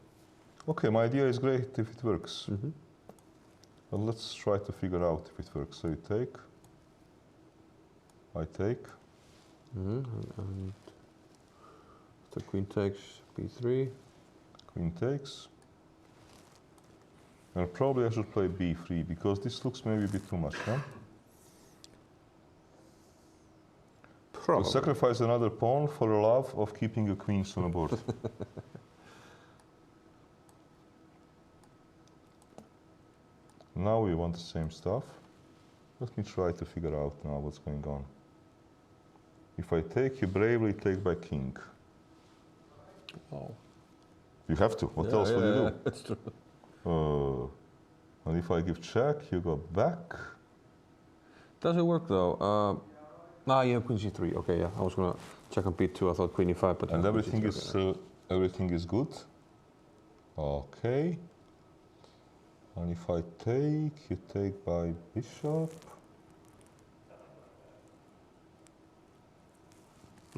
Okay, my idea is great if it works. But let's try to figure out if it works. So you take, I take. And the queen takes b3. Queen takes. And probably I should play b3, because this looks maybe a bit too much, huh? Probably. To sacrifice another pawn for the love of keeping a queen on the board. Now we want the same stuff. Let me try to figure out now what's going on. If I take, you bravely take by king. Oh. You have to. What else would you do? That's true. And if I give check, you go back. Does it work though? You have queen c3. Okay, yeah. I was gonna check on b2. I thought queen e5, but and everything is good. Okay. And if I take, you take by bishop.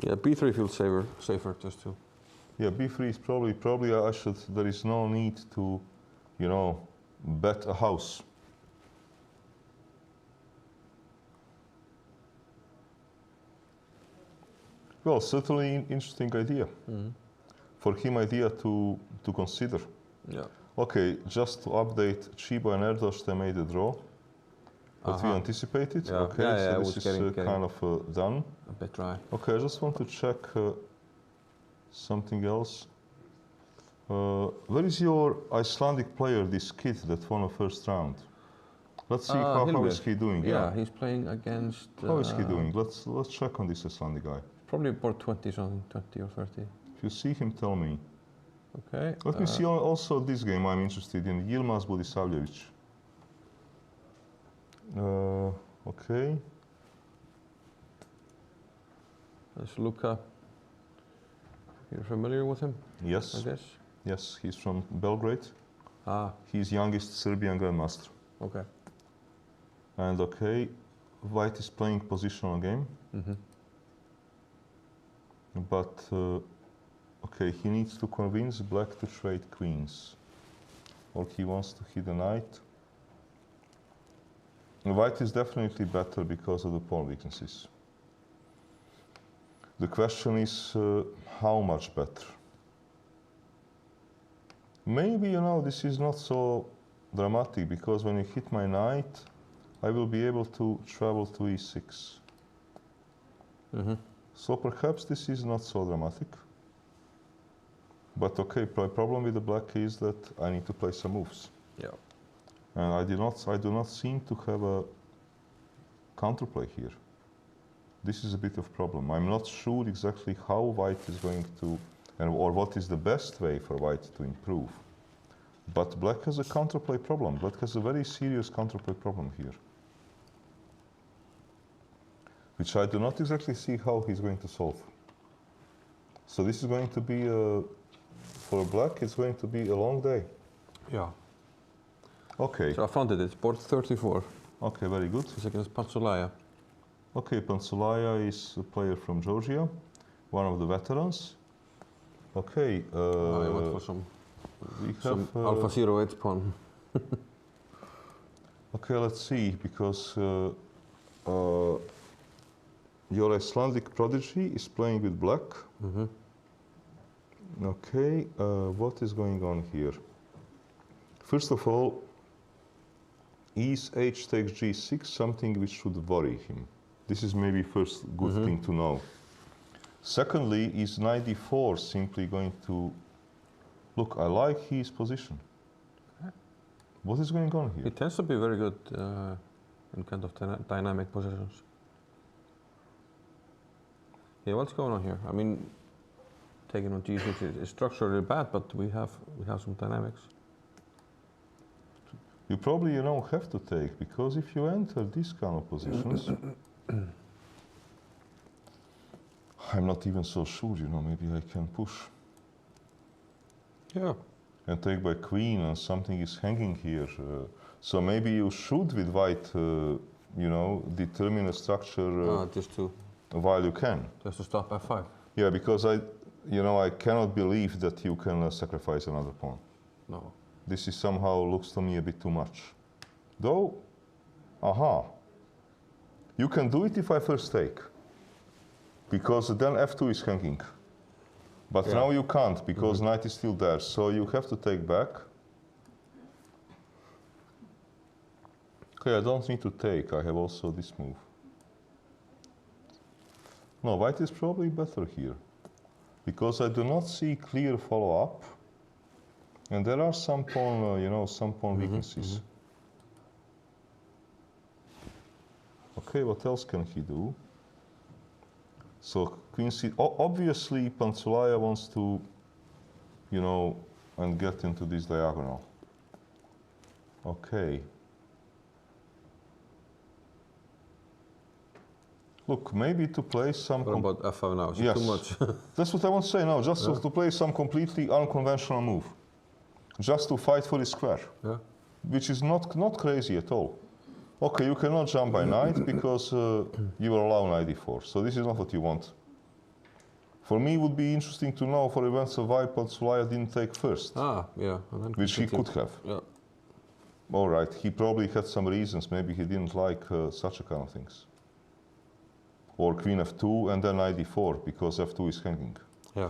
Yeah, b3 feels safer just to. Yeah, b3 is probably I should. There is no need to, you know, bet a house. Well, certainly interesting idea. For him, idea to consider. Yeah. Okay, just to update, Chiba and Erdos, they made a draw. But we anticipated. Yeah. Okay, Yeah, so it this was is getting kind of done. a bit dry. Okay, I just want to check something else. Where is your Icelandic player, this kid that won the first round? Let's see how Hilbert. is he doing. Yeah, he's playing against... How is he doing? Let's check on this Icelandic guy. Probably about 20 something, 20 or 30. If you see him, tell me. Okay. Let me see also this game I'm interested in, Yilmaz Budisavljevic. Okay. There's Luka. You're familiar with him? Yes. I guess. Yes, he's from Belgrade. Ah, He's youngest Serbian grandmaster. okay. And okay, White is playing positional game. But okay, he needs to convince Black to trade queens. Or he wants to hit a knight. White is definitely better because of the pawn weaknesses. The question is how much better? Maybe, you know, this is not so dramatic because when you hit my knight, I will be able to travel to e6. So perhaps this is not so dramatic. But okay, problem with the black is that I need to play some moves. Yeah. And I do not seem to have a counterplay here. This is a bit of problem. I'm not sure exactly how White is going to, or what is the best way for White to improve. But Black has a counterplay problem. Black has a very serious counterplay problem here, which I do not exactly see how he's going to solve. So this is going to be, for Black, it's going to be a long day. Yeah. Okay. So I found it. It's board 34. Okay, very good. It's against Patsulaya. Okay, Pansulaya is a player from Georgia, one of the veterans. Okay. I went for some Alpha 08 pawn. Okay, let's see, because your Icelandic prodigy is playing with Black. Okay, what is going on here? First of all, is h takes g6 something which should worry him? This is maybe first good thing to know. Secondly, is knight d4 simply going to... Look, I like his position. What is going on here? He tends to be very good in kind of dynamic positions. Yeah, what's going on here? I mean, taking on g6 is structurally bad, but we have some dynamics. You probably, you know, have to take, because if you enter these kind of positions, I'm not even so sure, you know, maybe I can push. Yeah. And take by queen, and something is hanging here. So maybe you should, with white, you know, determine a structure just to... while you can. Just to stop f5. Yeah, because you know, I cannot believe that you can sacrifice another pawn. No. This is somehow looks to me a bit too much. Though, you can do it if I first take. Because then f2 is hanging. But now you can't, because knight is still there. So you have to take back. Okay, I don't need to take. I have also this move. No, white is probably better here. Because I do not see clear follow-up. And there are some pawn, you know, some pawn weaknesses. Okay, what else can he do? So queen c. Obviously, Pansulaya wants to, you know, and get into this diagonal. Okay. Look, maybe to play some... What about f5 now? Is it too much? That's what I want to say now, just to play some completely unconventional move. Just to fight for the square. Yeah. Which is not crazy at all. Okay, you cannot jump by knight because you will allow knight d4. So this is not what you want. For me, it would be interesting to know, for events of why Pansulaya didn't take first. Yeah. And then which he could have. Yeah. All right, he probably had some reasons. Maybe he didn't like such a kind of things. Or queen f2 and then knight d4 because f2 is hanging. Yeah.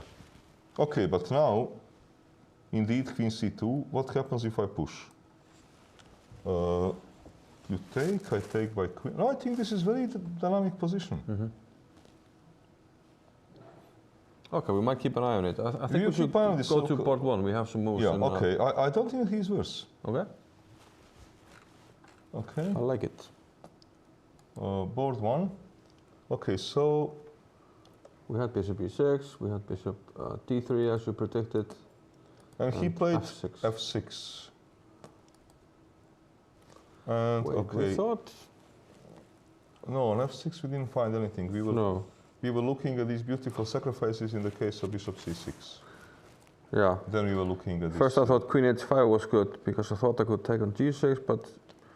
Okay, but now Indeed, queen c2. What happens if I push? You take, I take by queen. No, I think this is very dynamic position. Okay, we might keep an eye on it. I think You we should keep an eye on this, go to okay. part 1. We have some moves. Yeah, in, okay. I don't think he's worse. Okay, Okay. I like it. Board 1. Okay, so We had bishop e6, we had bishop d3 as you predicted. and he played f6. f6. And Wait, okay. we thought... No, on f6 we didn't find anything. No. We were looking at these beautiful sacrifices in the case of bishop c6. Yeah. Then we were looking at First this. I thought queen h5 was good because I thought I could take on g6, but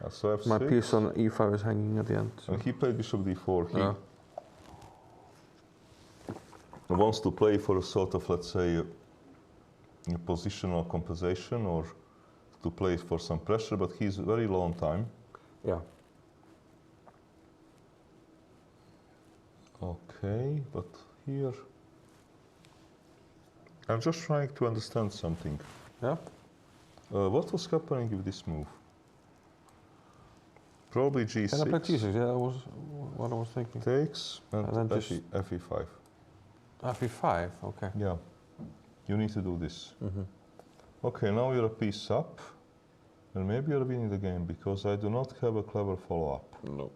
So f6. my piece on e5 is hanging at the end. So. And he played bishop d4. Yeah. He wants to play for a sort of, let's say, a positional compensation or to play for some pressure, but he's very low on time. Yeah. Okay, but here I'm just trying to understand something. Yeah? What was happening with this move? Probably g6. Can I play g6? Yeah, that was what I was thinking. Takes and And then just- fe5. f5, okay. Yeah, you need to do this. Mm-hmm. Okay, now you're a piece up, and maybe you're winning the game because I do not have a clever follow-up. No.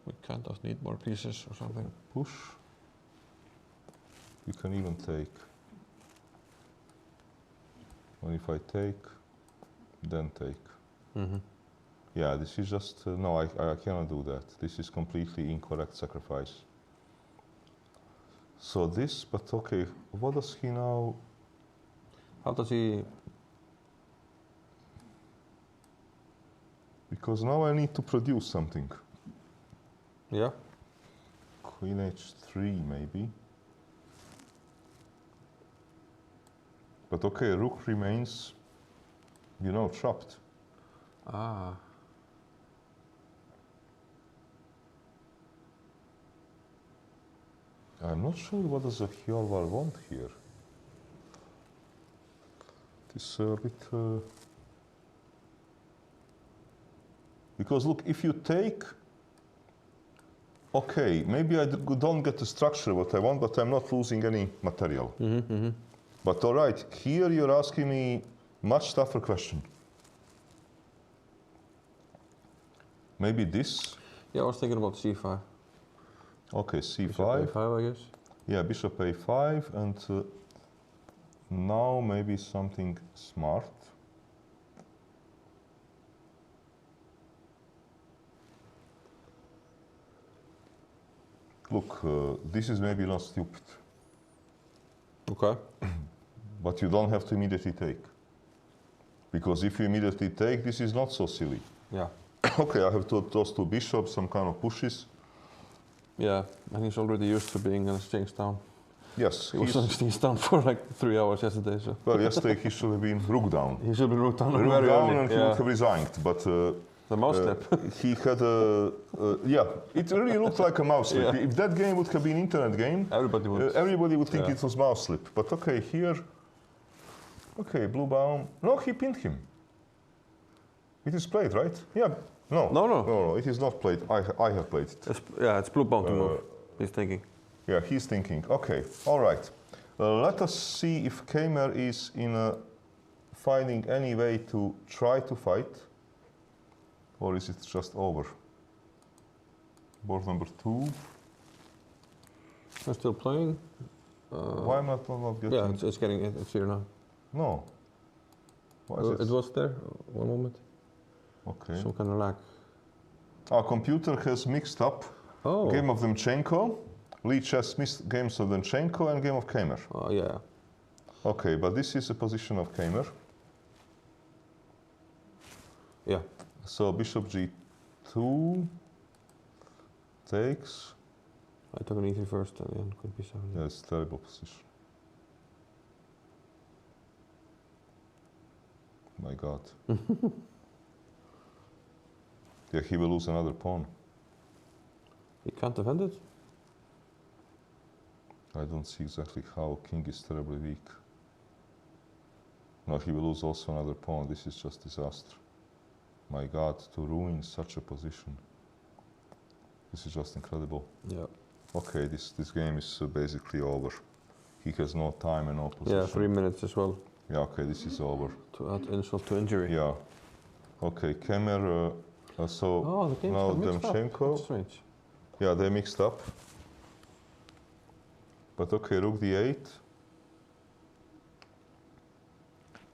We kind of need more pieces or something. Push. You can even take. And if I take, then take. Mm-hmm. Yeah, this is just, no, I cannot do that. This is completely incorrect sacrifice. So this, but okay, what does he now? How does he... Because now I need to produce something. Yeah? Queen h3 maybe. But okay, rook remains, you know, trapped. Ah. I'm not sure what does a Hjálvar want here. It is a bit... because look, if you take... Okay, maybe I don't get the structure what I want, but I'm not losing any material. Mm-hmm, mm-hmm. But all right, here you're asking me much tougher question. Maybe this? Yeah, I was thinking about c5. Okay, c5. Bishop a5, I guess. Yeah, bishop a5, and now maybe something smart. Look, this is maybe not stupid, Okay. but you don't have to immediately take. Because if you immediately take, this is not so silly. Yeah. Okay, I have those two bishops, some kind of pushes. Yeah, and he's already used to being an exchange down. Yes, He was exchange down for like 3 hours yesterday, so... well, yesterday he should have been rook down. He should be rooked down Rook very down early. and he would have resigned, but The mouse slip. he had a... yeah, it really looked like a mouse slip. Yeah. If that game would have been internet game, Everybody would. think Yeah. it was mouse slip. But okay, here... Okay, blue baum... No, he pinned him. It is played, right? Yeah. No. No, it is not played. I have played it. It's blue bound to move, he's thinking. Yeah, he's thinking. Okay, all right. Let us see if Kamer is in finding any way to try to fight, or is it just over? Board number 2. I'm still playing. Why am I not getting? Yeah, it's here now. No. Why is It was there. One moment. Okay. Some kind of lag. Our computer has mixed up Oh. game of Demchenko, Leach has missed games of Demchenko and game of Kamer. Oh yeah. Okay, but this is a position of Kamer. Yeah. So bishop g2 takes. I took an e3 first and then could be 7. Yeah, it's a terrible position. My God. Yeah, he will lose another pawn. He can't defend it. I don't see exactly how king is terribly weak. No, he will lose also another pawn. This is just disaster. My God, to ruin such a position. This is just incredible. Yeah. Okay, this game is basically over. He has no time and no position. Yeah, 3 minutes as well. Yeah, okay, this is over. To add insult to injury. Yeah. Okay, Kemer, so Oh, the game's now got mixed up. Demchenko. That's strange. Yeah, they mixed up. But okay, rook d8.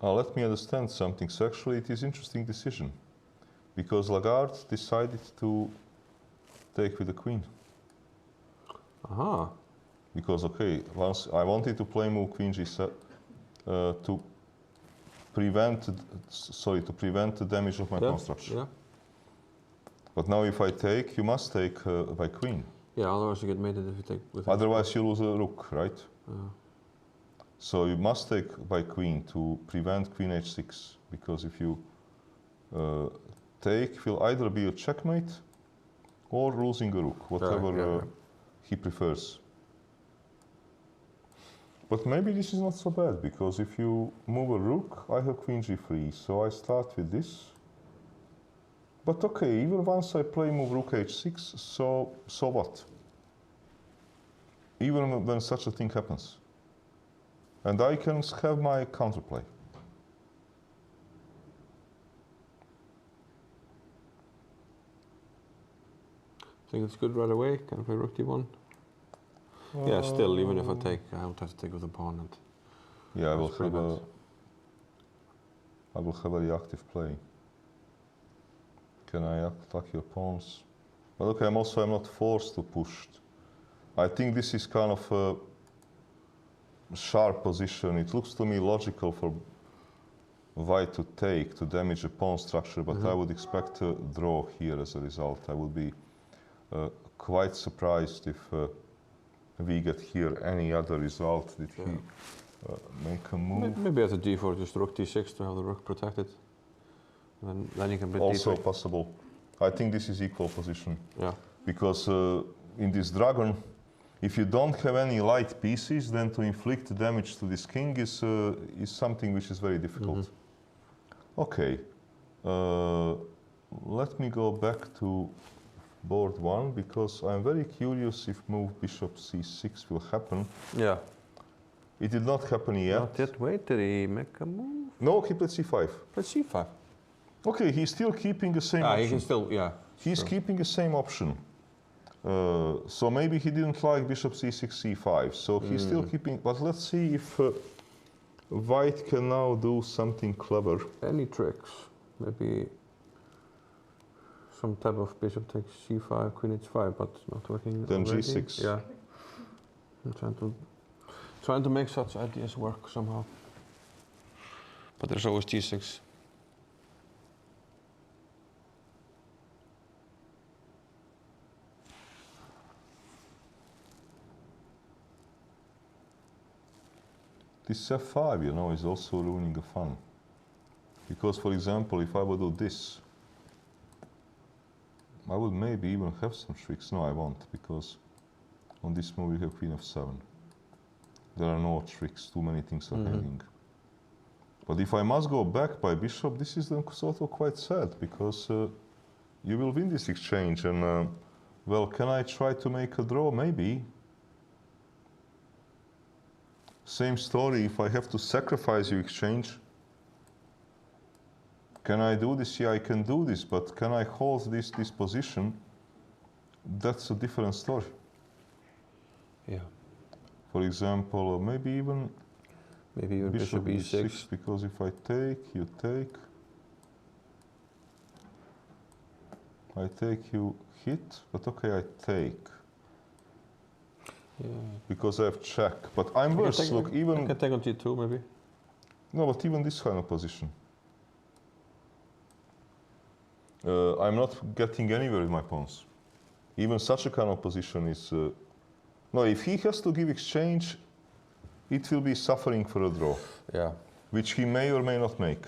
Let me understand something. So actually it is interesting decision. Because Lagarde decided to take with the queen. Aha. Because okay, once I wanted to play move queen g7 to prevent the damage of my pawn structure. Yeah. But now if I take, you must take by queen. Yeah, otherwise you get mated if you take with Otherwise you lose a rook, right? Yeah. So you must take by queen to prevent queen h6, because if you take, will either be a checkmate or losing a rook, whatever he prefers. But maybe this is not so bad, because if you move a rook, I have queen g3, so I start with this. But okay, even once I play move rook h6, so what? Even when such a thing happens. And I can have my counterplay. Think it's good right away? Can I play rook d1? Yeah, still, even if I take, I would have to take with the pawn. And yeah, I will pretty bad. have a reactive play. Can I attack your pawns? But okay, I'm not forced to push. I think this is kind of a sharp position. It looks to me logical for white to take, to damage a pawn structure, but I would expect a draw here as a result. I would be quite surprised if we get here any other result. Did he make a move? Maybe at the d4, just rook d6 to have the rook protected. And then you can play Also d3. possible. I think this is equal position. Yeah. Because in this dragon, if you don't have any light pieces, then to inflict damage to this king is something which is very difficult. Okay. Let me go back to board 1, because I'm very curious if move bishop c6 will happen. Yeah. It did not happen yet. Not yet. Wait, did he make a move? No, he played c5. Play c5. Okay, he's still keeping the same option. He can still, yeah. He's keeping the same option. So maybe he didn't like bishop c6, c5. So he's still keeping. But let's see if white can now do something clever. Any tricks? Maybe some type of bishop takes c5, queen h5, but not working. Then already. g6. Yeah. I'm trying to make such ideas work somehow. But there's always g6. This f5, you know, is also ruining the fun. Because, for example, if I would do this, I would maybe even have some tricks. No, I won't, because on this move we have queen f7. There are no tricks, too many things are hanging. But if I must go back by bishop, this is then sort of quite sad, because you will win this exchange, and well, can I try to make a draw? Maybe. Same story, if I have to sacrifice you exchange, can I do this? Yeah, I can do this, but can I hold this position? That's a different story. Yeah. For example, maybe even bishop e6. Because if I take, you take. I take, you hit, but okay, I take. Yeah. Because I have check, but I'm worse. Look, even I can take on g2 maybe. no, but even this kind of position, I'm not getting anywhere with my pawns. Even such a kind of position is no. If he has to give exchange, it will be suffering for a draw. Yeah. Which he may or may not make.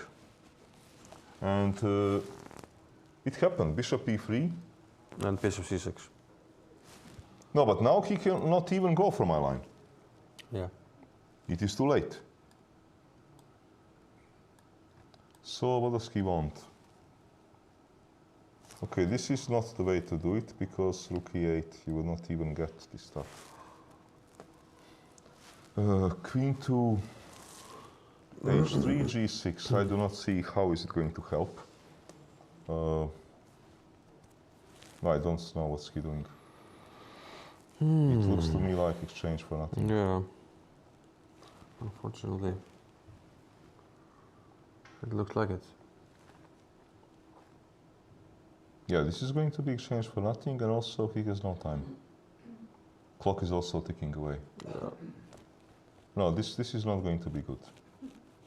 And it happened. Bishop e3. And bishop c6. No, but now he cannot even go for my line. Yeah. It is too late. So what does he want? Okay, this is not the way to do it, because rook e8, you will not even get this stuff. Queen to h3, g6. I do not see how is it going to help. I don't know what's he doing. It looks to me like exchange for nothing. Yeah. Unfortunately, it looks like it. Yeah, this is going to be exchange for nothing, and also he has no time. Clock is also ticking away. Yeah. No, this is not going to be good.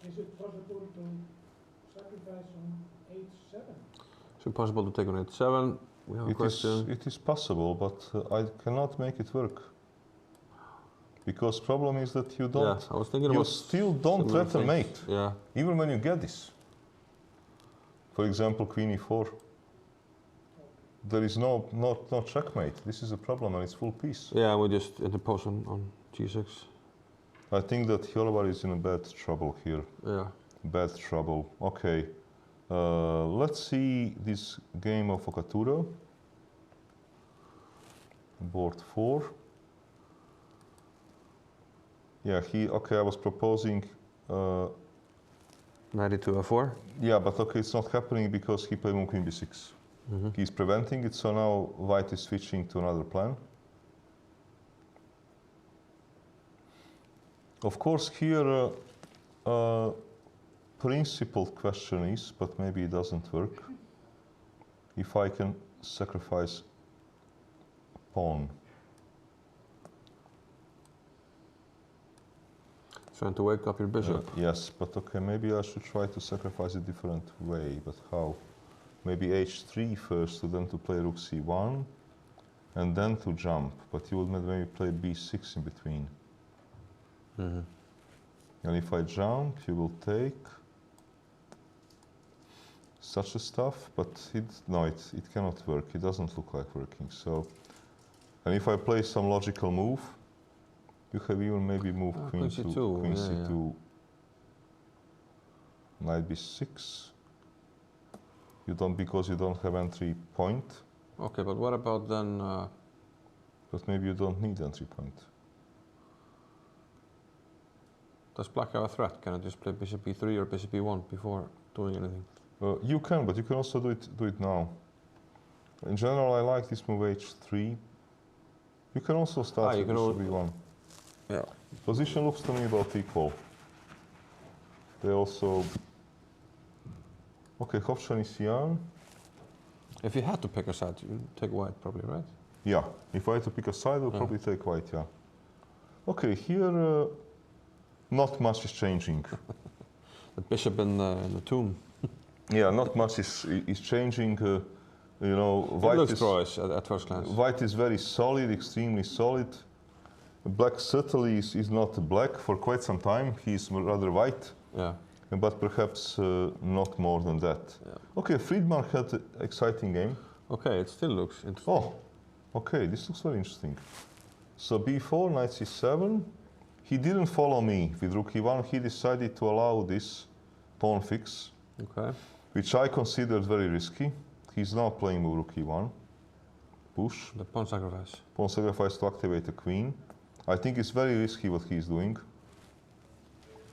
Is it possible to sacrifice on h7? Is it possible to take on h7? We have a question. It is possible, but I cannot make it work. Because problem is that you don't. Yeah, I was thinking you about still don't similar threaten things. mate, Yeah. even when you get this. For example, queen e4. There is no checkmate. This is a problem, and it's full piece. Yeah, we just interpose on g6. I think that Hjolvar is in a bad trouble here. Yeah. Bad trouble. Okay. Let's see this game of Okaturo. Board 4. Yeah, okay, I was proposing. Knight to f4. Yeah, but okay, it's not happening because he played queen b6. He's preventing it, so now white is switching to another plan. Of course, here principled question is, but maybe it doesn't work, if I can sacrifice pawn. Trying to wake up your bishop. Yes, but okay, maybe I should try to sacrifice a different way, but how? Maybe h3 first, to then to play rook c1, and then to jump, but you will maybe play b6 in between. And if I jump, you will take such a stuff, but it cannot work. It doesn't look like working. So, and if I play some logical move, you have even maybe moved queen c2, queen yeah, c2, knight b6. You don't, because you don't have entry point. Okay, but what about then? But maybe you don't need entry point. Does black have a threat? Can I just play bishop b3 or bishop b1 before doing anything? You can, but you can also do it now. In general, I like this move h3. You can also start with bishop b1. Yeah. Position looks to me about equal. They also. Okay, Hovšanicijan. If you had to pick a side, you take white probably, right? Yeah, if I had to pick a side, I'll probably take white, yeah. Okay, here not much is changing. The bishop in the tomb. Yeah, not much is changing. You know, White looks Croatish at first glance. White is very solid, extremely solid. Black certainly is not black for quite some time. He's rather white. Yeah. But perhaps not more than that. Yeah. Okay, Friedman had an exciting game. Okay, it still looks interesting. Oh, okay, this looks very interesting. So b4, knight c7. He didn't follow me with rook e1. He decided to allow this pawn fix, which I considered very risky. He's now playing with rook e1. Push. The pawn sacrifice. Pawn sacrifice to activate the queen. I think it's very risky what he's doing.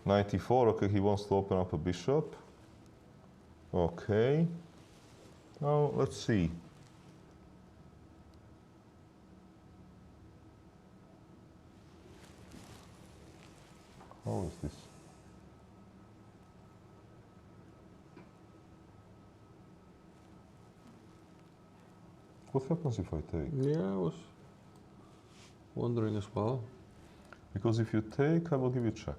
Knight e4, okay, he wants to open up a bishop. Okay. Now, let's see. How is this? What happens if I take? Yeah, I was wondering as well. Because if you take, I will give you check.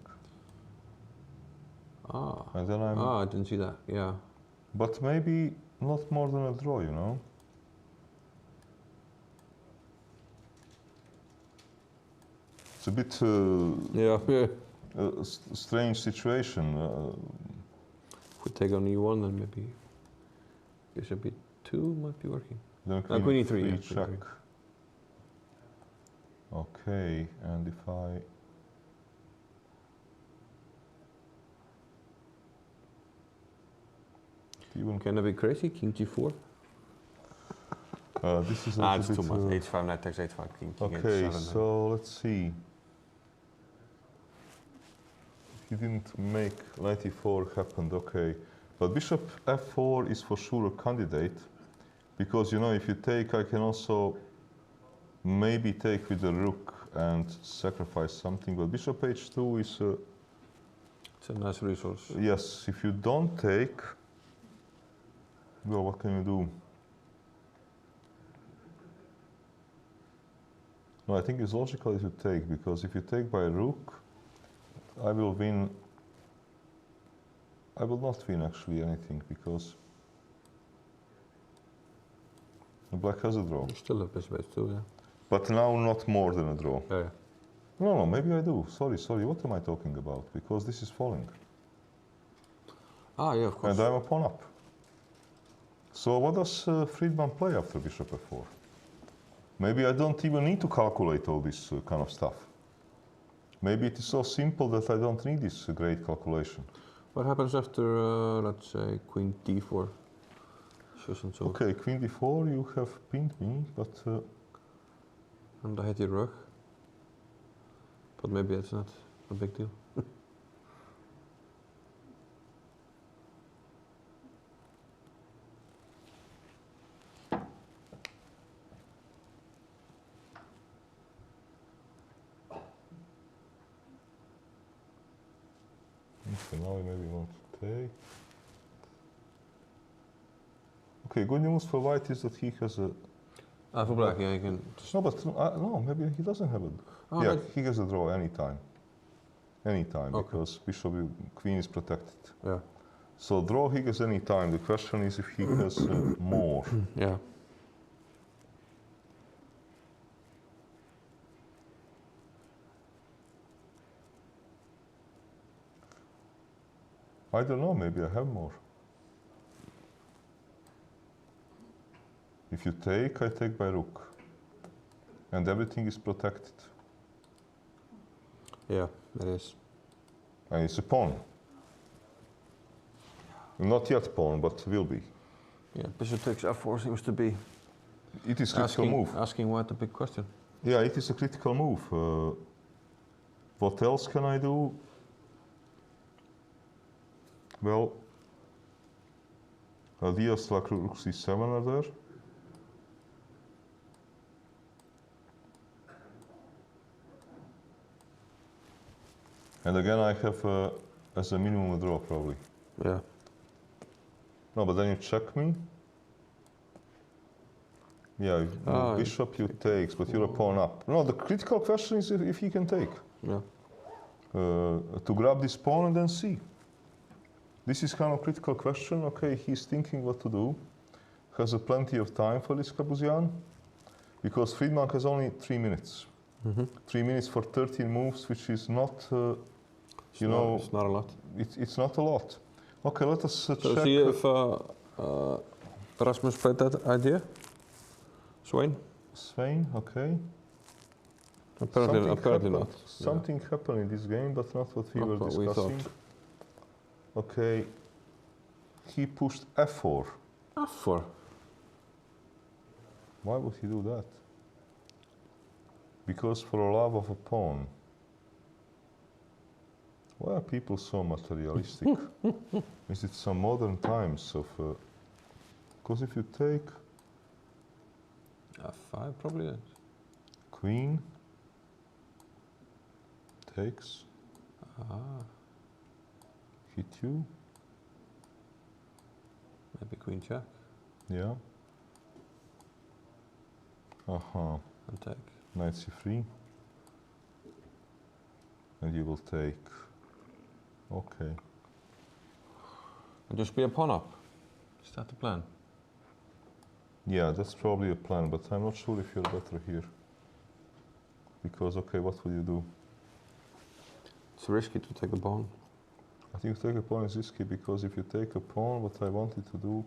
Ah. And then I'm. Ah, I didn't see that. Yeah. But maybe not more than a draw, you know? It's a bit strange situation. If we take on e1, then maybe bishop b2 might be working. Then queen e3. Yeah, check. Okay, and if I even... Can I be crazy? King G4? This is It's too much. H5, knight takes H5, king okay, H7. so let's see. He didn't make knight e4 happened, okay. But bishop f4 is for sure a candidate, because you know, if you take, I can also maybe take with the rook and sacrifice something, but bishop h2 is it's a nice resource. yes, if you don't take, well, what can you do? No, I think it's logical to take, because if you take by rook, I will win. I will not win actually anything, because the black has a draw. You still have bishop h2, yeah. But now not more than a draw. Yeah. No, maybe I do. Sorry, what am I talking about? Because this is falling. Ah, yeah, of course. And I'm a pawn up. So what does Friedman play after bishop f4? Maybe I don't even need to calculate all this kind of stuff. Maybe it is so simple that I don't need this great calculation. What happens after, let's say, queen d4? Okay, queen d4, you have pinned me, but... and I hit your rug. But maybe it's not a big deal. So now we maybe want to take. Okay, good news for white is that he has a... For black, yeah, you can... No, but no, maybe he doesn't have a... Oh, yeah, right. he has a draw anytime. Anytime, Okay. because queen is protected. Yeah. So draw he has any time. The question is if he has more. Yeah. I don't know, maybe I have more. If you take, I take by rook. And everything is protected. Yeah, it is. And it's a pawn. Not yet pawn, but will be. Yeah, bishop takes f4 seems to be It is a critical move. asking white a big question. Yeah, it is a critical move. What else can I do? Well, ideas like rook c7 are there. And again, I have as a minimum a draw probably. Yeah. No, but then you check me. Yeah, bishop you takes, but you're a pawn up. No, the critical question is if he can take. Yeah. To grab this pawn and then see. This is kind of critical question. Okay, he's thinking what to do. Has plenty of time for this Kabuzian, because Friedman has only 3 minutes. 3 minutes for 13 moves, which is not, you know, it's not a lot. It's not a lot. Okay, let us check. So see if Rasmus played that idea. Swain. Svein, okay. Apparently not. Something happened in this game, but not what we Not were what we discussing. Okay, he pushed f4. F4. Why would he do that? Because for a love of a pawn. Why are people so materialistic? Is it some modern times of... Because if you take... F5 probably. Queen takes, hit you, Maybe queen check yeah, and take. knight c3, and you will take, okay. And just be a pawn up. Is that the plan? Yeah, that's probably a plan, but I'm not sure if you're better here. Because, okay, what will you do? It's risky to take a pawn. I think take a pawn is risky, because if you take a pawn, what I wanted to do,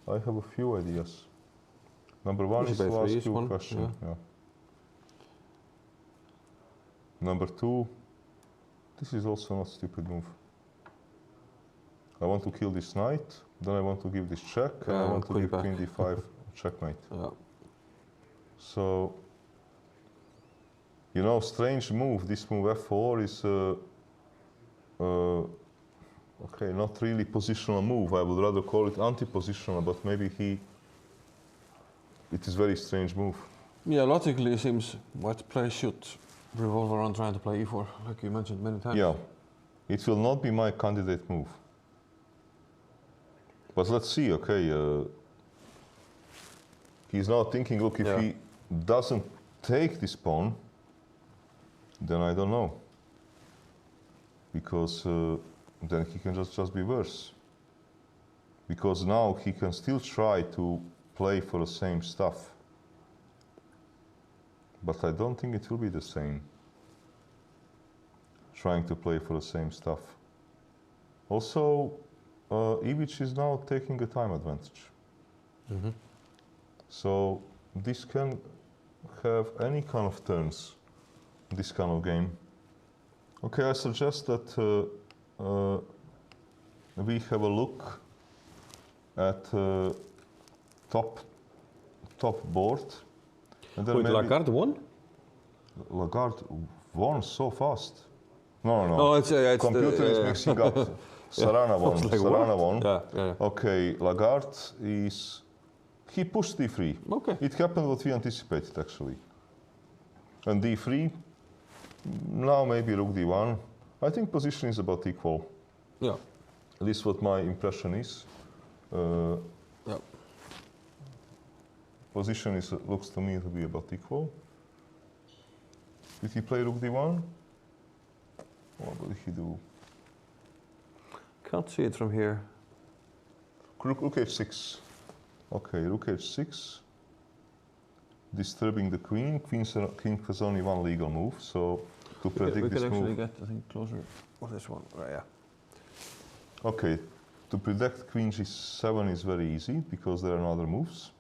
I have a few ideas. Number one is to ask you a question. Yeah. Number two, this is also not a stupid move. I want to kill this knight, then I want to give this check, and I want to queen give back. queen d5 checkmate. Yeah. So, you know, strange move. This move f4 is okay, not really positional move. I would rather call it anti-positional, but maybe it is very strange move. Yeah, logically it seems white play should revolve around trying to play e4, like you mentioned many times. Yeah, it will not be my candidate move. But let's see, okay. He's now thinking, look, if he doesn't take this pawn, then I don't know. Because then he can just be worse. Because now he can still try to play for the same stuff. But I don't think it will be the same. Trying to play for the same stuff. Also, Ivic is now taking a time advantage. Mm-hmm. So this can have any kind of turns, this kind of game. Okay, I suggest that we have a look at top board. And then Wait, Lagarde won? Lagarde won so fast. No. No, it's Computer is mixing up. Sarana won. Like, Sarana what? won. Yeah. Okay, Lagarde he pushed d3. Okay. It happened what we anticipated actually. And d3, now maybe rook d1. I think position is about equal. Yeah. At least what my impression is. Yeah. Position looks to me to be about equal. Did he play rook d1? What did he do? Can't see it from here. Rook h6. Okay, rook h6. Disturbing the queen. King has only one legal move, so to predict we this can actually move. get, I think, closer of this one. Right, yeah. Okay, to predict queen g7 is very easy because there are no other moves.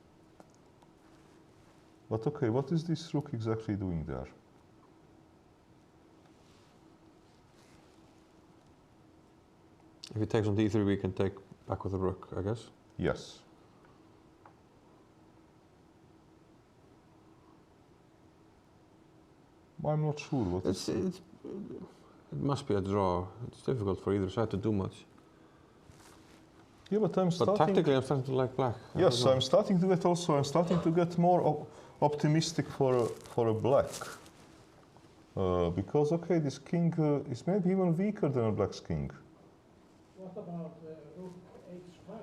But okay, what is this rook exactly doing there? If he takes on d3, we can take back with the rook, I guess. Yes. I'm not sure what It must be a draw. It's difficult for either side to do much. Yeah, but I'm starting... But tactically, I'm starting to like black. Yes, I'm starting to get also, I'm starting to get more optimistic for a black. Because, okay, this king is maybe even weaker than a black's king. What about rook h5?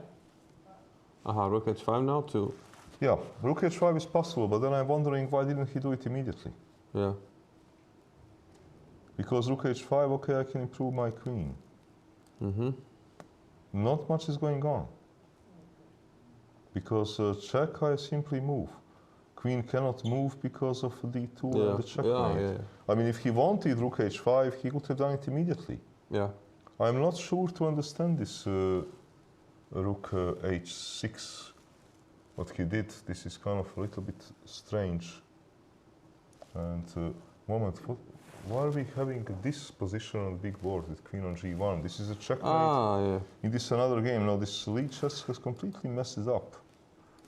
Aha, rook h5 now too. Yeah, rook h5 is possible, but then I'm wondering why didn't he do it immediately? Yeah. Because rook h5, okay, I can improve my queen. Mm-hmm. Not much is going on. Because check, I simply move. Queen cannot move because of d2 and the checkmate. Yeah. I mean, if he wanted rook h5, he could have done it immediately. Yeah. I'm not sure to understand this rook h6, what he did. This is kind of a little bit strange. And moment, why are we having this position on the big board with queen on g1? This is a checkmate. Ah, yeah. In this another game, now this lead chess has completely messed it up.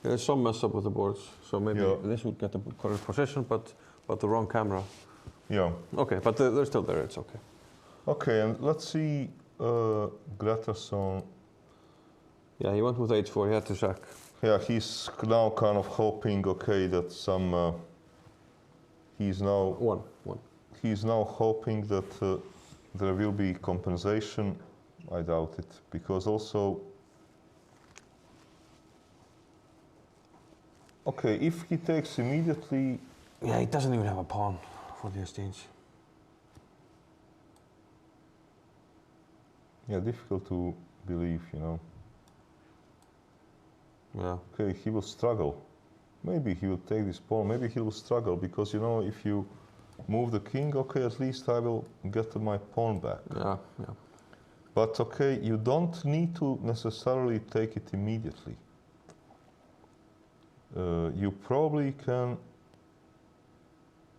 Yeah, there's some mess up with the boards, so maybe this would get the correct position, but the wrong camera. Yeah. Okay, but they're still there. It's okay. Okay, and let's see Gretterson. Yeah, he went with h4. He had to sack. Yeah, he's now kind of hoping, okay, that some. He's now. One. He's now hoping that there will be compensation. I doubt it, because also. Okay, if he takes immediately. Yeah, he doesn't even have a pawn for the exchange. Yeah, difficult to believe, you know. Yeah. Okay, he will struggle. Maybe he will take this pawn. Maybe he will struggle because, you know, if you move the king, okay, at least I will get my pawn back. Yeah. But okay, you don't need to necessarily take it immediately. You probably can.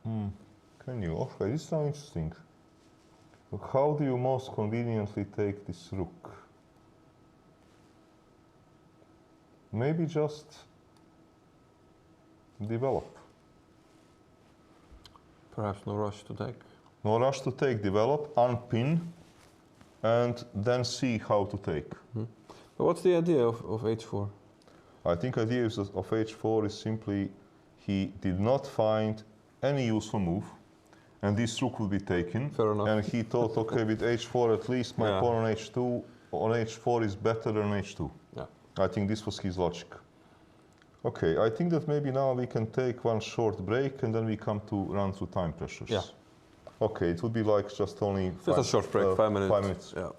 Can you? Okay, this is now interesting. How do you most conveniently take this rook? maybe just develop. Perhaps no rush to take. No rush to take, develop, unpin, and then see how to take. But what's the idea of h4? I think idea of h4 is simply he did not find any useful move, and this rook would be taken. Fair enough. And he thought, okay, with h4 at least my Yeah. pawn on h2 on h4 is better than h2. Yeah. I think this was his logic. Okay, I think that maybe now we can take one short break and then we come to run through time pressures. Yeah. Okay, it would be like just only Just a short break, 5 minutes. 5 minutes. Yeah.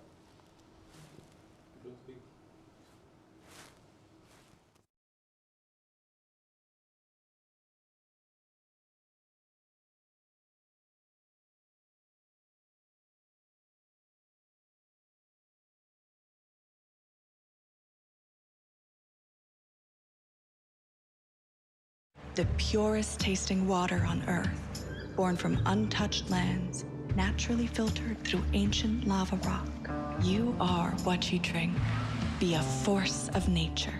The purest tasting water on Earth, born from untouched lands, naturally filtered through ancient lava rock. You are what you drink. Be a force of nature.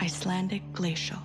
Icelandic Glacial.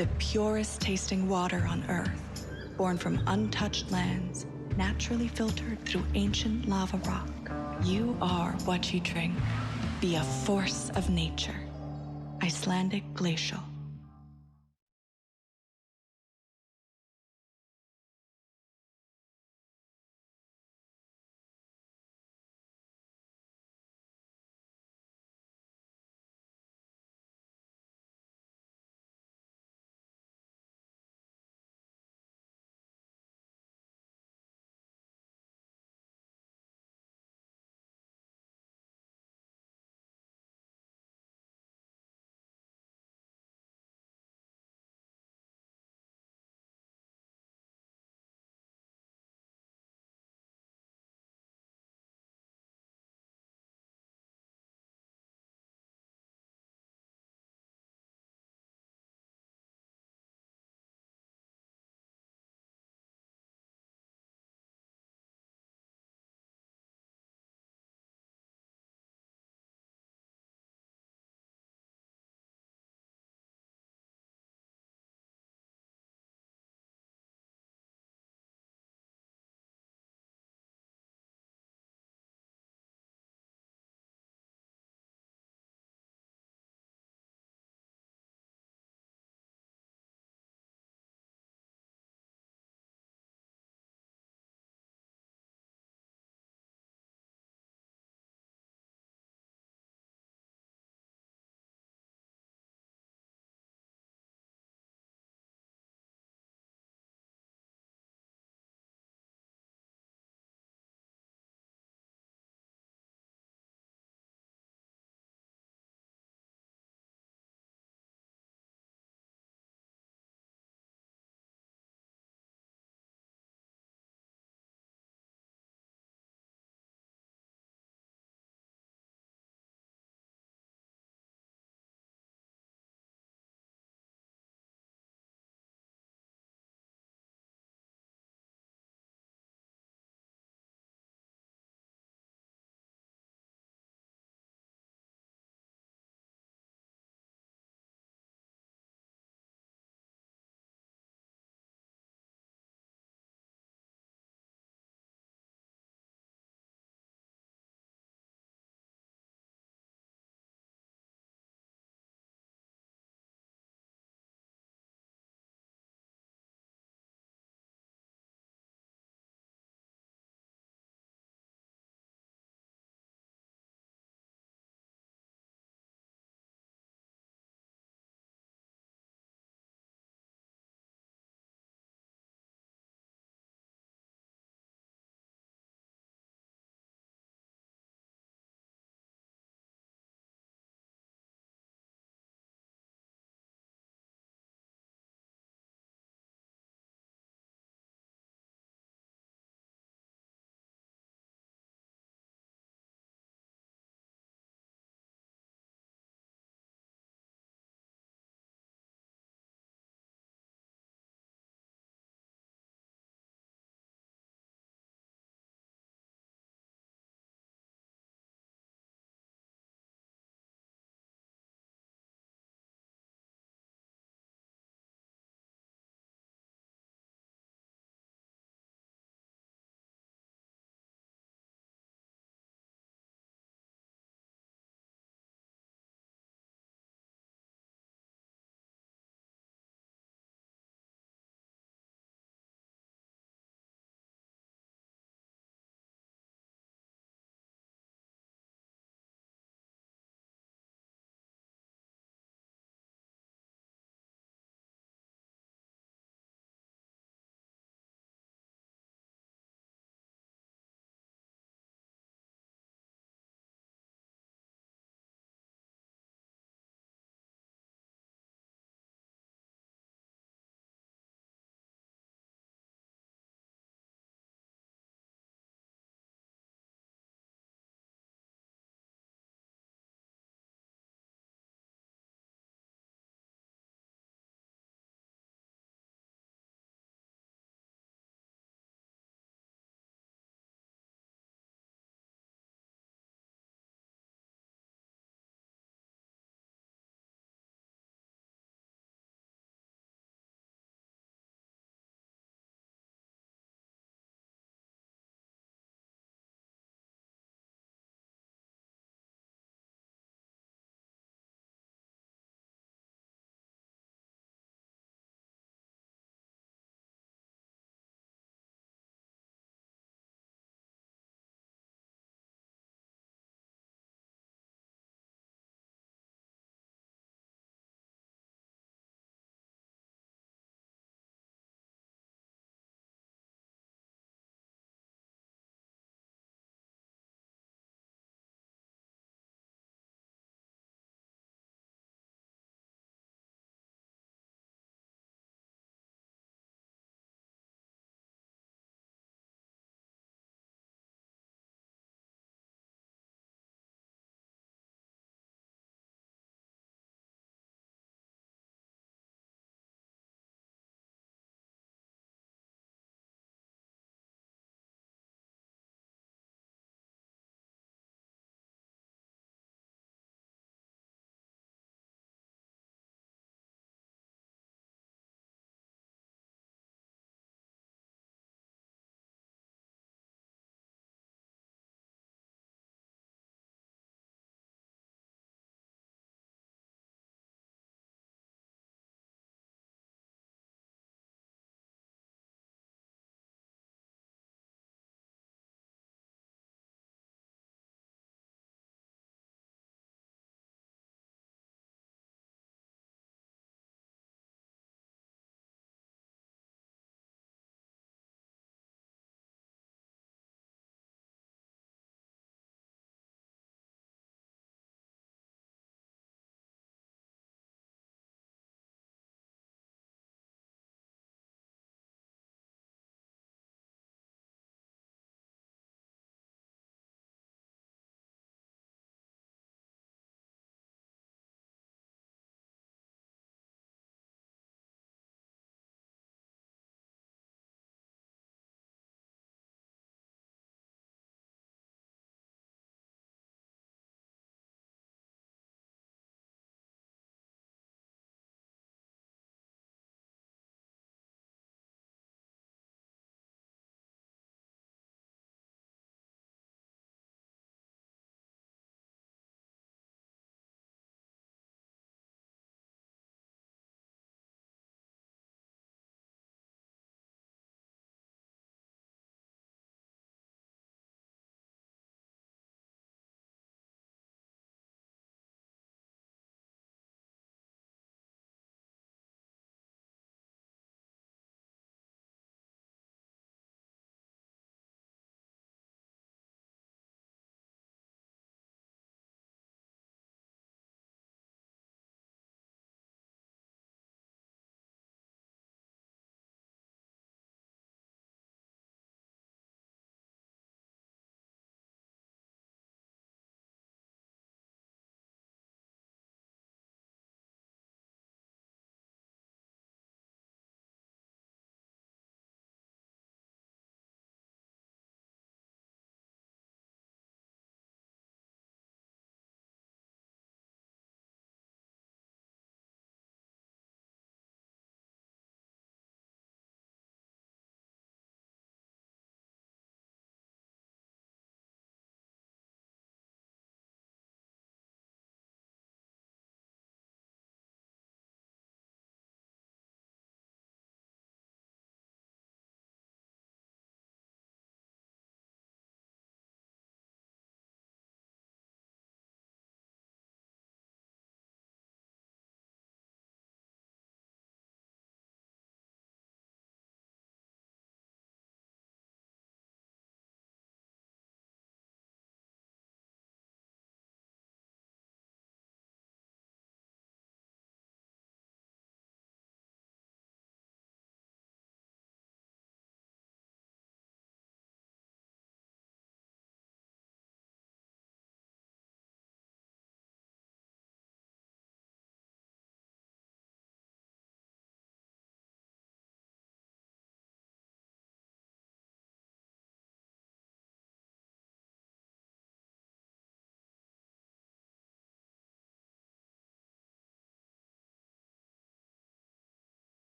The purest tasting water on Earth, born from untouched lands, naturally filtered through ancient lava rock. You are what you drink. Be a force of nature. Icelandic Glacial.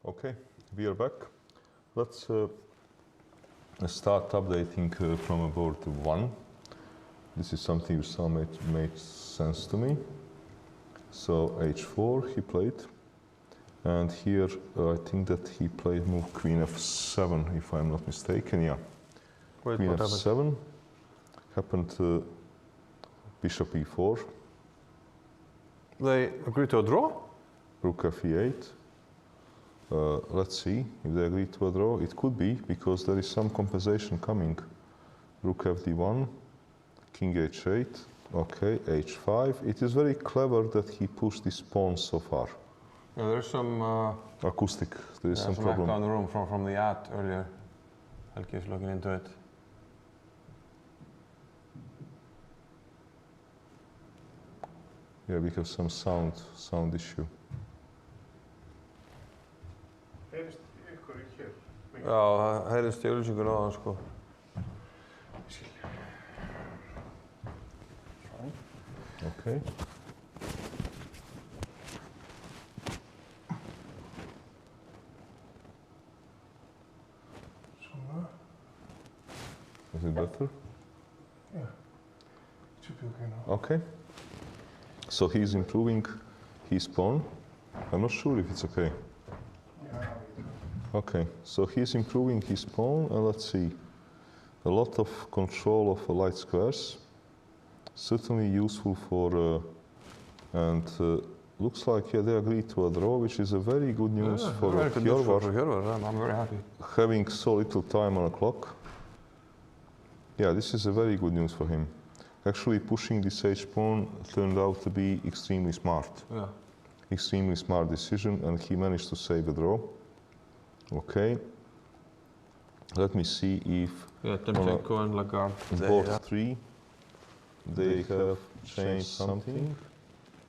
Okay, we are back. Let's start updating from board 1. This is something which now made sense to me. So h4 he played, and here I think that he played move queen f7 if I'm not mistaken. Yeah, Wait, queen what f7 happened bishop e4, They agreed to a draw? rook f8. Let's see if they agree to a draw. It could be, because there is some compensation coming. Rook fd1, king h8, okay, h5. It is very clever that he pushed this pawn so far. Yeah, there's some Acoustic, there is some problem. echo in the room from the ad earlier. Helgi is looking into it. Yeah, we have some sound issue. Heyrist ykkur í hér? Já, það heyrðist í auglýsingunni áðan, sko. Okay. Svona. Is it better? Yeah. It should be okay now. Okay. So he's improving his pawn. I'm not sure if it's okay. Yeah, Okay, so he's improving his pawn, and let's see. A lot of control of light squares. Certainly useful for, and looks like, yeah, they agreed to a draw, which is a very good news for very good news for Hjörvar, Hjörvar. I'm very happy. having so little time on the clock. Yeah, this is a very good news for him. Actually, pushing this h-pawn turned out to be extremely smart. Yeah. Extremely smart decision, and he managed to save a draw. Okay. Let me see if Yeah, Timchenko and Lagarde. board 3 they have changed something.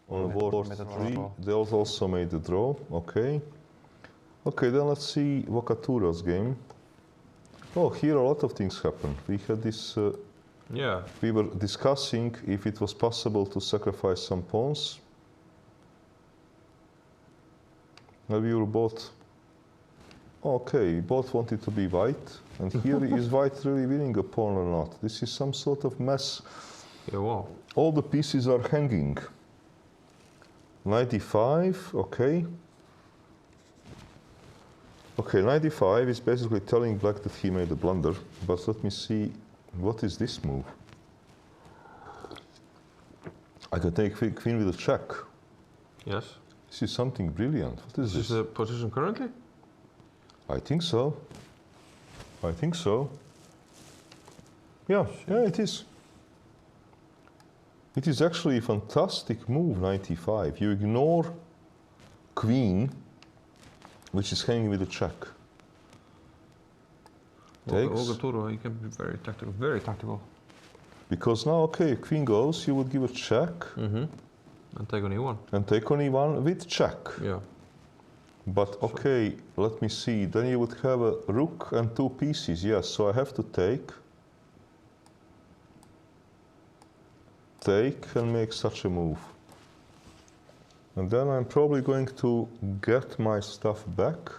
On board 3 they also made the draw. Okay. Okay, then let's see Wakatura's game. Oh, here a lot of things happened. We had this. Yeah. We were discussing if it was possible to sacrifice some pawns. And we were both. Okay, both wanted to be white, and here is white really winning a pawn or not? This is some sort of mess. Yeah, wow. All the pieces are hanging. 95, okay. Okay, 95 is basically telling black that he made a blunder, but let me see, what is this move? I can take queen with a check. Yes. This is something brilliant. What is Is this the position currently? I think so. I think so. Yeah, yeah, it is. It is actually a fantastic move, 95. You ignore queen, which is hanging with a check. Takes. Olga Toro, he can be very tactical, very tactical. Because now, okay, queen goes, you would give a check. Mm-hmm. And take on e1. And take on e1 with check. Yeah. But okay, let me see. Then you would have a rook and two pieces. Yes, so I have to take and make such a move. And then I'm probably going to get my stuff back.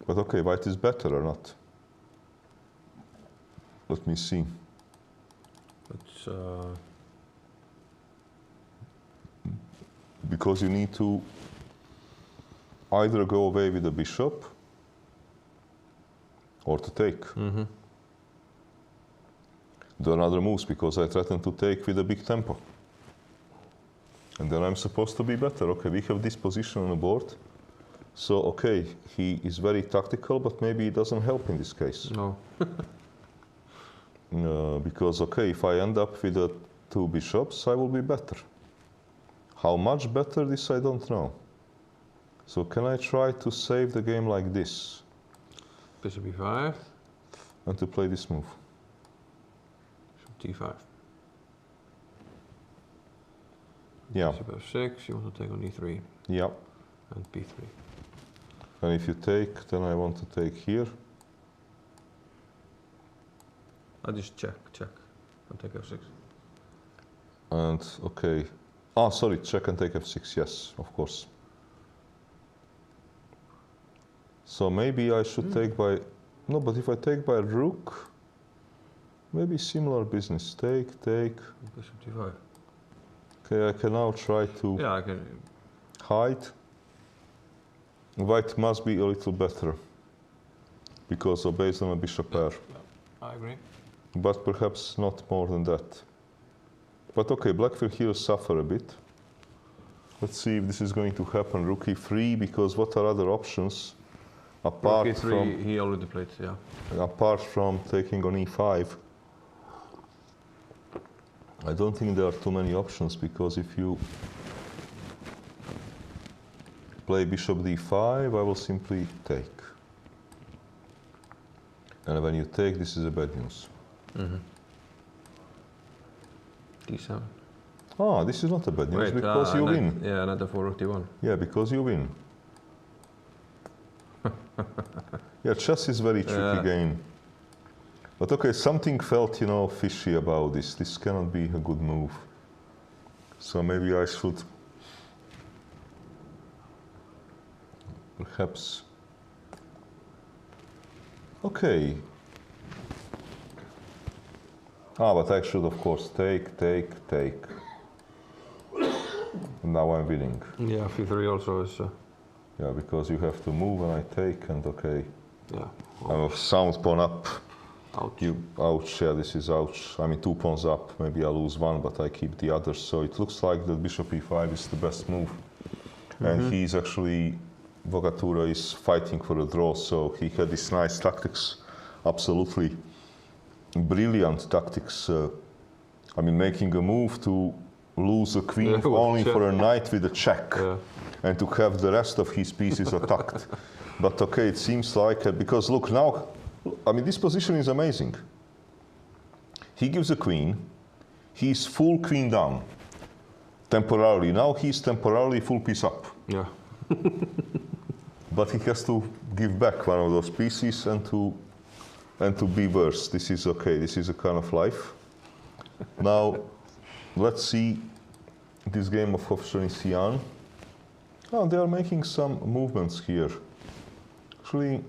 But okay, white is better or not? Let me see. It's Because you need to either go away with the bishop or to take. mm-hmm. Do another moves because I threatened to take with a big tempo. And then I'm supposed to be better. Okay, we have this position on the board. So, okay, he is very tactical, but maybe it doesn't help in this case. No. Because, okay, if I end up with the two bishops, I will be better. How much better, this I don't know. So can I try to save the game like this? Bishop e5. And to play this move? Bishop d5. Yeah. Bishop f6, you want to take on e3. Yeah. And b3. And if you take, then I want to take here. I just check. And take f6. And, okay. Ah, sorry, check and take f6, yes, of course. So maybe I should take by, no, but if I take by rook, maybe similar business. Take. Bishop d5. Okay, I can now try to Yeah, I can. hide. White must be a little better because of based on a bishop pair. I agree. But perhaps not more than that. But okay, black will here suffer a bit. Let's see if this is going to happen. Rook e3, because what are other options apart Rook e3, from he already played, yeah. apart from taking on e5? I don't think there are too many options, because if you play bishop d5, I will simply take. And when you take, this is a bad news. d7. Ah, this is not a bad news because you win. Yeah, knight d4, rook d1. Yeah, because you win. Yeah, chess is very tricky game. But okay, something felt, you know, fishy about this. This cannot be a good move. So maybe I should perhaps. Okay. Ah, but I should, of course, take. Now I'm winning. Yeah, f3 also is. Yeah, because you have to move and I take, and okay. Yeah. I'm a sound pawn up. Ouch. Ouch, yeah, this is ouch. I mean, 2 pawns up, maybe I lose one, but I keep the other. So it looks like that bishop e5 is the best move. And he's actually, Bogatura is fighting for a draw, so he had these nice tactics, absolutely brilliant tactics. I mean, making a move to lose a queen only for a knight with a check, and to have the rest of his pieces attacked. But okay, it seems like, because look now, I mean, this position is amazing. He gives a queen, he's full queen down, temporarily. Now he's temporarily full piece up. Yeah. But he has to give back one of those pieces and to be worse. This is okay, this is a kind of life. Now, let's see this game of Hofstadter. Oh, they are making some movements here. Actually,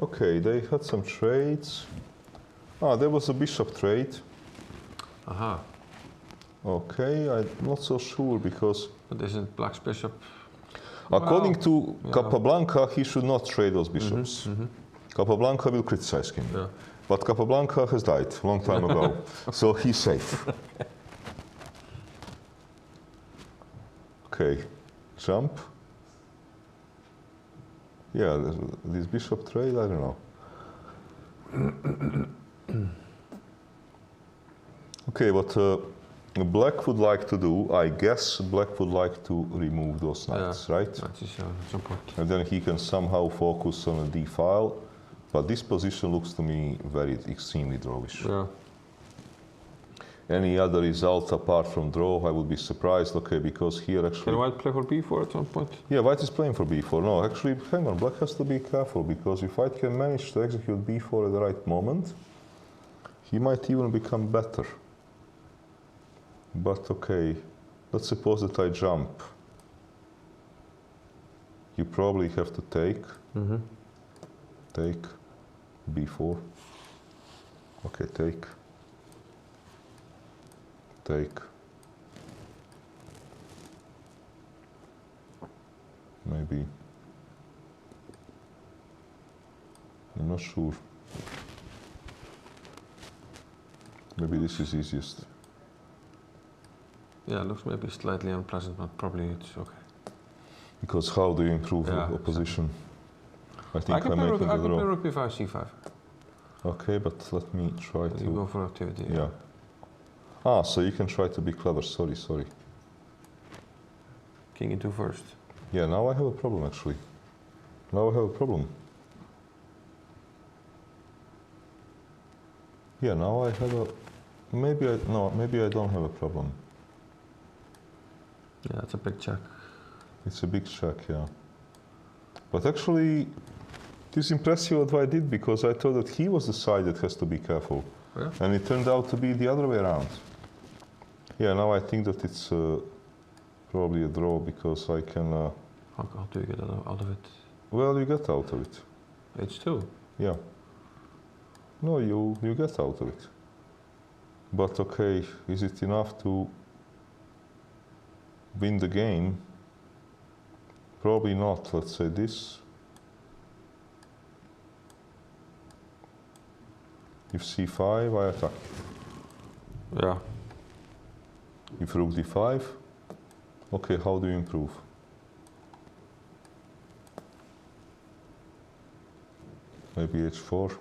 okay, they had some trades. Ah, there was a bishop trade. Aha. Okay, I'm not so sure because... But isn't black's bishop... According to Capablanca, he should not trade those bishops. Capablanca will criticize him. Yeah. But Capablanca has died a long time ago, so he's safe. Okay, jump. Yeah, this bishop trade, I don't know. Okay, what black would like to do, I guess black would like to remove those knights, right? That is some point. And then he can somehow focus on a d file. But this position looks to me very extremely drawish. Yeah. Any other result apart from draw, I would be surprised. Okay, because here actually... Can white play for b4 at some point? Yeah, white is playing for b4. No, actually, hang on, black has to be careful, because if white can manage to execute b4 at the right moment, he might even become better. But okay, let's suppose that I jump. You probably have to take. Take. b4. Okay, take. Take. Maybe. I'm not sure. Maybe this is easiest. Yeah, it looks maybe slightly unpleasant, but probably it's okay. Because how do you improve the opposition? Exactly. I think I can play rook b5, c5. Okay, but let me try to... You go for activity. Yeah. Ah, so you can try to be clever. Sorry. King e2 first. Yeah, now I have a problem actually. Now I have a problem. Yeah, now I have a... Maybe I don't have a problem. Yeah, it's a big check. It's a big check, yeah. But actually, it is impressive what I did, because I thought that he was the side that has to be careful. Yeah. And it turned out to be the other way around. Yeah, now I think that it's probably a draw, because I can... How do you get out of it? Well, you get out of it. H2. Yeah. No, you get out of it. But okay, is it enough to win the game? Probably not. Let's say this. If c5, I attack. Yeah. If rook d5, okay, how do you improve? Maybe h4.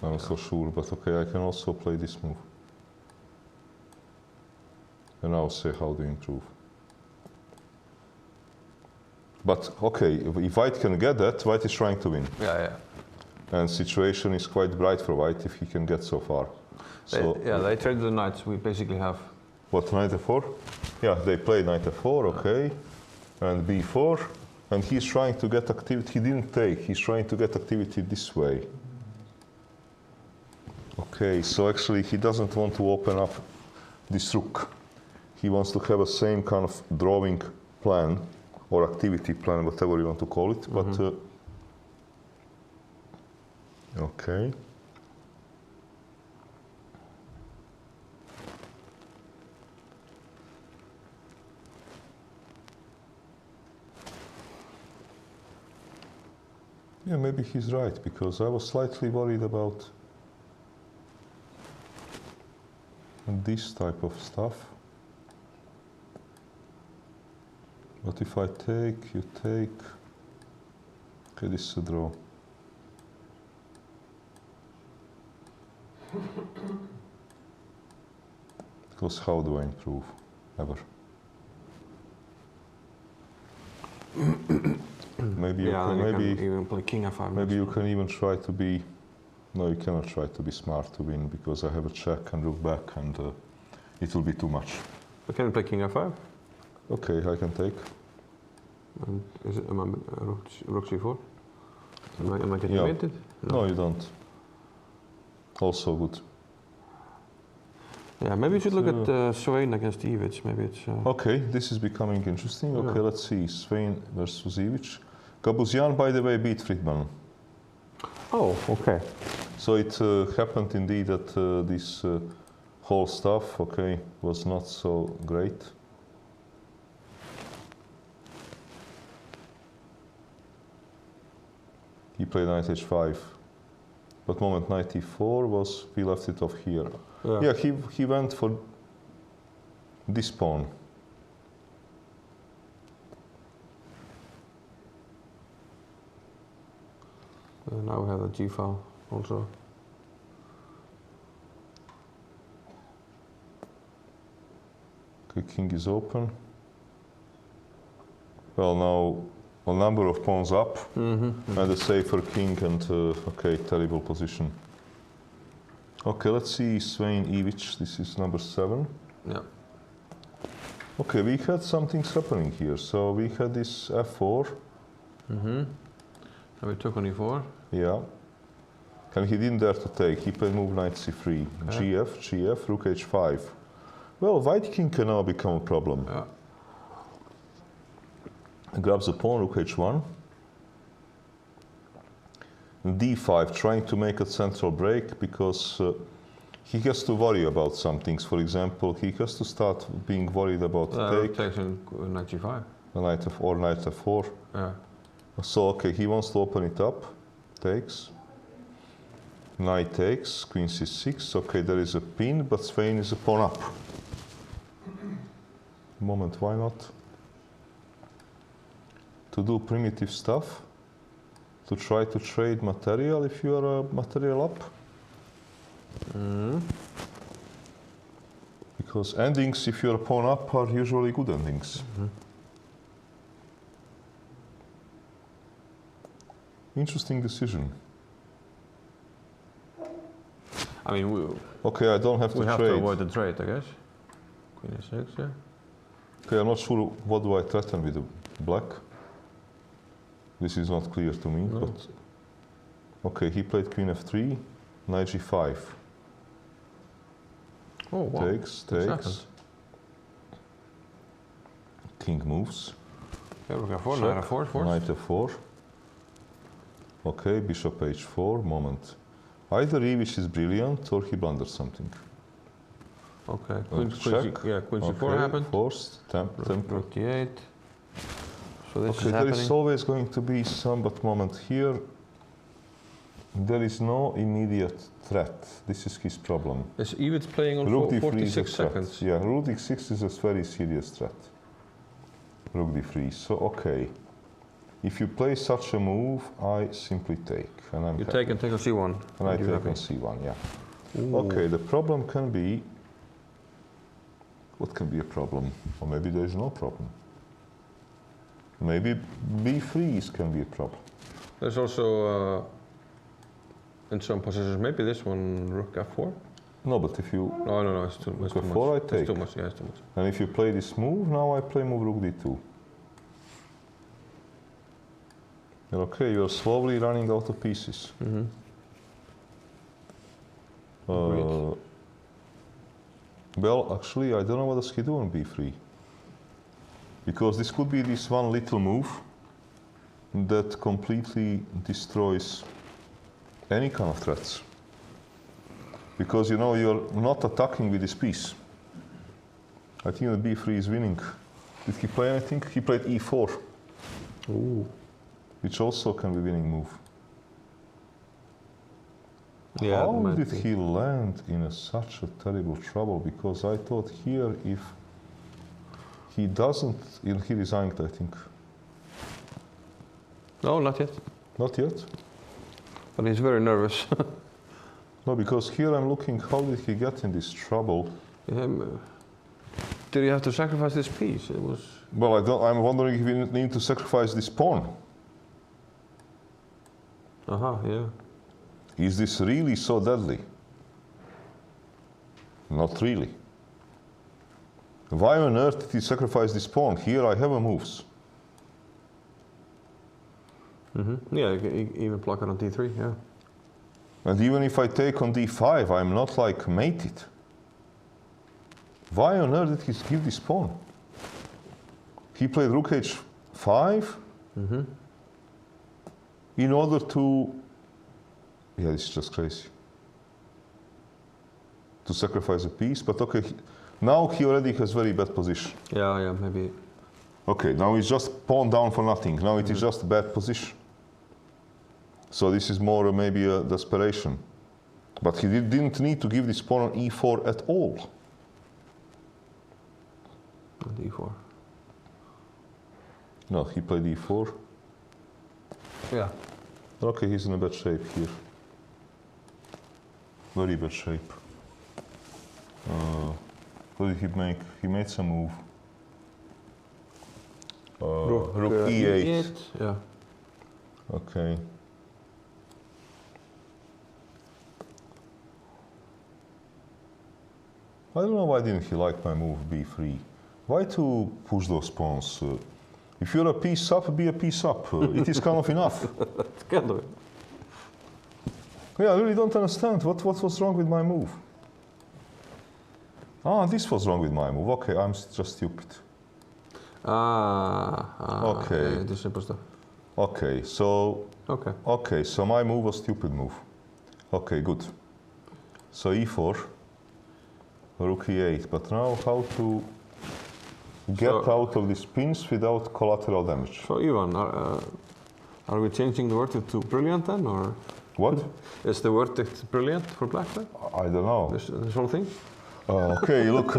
I'm not so sure, but okay, I can also play this move. And I'll say how to improve. But okay, if White can get that, White is trying to win. Yeah, yeah. And situation is quite bright for White if he can get so far. So They traded the knights. We basically have. what, knight f4? Yeah, they played knight f4, okay. And b4. And he's trying to get activity. He didn't take. He's trying to get activity this way. Okay, so actually he doesn't want to open up this rook. He wants to have a same kind of drawing plan or activity plan, whatever you want to call it. But okay. Yeah, maybe he's right, because I was slightly worried about this type of stuff. But if I take, you take, okay, this is a draw. Because how do I improve, ever? Maybe you can, maybe even play king f5. maybe you can even try to be. No, you cannot try to be smart to win, because I have a check and rook back, and it will be too much. But can you play king f5? Okay, I can take. And is it rook c4? Am I getting Yeah. mated? No, you don't. Also good. Yeah, maybe you should look at Swain against Ivic. Maybe it's. Okay, this is becoming interesting. Okay, Yeah. let's see. Swain versus Ivic. Gabuzian, by the way, beat Friedman. Oh, okay. So it happened indeed that this whole stuff, okay, was not so great. He played knight h5, but moment knight e4 was, we left it off here. Yeah, he went for this pawn. Now we have a g file also. Okay, king is open. Well, now a number of pawns up, and a safer king, and okay, terrible position. Okay, let's see Swain Ivic. This is number 7. Yeah. Okay, we had some things happening here. So we had this f4. And we took on e4. Yeah. And he didn't dare to take. He played move knight c3, gf, gf, rook h5. Well, white king can now become a problem. Yeah. Grabs a pawn, rook h1. d5, trying to make a central break, because he has to worry about some things. For example, he has to start being worried about take. Takes in knight g5. Knight f4, knight f4. Yeah. So, okay, he wants to open it up. Takes. Knight takes, queen c6. Okay, there is a pin, but Swain is a pawn up. Moment, why not? To do primitive stuff. To try to trade material if you are a material up. Because endings, if you're a pawn up, are usually good endings. Interesting decision. I mean, Okay, I don't have to we have trade. to avoid the trade, I guess. Queen e6, yeah. Okay, I'm not sure what do I threaten with the black. This is not clear to me, but okay, he played queen f3, knight g5. Oh, wow. Takes, takes. King moves. Okay, rook f4, Check. knight f4, of course. Knight f4. Okay, bishop h4, moment. Either Ivic is brilliant or he blundered something. Okay, queen Check. c4 happened. Forced, temper. Rook d8. So this Okay, is there happening. is always going to be some, but moment here. There is no immediate threat. This is his problem. Is Ivic playing on Rook d3 is a 46 threat. seconds? Yeah, rook d6 is a very serious threat. Rook d3. So, okay. If you play such a move, I simply take. And I'm You happy. take and take on c1. And I you're take happy. on c1, yeah. Ooh. Okay, the problem can be... What can be a problem? Or maybe there is no problem. Maybe b3 can be a problem. There's also, in some positions, maybe this one, rook f4. No, but if you... No, it's too much. Rook f4 I It's take. too much, yeah, it's too much. And if you play this move, now I play move rook d2. And okay, you're slowly running out of pieces. Mm-hmm. Well, actually, I don't know what does he do on b3. Because this could be this one little move that completely destroys any kind of threats. Because, you know, you're not attacking with this piece. I think that b3 is winning. Did he play anything? He played e4. Ooh. Which also can be winning move. Yeah, How it might did be. he land in such a terrible trouble? Because I thought here, if he doesn't, he resigned, I think. No, not yet. Not yet? But he's very nervous. No, because here I'm looking, how did he get in this trouble? Did he have to sacrifice this piece? It was. Well, I'm wondering if we need to sacrifice this pawn. Yeah. Is this really so deadly? Not really. Why on earth did he sacrifice this pawn? Here I have a moves. Yeah, even block it on d3, yeah. And even if I take on d5, I'm not like mated. Why on earth did he give this pawn? He played rook h5 in order to... Yeah, this is just crazy. To sacrifice a piece, but okay, now he already has very bad position. Yeah, maybe. Okay, now it's just pawn down for nothing. Now it is just a bad position. So this is more maybe a desperation. But he didn't need to give this pawn on e4 at all. d4. No, he played e4. Yeah. Okay, he's in a bad shape here. Very bad shape. What did he make? He made some move. Rook e8. Yeah. Okay. I don't know why didn't he like my move b3. Why to push those pawns? If you're a piece up, be a piece up. It is kind of enough. It's kind of. Yeah, I really don't understand. What was wrong with my move? Ah, this was wrong with my move. Okay, I'm just stupid. Okay. Yeah, the simple stuff. Okay, so... Okay. Okay, so my move was stupid move. Okay, good. So e4, rook e8. But now how to get out of these pins without collateral damage? So Ivan, are we changing the verdict to brilliant then, or? What? Is the verdict brilliant for black then? I don't know. This whole thing? Okay, look,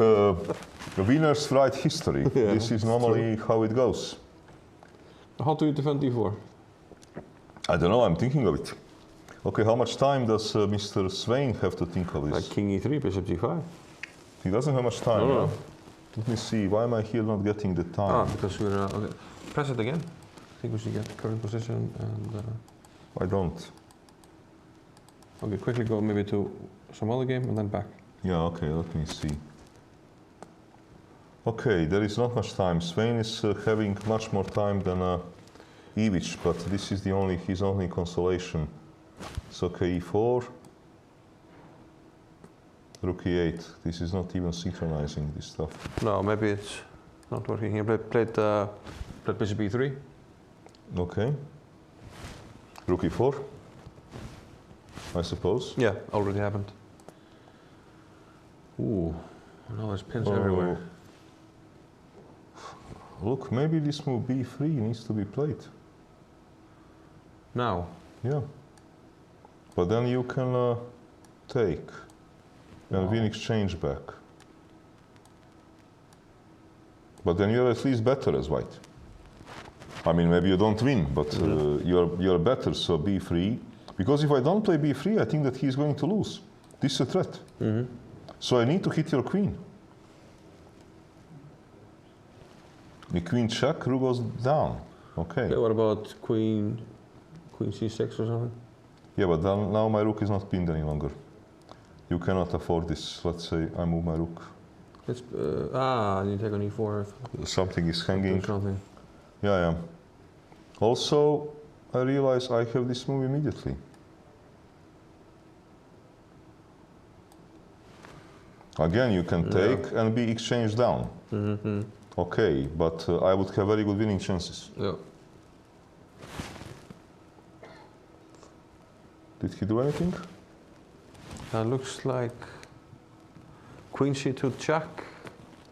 winners write history. Yeah, this is normally how it goes. How do you defend d4? I don't know, I'm thinking of it. Okay, how much time does Mr. Swain have to think of this? Like king e3, bishop g5. He doesn't have much time. No. Let me see, why am I here not getting the time? Because we're, okay. Press it again. I think we should get current position and... I don't. Okay, quickly go maybe to some other game and then back. Yeah, okay, let me see. Okay, there is not much time. Swain is having much more time than Ivic, but this is his only consolation. So okay, e4, rook e8. This is not even synchronizing this stuff. No, maybe it's not working. He played Played bishop e3. Okay. Rook e4, I suppose. Yeah, already happened. Ooh, now there's pins everywhere. Look, maybe this move b3 needs to be played. Now? Yeah. But then you can take and win exchange back. But then you're at least better as white. I mean, maybe you don't win, but you're better, so b3. Because if I don't play b3, I think that he's going to lose. This is a threat. So I need to hit your queen. The queen check, rook goes down. Okay. Okay, what about queen c6 or something? Yeah, but then, now my rook is not pinned any longer. You cannot afford this. Let's say I move my rook. It's, you take on e4. Something is hanging. Something. Yeah, yeah. Also, I realize I have this move immediately. Again, you can take and be exchanged down. Okay, but I would have very good winning chances. Yeah. Did he do anything? Looks like queen c2 check,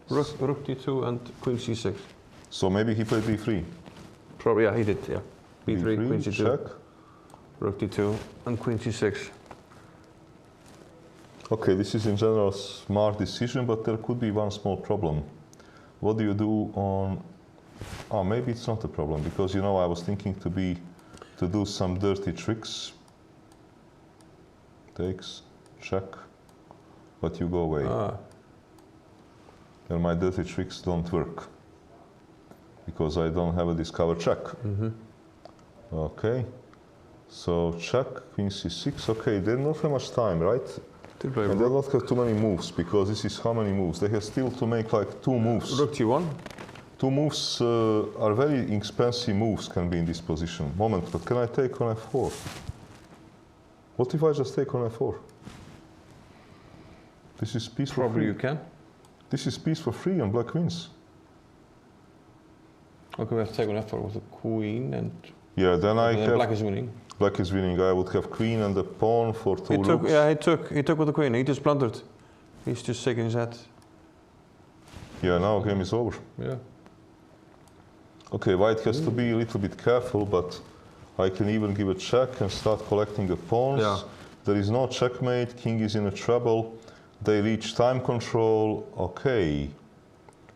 rook d2 and queen c6. So maybe he played b3. Probably, yeah, he did, yeah. b3, queen c2, check. rook d2 and queen c6. Okay, this is in general a smart decision, but there could be one small problem. What do you do on... Oh, maybe it's not a problem, because, you know, I was thinking to do some dirty tricks. Takes, check, but you go away. And my dirty tricks don't work, because I don't have a discover check. Okay, so check, queen c6. Okay, they don't have much time, right? And they don't have too many moves, because this is how many moves? They have still to make like 2 moves. Rook t1. 2 moves are very expensive moves, can be in this position. Moment, but can I take on f4? What if I just take on f4? This is piece for free. Probably you can. This is piece for free and black wins. Okay, we have to take on f4 with the queen and... Yeah, then I have... black is winning. Black is winning. I would have queen and the pawn for 2 rooks. Yeah, he took with the queen. He just blundered. He's just shaking his head. Yeah, now game is over. Yeah. Okay, white has to be a little bit careful, but I can even give a check and start collecting the pawns. Yeah. There is no checkmate. King is in a trouble. They reach time control. Okay.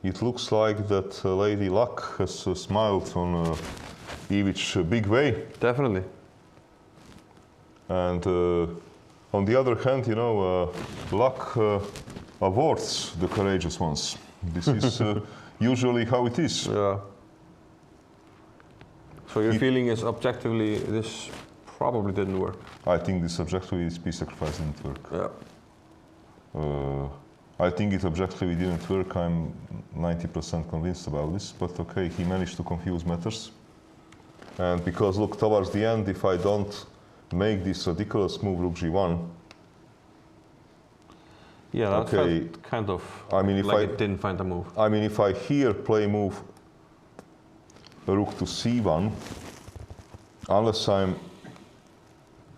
It looks like that Lady Luck has smiled on Ivic big way. Definitely. And on the other hand, you know, luck awards the courageous ones. This is usually how it is. Yeah. So your feeling is objectively this probably didn't work. I think this objectively this piece sacrifice didn't work. Yeah. I think it objectively didn't work. I'm 90% convinced about this, but okay, he managed to confuse matters. And because look, towards the end, if I don't make this ridiculous move, rook g1. Yeah, that felt kind of like it didn't find a move. I mean, if I here play move rook to c1, unless I'm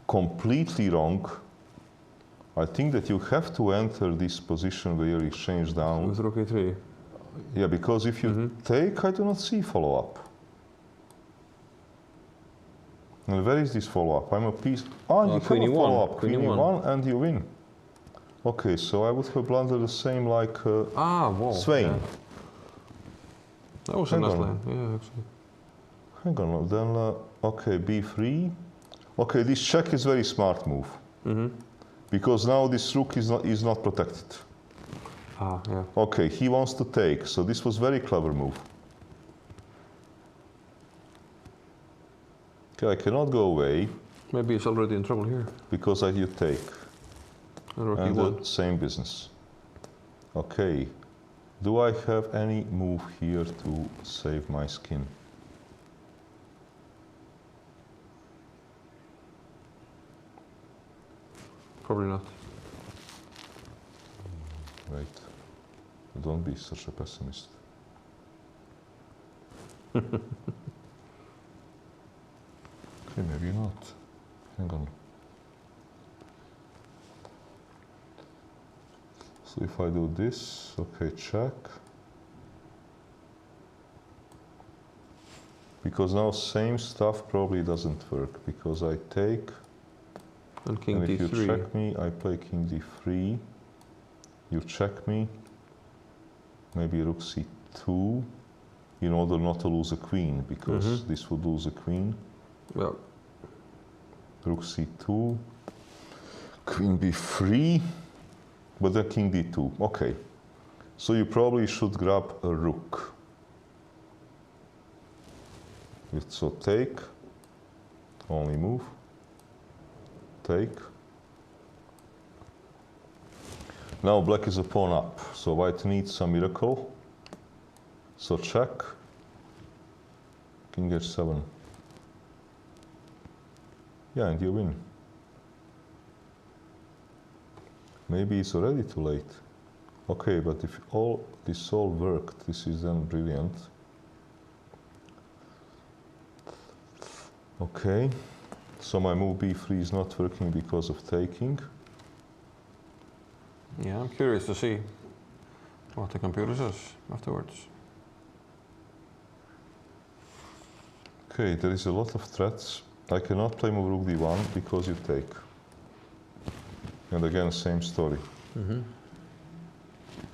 completely wrong, I think that you have to enter this position where you exchange down. With rook e3. Yeah, because if you take, I do not see follow-up. And where is this follow-up? I'm a piece. Oh, you have a follow-up. Queen e1 and you win. Okay, so I would have blundered the same like Swain. Yeah. That was a nice line. Yeah, actually. Hang on, then okay, b3. Okay, this check is very smart move. Because now this rook is not protected. Yeah. Okay, he wants to take, so this was very clever move. Okay, I cannot go away. Maybe he's already in trouble here. Because I did take. And the same business. Okay. Do I have any move here to save my skin? Probably not. Wait. Don't be such a pessimist. Okay, maybe not. Hang on. So if I do this, okay, check. Because now same stuff probably doesn't work, because I take, And king and if d3. you check me, I play king d3, you check me, maybe rook c2, in order not to lose a queen, because this would lose a queen. Yeah. Rook c2, queen b3, but then king d2, okay. So you probably should grab a rook. So take, only move, take. Now black is a pawn up, so white needs some miracle. So check, king h7. Yeah, and you win. Maybe it's already too late. Okay, but if this all worked, this is then brilliant. Okay, so my move b3 is not working because of taking. Yeah, I'm curious to see what the computer says afterwards. Okay, there is a lot of threats. I cannot play move rook d1 because you take. And again, same story.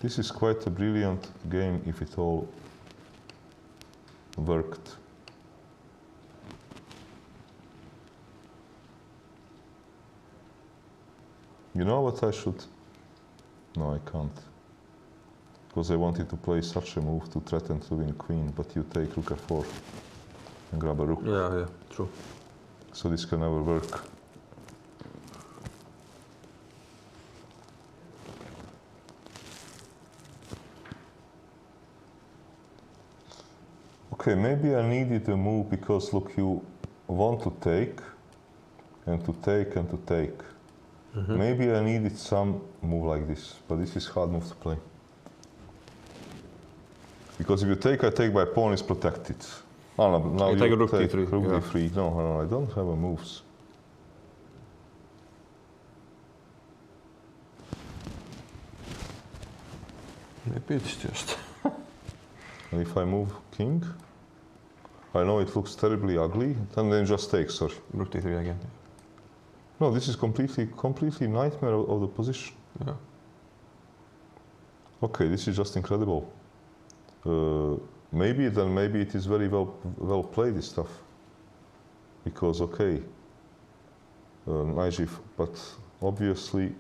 This is quite a brilliant game if it all worked. You know what I should? No, I can't. Because I wanted to play such a move to threaten to win queen, but you take rook f4 and grab a rook. Yeah, true. So this can never work. Okay, maybe I needed a move because look, you want to take and to take and to take. Maybe I needed some move like this, but this is hard move to play. Because if you take, I take, my pawn is protected. Oh, no, now You take a rook d3. Rook Yeah. d3. No, I don't have a moves. Maybe it's just. And if I move king, I know it looks terribly ugly, and then just take, sorry. Rook d3 again. No, this is completely nightmare of the position. Yeah. Okay, this is just incredible. Maybe it is very well played, this stuff. Because okay, Najif, but obviously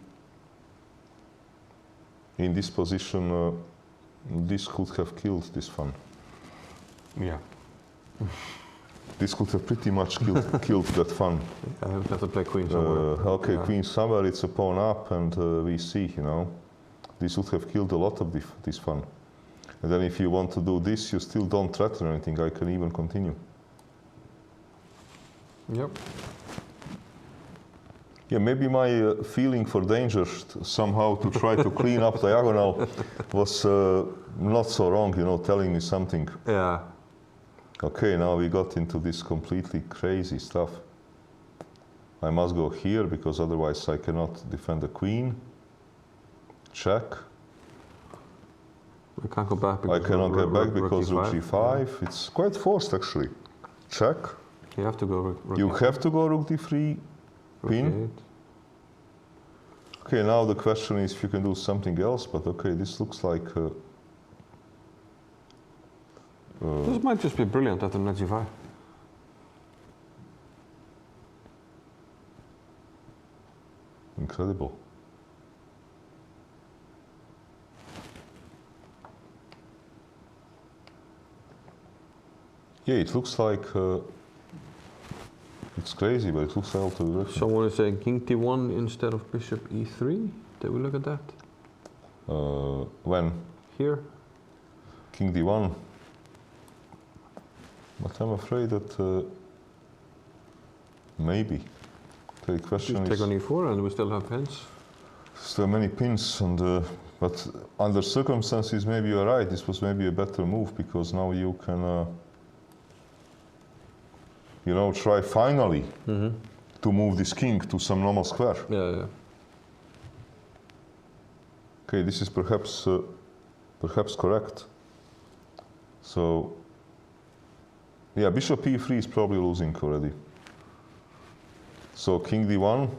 in this position this could have killed this fun. Yeah. This could have pretty much killed that fun. I have to play queen somewhere. Okay, Yeah. queen somewhere, it's a pawn up, and we see, you know, this would have killed a lot of this fun. And then if you want to do this, you still don't threaten anything. I can even continue. Yep. Yeah, maybe my feeling for danger somehow to try to clean up diagonal was not so wrong, you know, telling me something. Yeah. Okay, now we got into this completely crazy stuff. I must go here because otherwise I cannot defend the queen. Check. I can't go back because I cannot get back rook because rook g5. Yeah. It's quite forced actually. Check. You have to go rook You d3. have to go rook d3, Rook pin. d8. Okay, now the question is if you can do something else, but okay, this looks like... This might just be brilliant after knight g5. incredible. Yeah, it looks like... it's crazy, but it looks like to be working. Someone is saying king d1 instead of bishop e3. Did we look at that? When? Here? King d1. But I'm afraid that maybe. The question Just is... take on e4 and we still have pins. Still many pins, and but under circumstances maybe you're right. This was maybe a better move because now you can you know, try finally to move this king to some normal square. Yeah. Okay, this is perhaps correct. So, yeah, bishop e3 is probably losing already. So king d1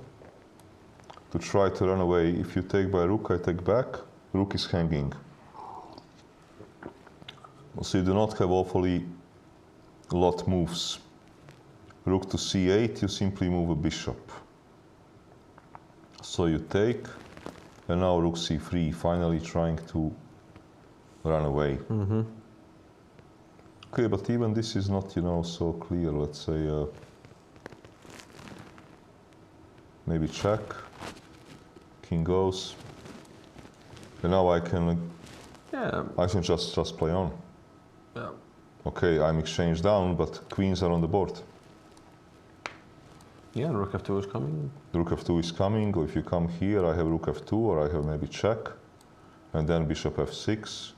to try to run away. If you take by rook, I take back. Rook is hanging. So you do not have awfully lot moves. Rook to c8, you simply move a bishop. So you take, and now rook c3, finally trying to run away. Okay, but even this is not, you know, so clear. Let's say maybe check. King goes, and now I can just play on. Yeah. Okay, I'm exchanged down, but queens are on the board. Yeah, rook f2 is coming. Rook f2 is coming, or if you come here, I have rook f2, or I have maybe check, and then bishop f6.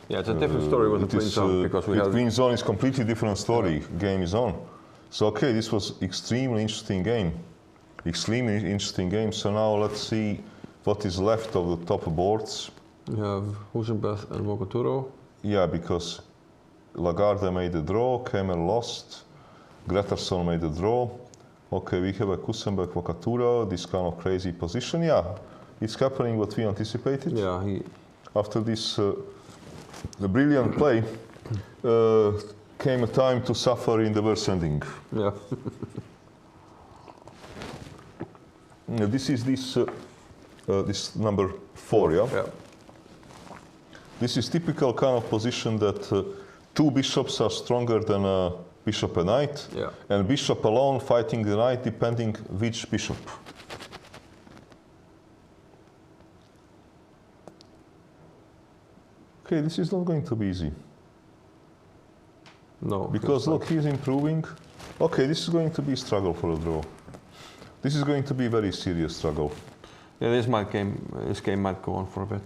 Yeah, it's a different story with the queen zone, because we have... Queen zone is completely different story. Game is on. So, okay, this was extremely interesting game. Extremely interesting game. So now let's see what is left of the top boards. We have Husenbeth and Vokaturo. Yeah, because Lagarde made a draw, Kemmer lost, Gretterson made a draw. Okay, we have a Kusenberg Vokaturo, this kind of crazy position. Yeah, it's happening what we anticipated. Yeah, After this the brilliant play, came a time to suffer in the worst ending. Yeah. This is this number 4, yeah? Yeah. This is typical kind of position that two bishops are stronger than a bishop and knight, Yeah. and bishop alone fighting the knight depending which bishop. Okay, this is not going to be easy. No. Because look, he's improving. Okay, this is going to be a struggle for a draw. This is going to be a very serious struggle. Yeah, this game might go on for a bit.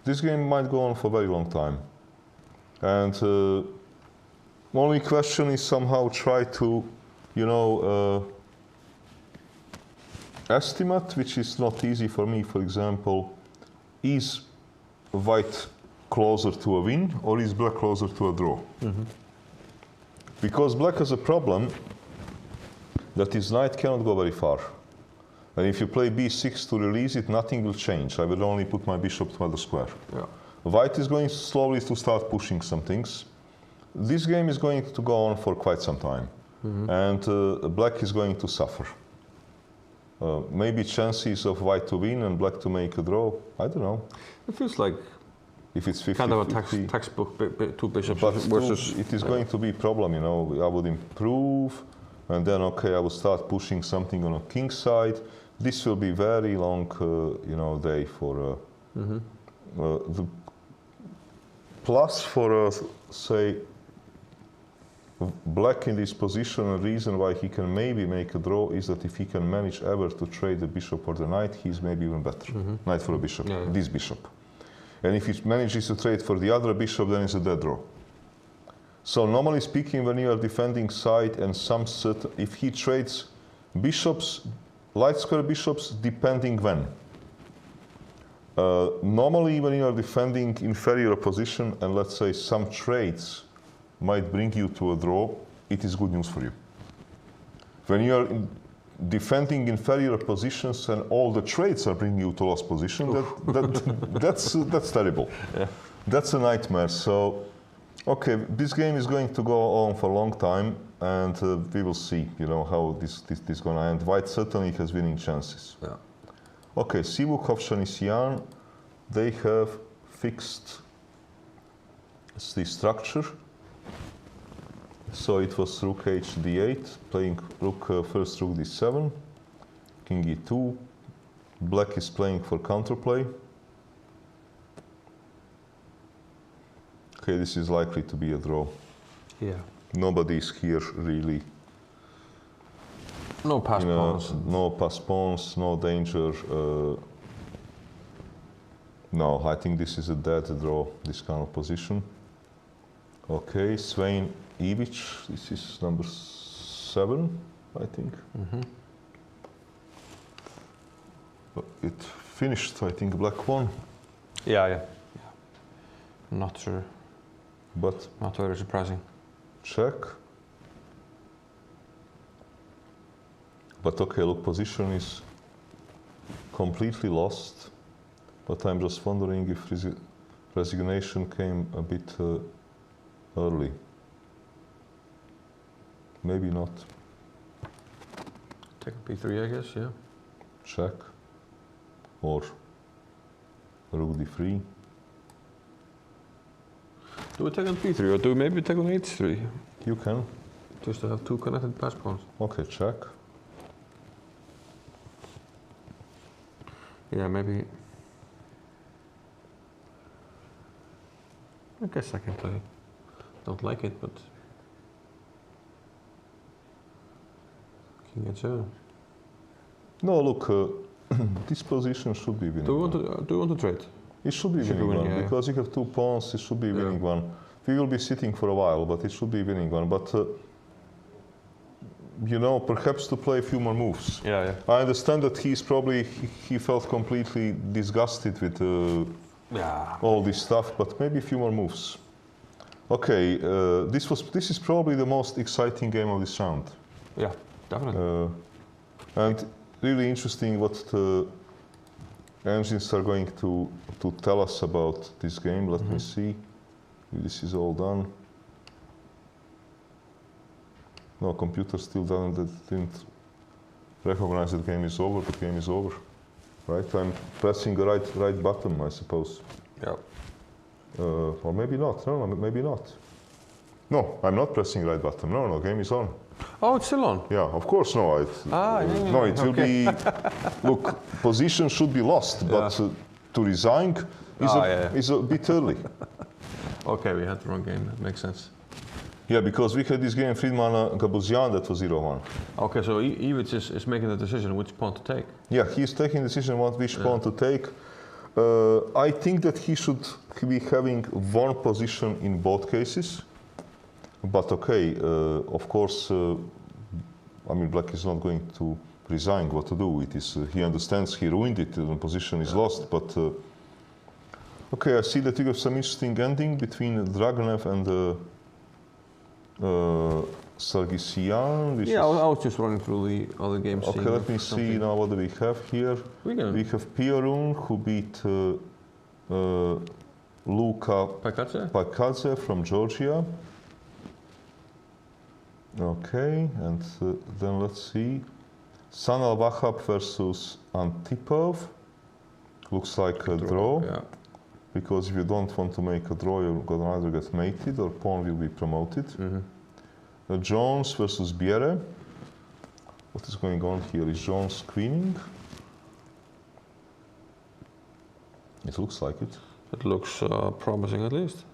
This game might go on for a very long time. And only question is somehow try to, you know, estimate, which is not easy for me. For example, is white closer to a win or is black closer to a draw? Because black has a problem that his knight cannot go very far. And if you play b6 to release it, nothing will change. I will only put my bishop to other square. Yeah. White is going slowly to start pushing some things. This game is going to go on for quite some time. And black is going to suffer. Maybe chances of white to win and black to make a draw, I don't know. It feels like if it's 50, kind of a 50. textbook two bishops But versus... it is going to be a problem, you know. I would improve, and then, okay, I will start pushing something on a king side. This will be very long, you know, day for... the plus for, say, black in this position, a reason why he can maybe make a draw is that if he can manage ever to trade the bishop or the knight, he's maybe even better. Knight for a bishop, this bishop. And if he manages to trade for the other bishop, then it's a dead draw. So normally speaking, when you are defending side and some certain, if he trades bishops, light square bishops, depending when. Normally when you are defending inferior position and let's say some trades might bring you to a draw, it is good news for you. When you are defending inferior positions and all the trades are bringing you to lost position, that's terrible. Yeah. That's a nightmare. So, okay, this game is going to go on for a long time, and we will see, you know, how this is going to end. White certainly has winning chances. Yeah. Okay, Sivuk, Hovšanisian, they have fixed the structure. So it was rook h d8, playing rook first rook d7, king e2. Black is playing for counterplay. Okay, this is likely to be a draw. Yeah. Nobody is here really. No pass pawns. No pass pawns, no danger. No, I think this is a dead draw, this kind of position. Okay, Svein Ivic, this is number 7, I think. But it finished, I think, black won. Yeah. Not sure. But Not very surprising. check. But okay, look, position is completely lost. But I'm just wondering if resignation came a bit early. Maybe not. Take b3, I guess, yeah. Check. Or rook d3. Do we take on b3 or do we maybe take on h3? You can. Just to have two connected pass pawns. Okay, check. Yeah, maybe. I guess I can play. Don't like it, but king h7. No, look, this position should be winning. Do you want to trade? It should be winning one, yeah. because you have 2 pawns, it should be winning one. We will be sitting for a while, but it should be winning one. But, you know, perhaps to play a few more moves. Yeah. I understand that he felt completely disgusted with all this stuff, but maybe a few more moves. Okay, this is probably the most exciting game of this round. Yeah, definitely. And really interesting what the engines are going to tell us about this game. Let me see if this is all done. No, computer still didn't recognize that the game is over. The game is over, right? I'm pressing the right button, I suppose. Yeah. Or maybe not. No, maybe not. No, I'm not pressing the right button. No, game is on. Oh, it's still on. Yeah, of course, no. No, it will be. Look, position should be lost, but to resign is a bit early. Okay, we had the wrong game. That makes sense. Yeah, because we had this game Friedman Gabuzian that was 0-1. Okay, so Ivic is making the decision which pawn to take. Yeah, he's taking the decision which pawn to take. I think that he should be having one position in both cases. But okay, of course, I mean, black is not going to resign. What to do? It is. He understands he ruined it. The position is lost. But okay, I see that you have some interesting ending between Dragonev and Sargsyan. Yeah, I was just running through the other games. Okay, let me see now. What do we have here? We have Piorun, who beat Luka Pakadze from Georgia. Okay, and then let's see. Sanal Wahab versus Antipov. Looks like a draw. Yeah. Because if you don't want to make a draw, you're going to either get mated or pawn will be promoted. Jones versus Biere. What is going on here? Is Jones queening? It looks like it. It looks promising at least.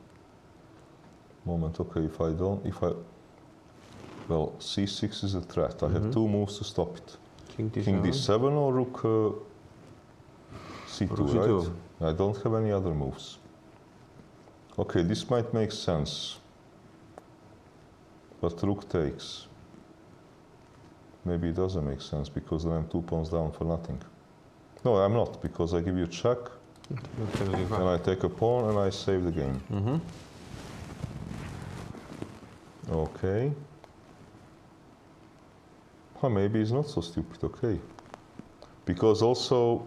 Moment, okay, well, c6 is a threat. I have 2 moves to stop it. King d7. King d7 or rook c2, Rook right? c2. I don't have any other moves. Okay, this might make sense. But rook takes. Maybe it doesn't make sense because then I'm 2 pawns down for nothing. No, I'm not, because I give you a check and I take a pawn and I save the game. Okay. Well, maybe it's not so stupid, okay. Because also,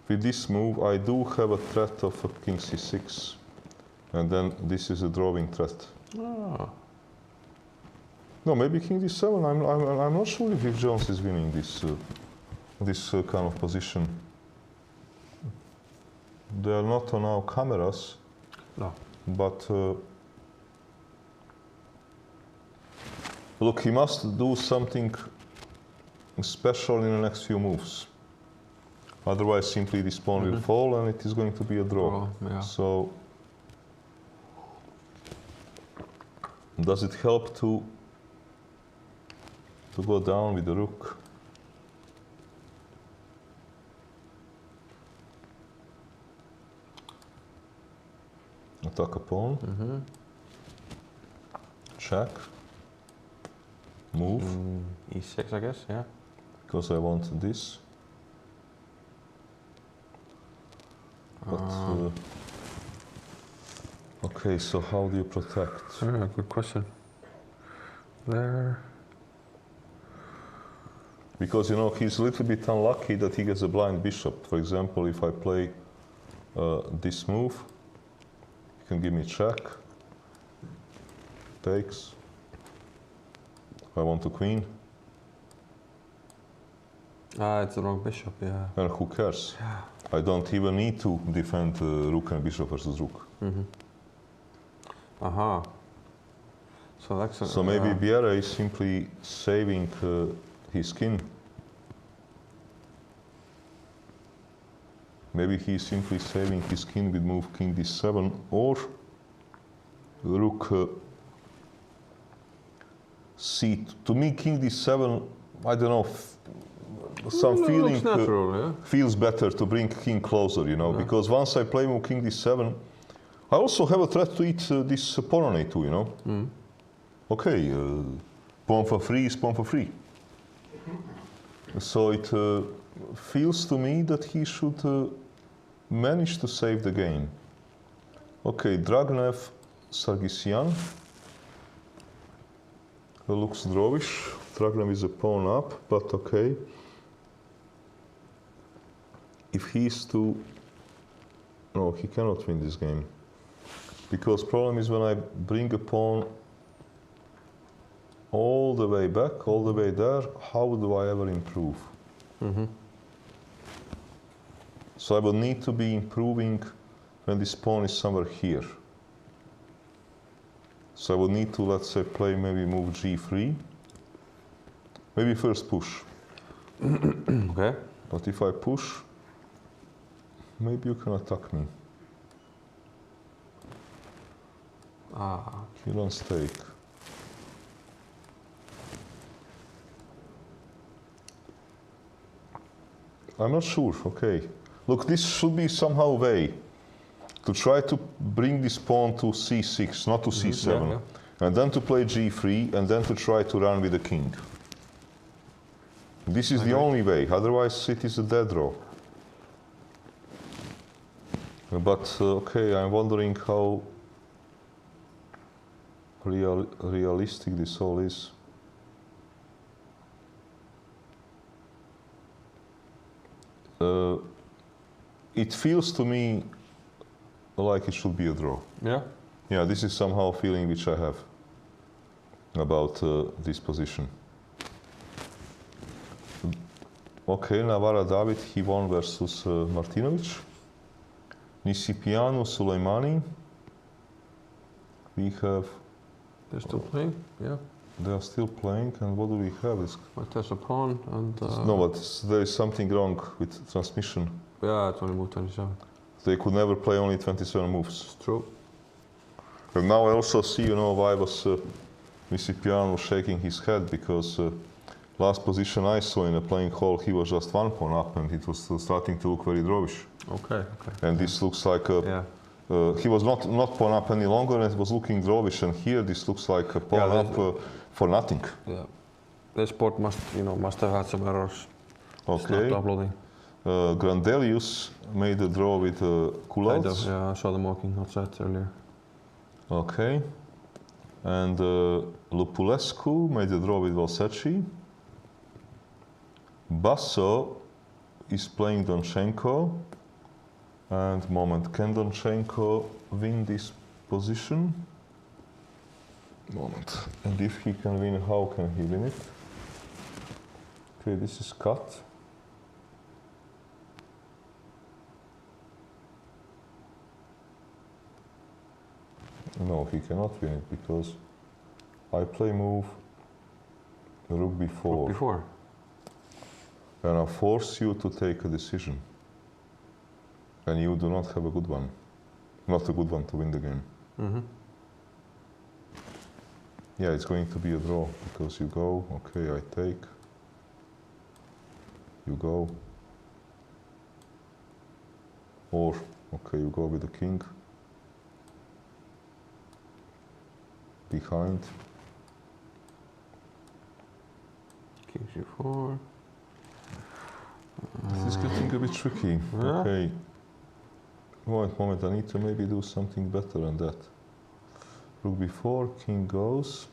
with this move, I do have a threat of a king c6. And then this is a drawing threat. Ah. No, maybe king d7. I'm not sure if Jones is winning this kind of position. They are not on our cameras. No. But look, he must do something special in the next few moves. Otherwise, simply this pawn will fall and it is going to be a draw. Yeah. So, does it help to go down with the rook? Attack a pawn. check, move, E6, I guess, yeah. because I want this. But, okay, so how do you protect? Yeah, good question. There. Because, you know, he's a little bit unlucky that he gets a blind bishop. For example, if I play this move, he can give me check, takes. I want to queen. Ah, it's the wrong bishop, yeah. And who cares? I don't even need to defend rook and bishop versus rook. Aha. So that's So maybe Biera is simply saving his king. Maybe he's simply saving his king with move king d7 or rook c. To me, king d7, I don't know, some feeling looks natural, yeah. feels better to bring king closer, you know, because once I play move king d7, I also have a threat to eat this pawn on a2, you know. Okay, pawn for free is pawn for free. So it feels to me that he should manage to save the game. Okay, Dragonev, Sargsyan. Looks drawish. Dragonev is a pawn up, but okay. If he is to... No, he cannot win this game. Because problem is when I bring a pawn all the way back, all the way there, how do I ever improve? So I will need to be improving when this pawn is somewhere here. So I will need to, let's say, play maybe move g3. Maybe first push. Okay. But if I push, maybe you can attack me. Ah. You don't stake. I'm not sure, okay. Look, this should be somehow a way to try to bring this pawn to c6, not to c7. Yeah. And then to play g3, and then to try to run with the king. This is the only way, otherwise it is a dead draw. But, okay, I'm wondering how realistic this all is. It feels to me like it should be a draw. Yeah? Yeah, this is somehow a feeling which I have about this position. Okay, Navara David, he won versus Martinovic. Nisipianu, Suleimani. We have... They're still playing? Yeah. They are still playing, and what do we have? There's a pawn and... No, but there is something wrong with transmission. Yeah, it's only move 27. They could never play only 27 moves. It's true. And now I also see, you know, why was Nisipianu shaking his head, because last position I saw in a playing hall, he was just one pawn up, and it was starting to look very drawish. Okay. And this looks like a... Yeah. He was not pawn up any longer, and it was looking drawish, and here this looks like a pawn up for nothing. Yeah. This board must have had some errors. It's Okay. not uploading. Grandelius made a draw with Kulauts. Yeah, I saw the mocking outside earlier. Okay. And Lupulescu made a draw with Valsecchi. Basso is playing Donchenko. And moment, can Donchenko win this position? Moment. And if he can win, how can he win it? Okay, this is cut. No, he cannot win it because I play move rook b4. Rook b4. And I force you to take a decision. And you do not have a good one. Not a good one to win the game. Yeah, it's going to be a draw because you go, okay, I take. You go. Or, okay, you go with the king. Behind. G4. This is getting a bit tricky. Yeah. Okay. Wait a moment, I need to maybe do something better than that. Rook b4, king goes.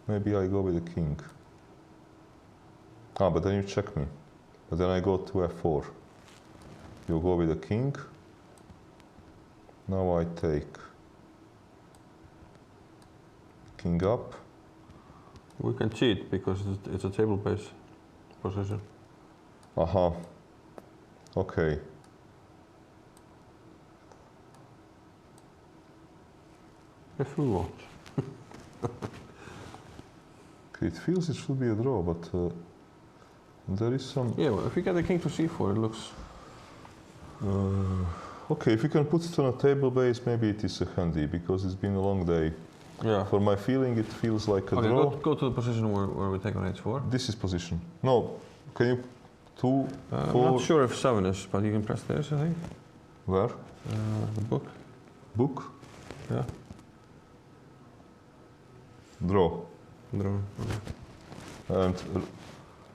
Maybe I go with the king. Ah, but then you check me. But then I go to f4. You go with the king. Now I take king up. We can cheat because it's a table base position. Aha. Okay. If we want. It feels it should be a draw, but there is some... Yeah, well, if we get the king to c4, it looks... Okay, if you can put it on a table base, maybe it is a handy, because it's been a long day. Yeah. For my feeling, it feels like a Okay, draw. go to the position where we take on h4. This is position. No, can you... 2, I'm 4... not sure if 7 is, but you can press this, I think. Where? The book. Book? Yeah. Draw. Draw. Okay. And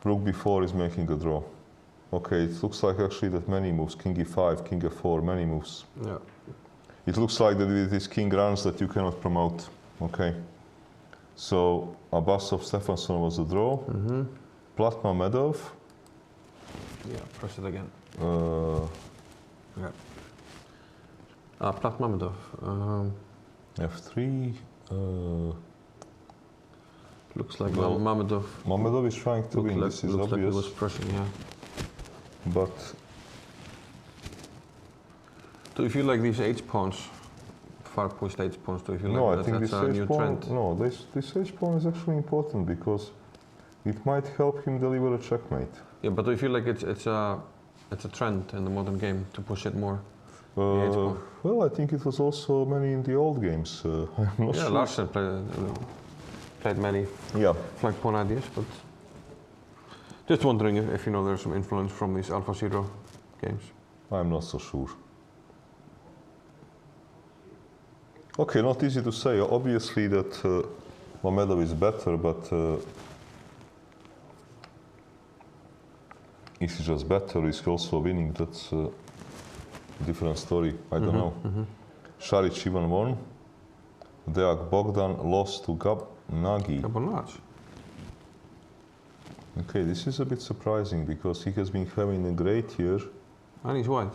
rook b4 is making a draw. Okay, it looks like actually that many moves, king e5, king f4, many moves. Yeah. It looks like that with this king runs that you cannot promote. Okay. So Abbasov Stefansson was a draw. Mm-hmm. Platmamedov. Yeah, press it again. Yeah. Platmamedov. F3. Looks like Well, Mamedov. Mamedov is trying to win, this is looks like he obvious. was pressing, yeah. But Do you feel like these h-pawns, far pushed h-pawns, do you feel no, like I think that's this a new h-pawn, trend? no, this h-pawn is actually important because it might help him deliver a checkmate. Yeah, but do you feel like it's a trend in the modern game to push it more? The h-pawn? Well, I think it was also many in the old games. I'm not Yeah, sure. Larsen played many Yeah. flank pawn ideas, but just wondering if you know there's some influence from these Alpha Zero games. I'm not so sure. Okay, not easy to say. Obviously that Mamedov is better, but is he just better? Is he also winning? That's a different story. I don't know. Šarić Ivan won. Deak Bogdan lost to Nagy. Gabonage. Okay, this is a bit surprising because he has been having a great year. And he's white.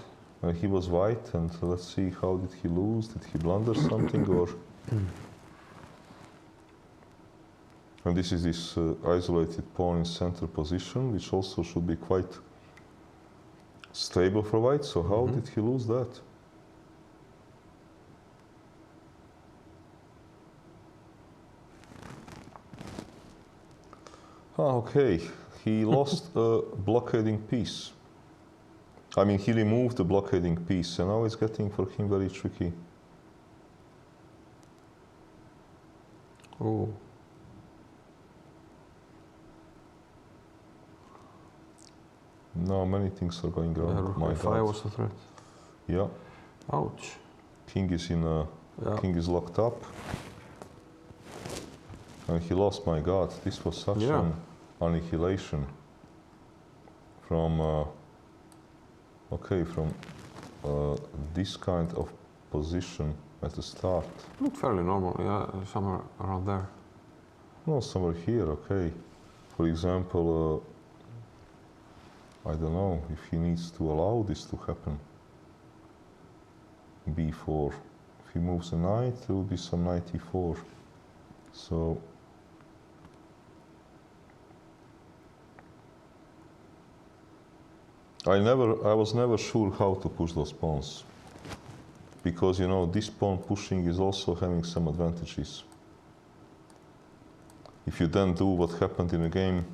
He was white, and let's see, how did he lose? Did he blunder something, or? And this is this isolated pawn in center position, which also should be quite stable for white. So how did he lose that? Okay, he lost a blockading piece. I mean, he removed the blockading piece, and now it's getting for him very tricky. Oh. Now many things are going wrong. Rook My f5 God. was the threat. Yeah, Ouch. king is in a, Yeah. king is locked up, and he lost. My God, this was such an annihilation from. Okay, from this kind of position at the start. Looked fairly normal, yeah, somewhere around there. No, somewhere here, okay. For example, I don't know if he needs to allow this to happen. b4. If he moves a knight, there will be some knight e4. So I was never sure how to push those pawns, because you know this pawn pushing is also having some advantages. If you then do what happened in the game,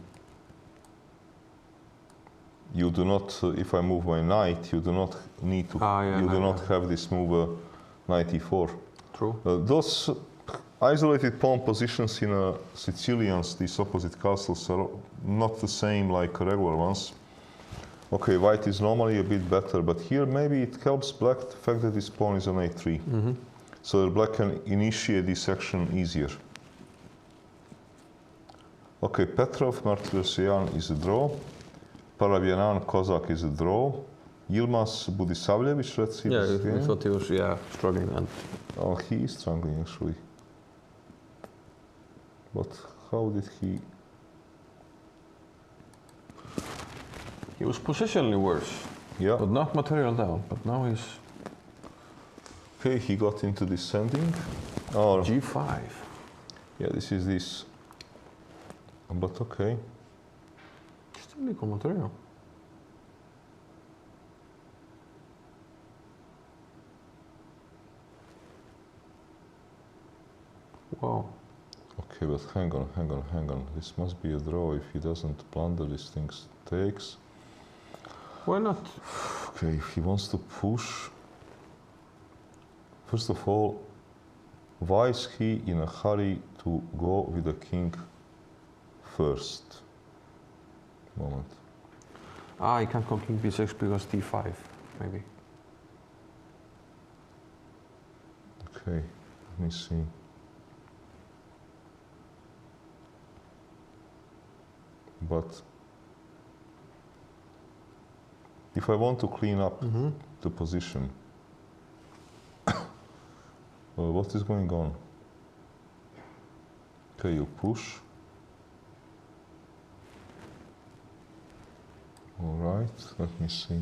you do not. If I move my knight, you do not need to. You do not have this move knight e4. True. Those isolated pawn positions in Sicilians, these opposite castles, are not the same like regular ones. Okay, white is normally a bit better, but here maybe it helps black the fact that this pawn is on a3. So that black can initiate this action easier. Okay, Petrov, Martirosyan is a draw. Paravyanan, Kozak is a draw. Yilmaz Budisavljevic, let's see Yeah, this we game. thought he was struggling and Oh, he is struggling actually. But how did he? he was positionally worse, Yeah. but not material down. But now he's Okay, he got into descending. Oh, G5. yeah, this is this. But okay. Still equal material. Wow. Okay, but hang on. This must be a draw. If he doesn't blunder these things, takes. Why not? Okay, if he wants to push. First of all, why is he in a hurry to go with the king first? Moment. Ah, he can't go king b6 because d5, maybe. Okay, let me see. But if I want to clean up the position, what is going on? Okay, you push. All right, let me see.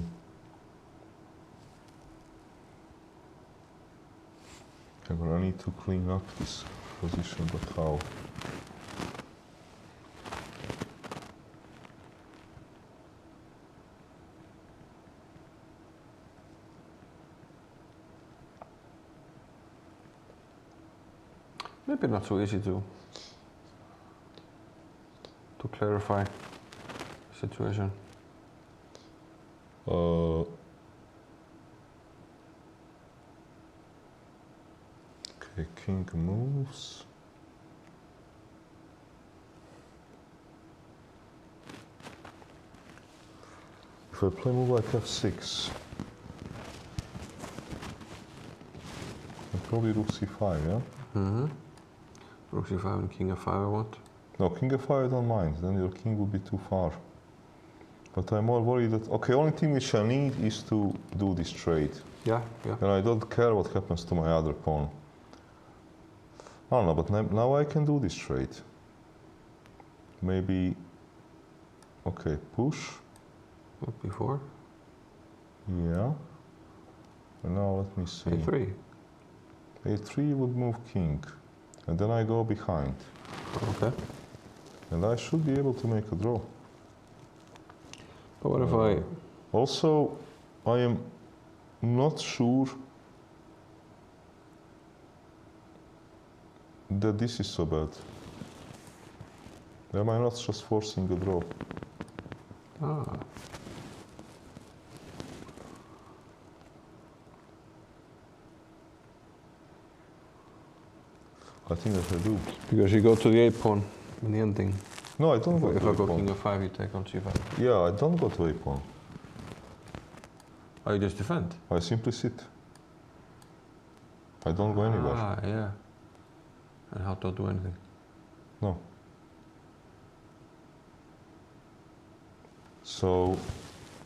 Okay, but I need to clean up this position, but how? Maybe not so easy to clarify the situation. Okay, king moves. If I play move like f6, and probably rook c5, yeah? Rook c5 and king f5 I want. No, king f5 I don't mind, then your king would be too far. But I'm more worried that, okay, only thing which I need is to do this trade. Yeah, yeah. And I don't care what happens to my other pawn. I don't know, but now I can do this trade. Maybe, okay, push. What, before? Yeah. And now let me see. a3. a3 would move king. And then I go behind. Okay. And I should be able to make a draw. But what if I... Also, I am not sure that this is so bad. Am I not just forcing a draw? Ah. I think that I do. Because you go to the a pawn in the ending. No, I don't go If to I go a pawn. king f5, you take on c5. Yeah, I don't go to a pawn. Oh, you just defend? I simply sit. I don't go anywhere. Ah, yeah. And how to do anything? No. So,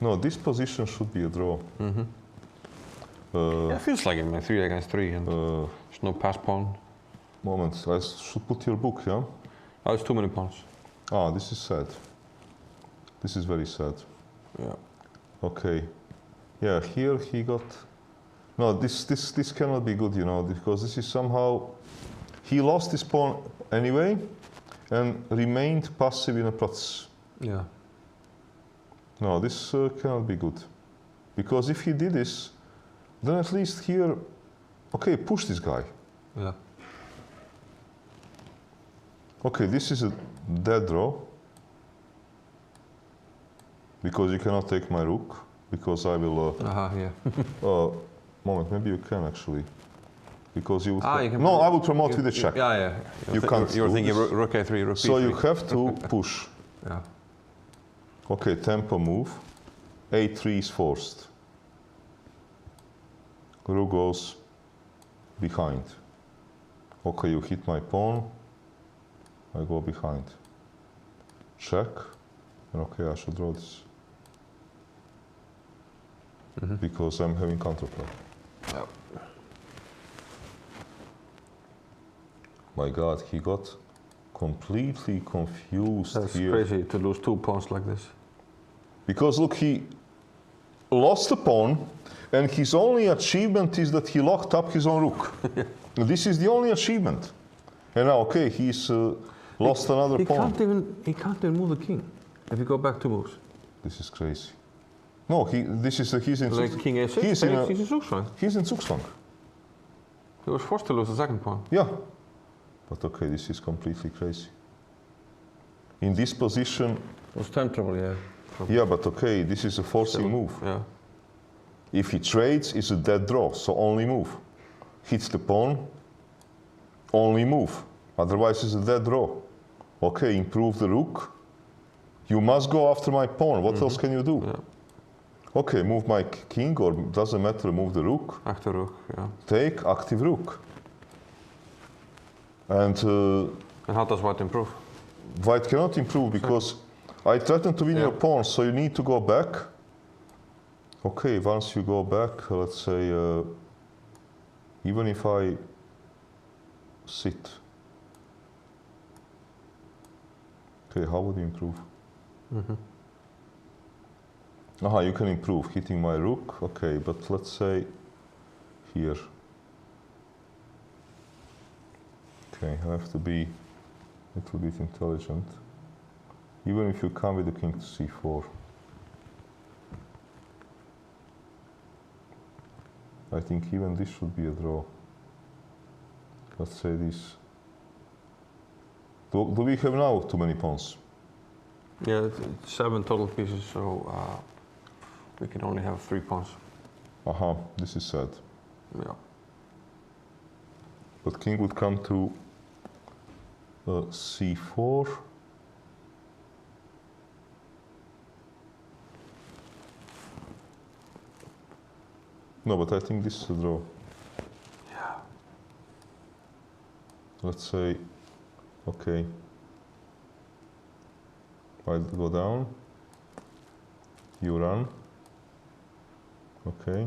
no, this position should be a draw. Yeah, it feels like I'm 3 against 3 and there's no pass pawn. Moment, I should put your book, yeah? Oh, it's too many pawns. Ah, this is sad. This is very sad. Yeah. Okay. Yeah, here he got... No, this cannot be good, you know, because this is somehow... He lost his pawn anyway and remained passive in a Platz. Yeah. No, this cannot be good. Because if he did this, then at least here... Okay, push this guy. Yeah. Okay, this is a dead draw. Because you cannot take my rook. Because I will... Yeah. Moment, maybe you can actually. Because you would... You can no, I will promote with a check. Yeah. You can't You're do thinking this. rook a3, rook b3. So you have to push. Yeah. Okay, tempo move. a3 is forced. Rook goes behind. Okay, you hit my pawn. I go behind. check, and okay, I should draw this. Because I'm having counterplay. Yeah. My God, he got completely confused That's here. crazy to lose 2 pawns like this. Because look, he lost a pawn, and his only achievement is that he locked up his own rook. This is the only achievement. And now, okay, he's lost another pawn. He can't even move the king if you go back 2 moves. This is crazy. No, he's in Like king a6, he's in Zugzwang. He's in Zugzwang. He was forced to lose the second pawn. Yeah. But okay, this is completely crazy. In this position... It was time trouble, yeah. Yeah, but okay, this is a forcing move. Yeah. If he trades, it's a dead draw, so only move. Hits the pawn, only move. Otherwise, it's a dead draw. Okay, improve the rook. You must go after my pawn. What else can you do? Yeah. Okay, move my king, or doesn't matter, move the rook. Active rook, yeah. Take active rook. And how does white improve? white cannot improve because I threatened to win your pawn, so you need to go back. Okay, once you go back, let's say, even if I sit. Okay, how would you improve? Aha, you can improve, hitting my rook. Okay, but let's say here. Okay, I have to be a little bit intelligent. Even if you come with the king to c4. I think even this should be a draw. Let's say this. Do we have now too many pawns? Yeah, it's 7 total pieces, so we can only have 3 pawns. Aha, this is sad. Yeah. But king would come to c4. No, but I think this is a draw. Yeah. Let's say, okay. I'll go down. You run. Okay.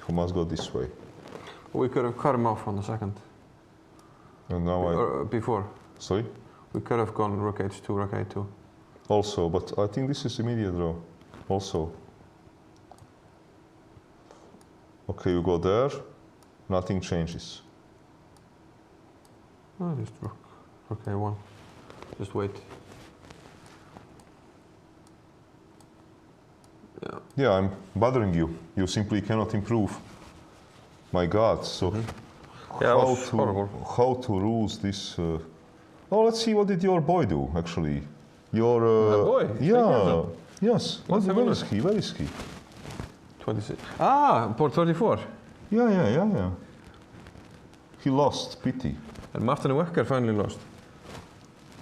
You must go this way. We could have cut him off on the second. And now before. Sorry? We could have gone rook h2, rook a2. Also, but I think this is immediate draw. Also. Okay, you go there. Nothing changes. Oh, just rook a1. Just wait. Yeah. Yeah, I'm bothering you. You simply cannot improve. My God, so Yeah, how to lose this? Oh, let's see. What did your boy do? Actually, your my boy. Yeah, yes. Let's have a Where look. is he? Where is he? 26. Ah, port 34. Yeah. He lost. Pity. And Martin Wecker finally lost.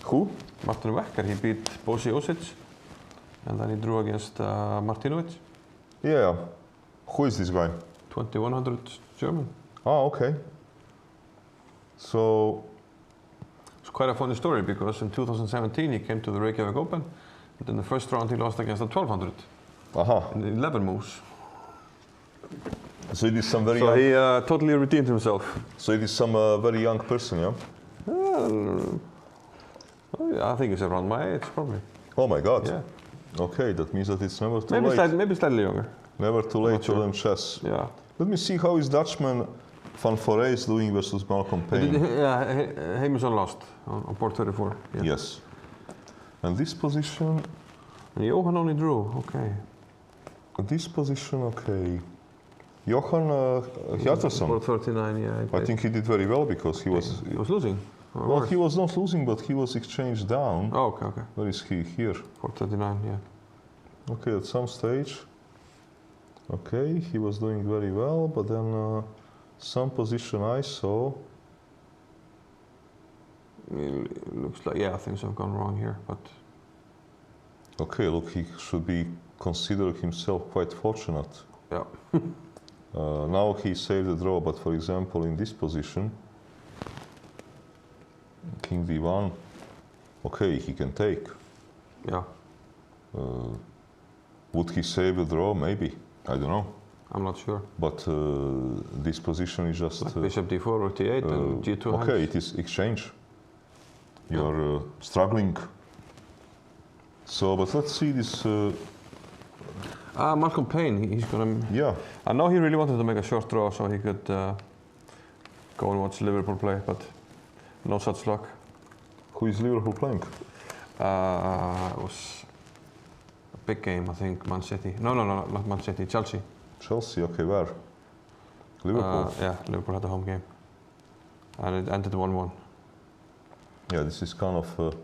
Who? Martin Wecker, he beat Bosi Osic, and then he drew against Martinovic. Yeah. Who is this guy? 2100 German. Ah, okay. So. It's quite a funny story because in 2017 he came to the Reykjavik Open, and in the first round he lost against a 1200 Aha. in 11 moves. So it is some very. So he totally redeemed himself. So it is some very young person, yeah. Oh, yeah, I think he's around my age, probably. Oh my God. Yeah. Okay, that means that it's never too late. Maybe slightly younger. Never too late to sure. learn chess. Yeah. Let me see how is Dutchman Van Foray is doing versus Malcolm Payne. Yeah, Jameson lost on port 34. Yeah. Yes. And this position. And Johan only drew. Okay. This position, okay. Johan Hjartarson. Port 39. Yeah. I think he did very well because he was. He was losing. Well, he was not losing, but he was exchanged down. Oh, okay. Where is he? Here. Port 39. Yeah. Okay, at some stage. Okay, he was doing very well, but then some position I saw. It looks like things have gone wrong here, but. Okay, look, he should be consider himself quite fortunate. Yeah. Now he saved the draw, but for example, in this position, King d1. Okay, he can take. Yeah. Would he save a draw? Maybe. I don't know. I'm not sure. But this position is just... Like bishop d4 or t8 and g2 okay, hangs. it is exchange. You're struggling. So, but let's see this... Malcolm Payne, he's gonna... yeah. I know he really wanted to make a short draw so he could go and watch Liverpool play, but no such luck. Who is Liverpool playing? It was a big game, I think, Man City. No, not Man City, Chelsea. Chelsea, okay, where? Liverpool? Yeah, Liverpool had the home game. And it ended 1-1. Yeah, this is kind of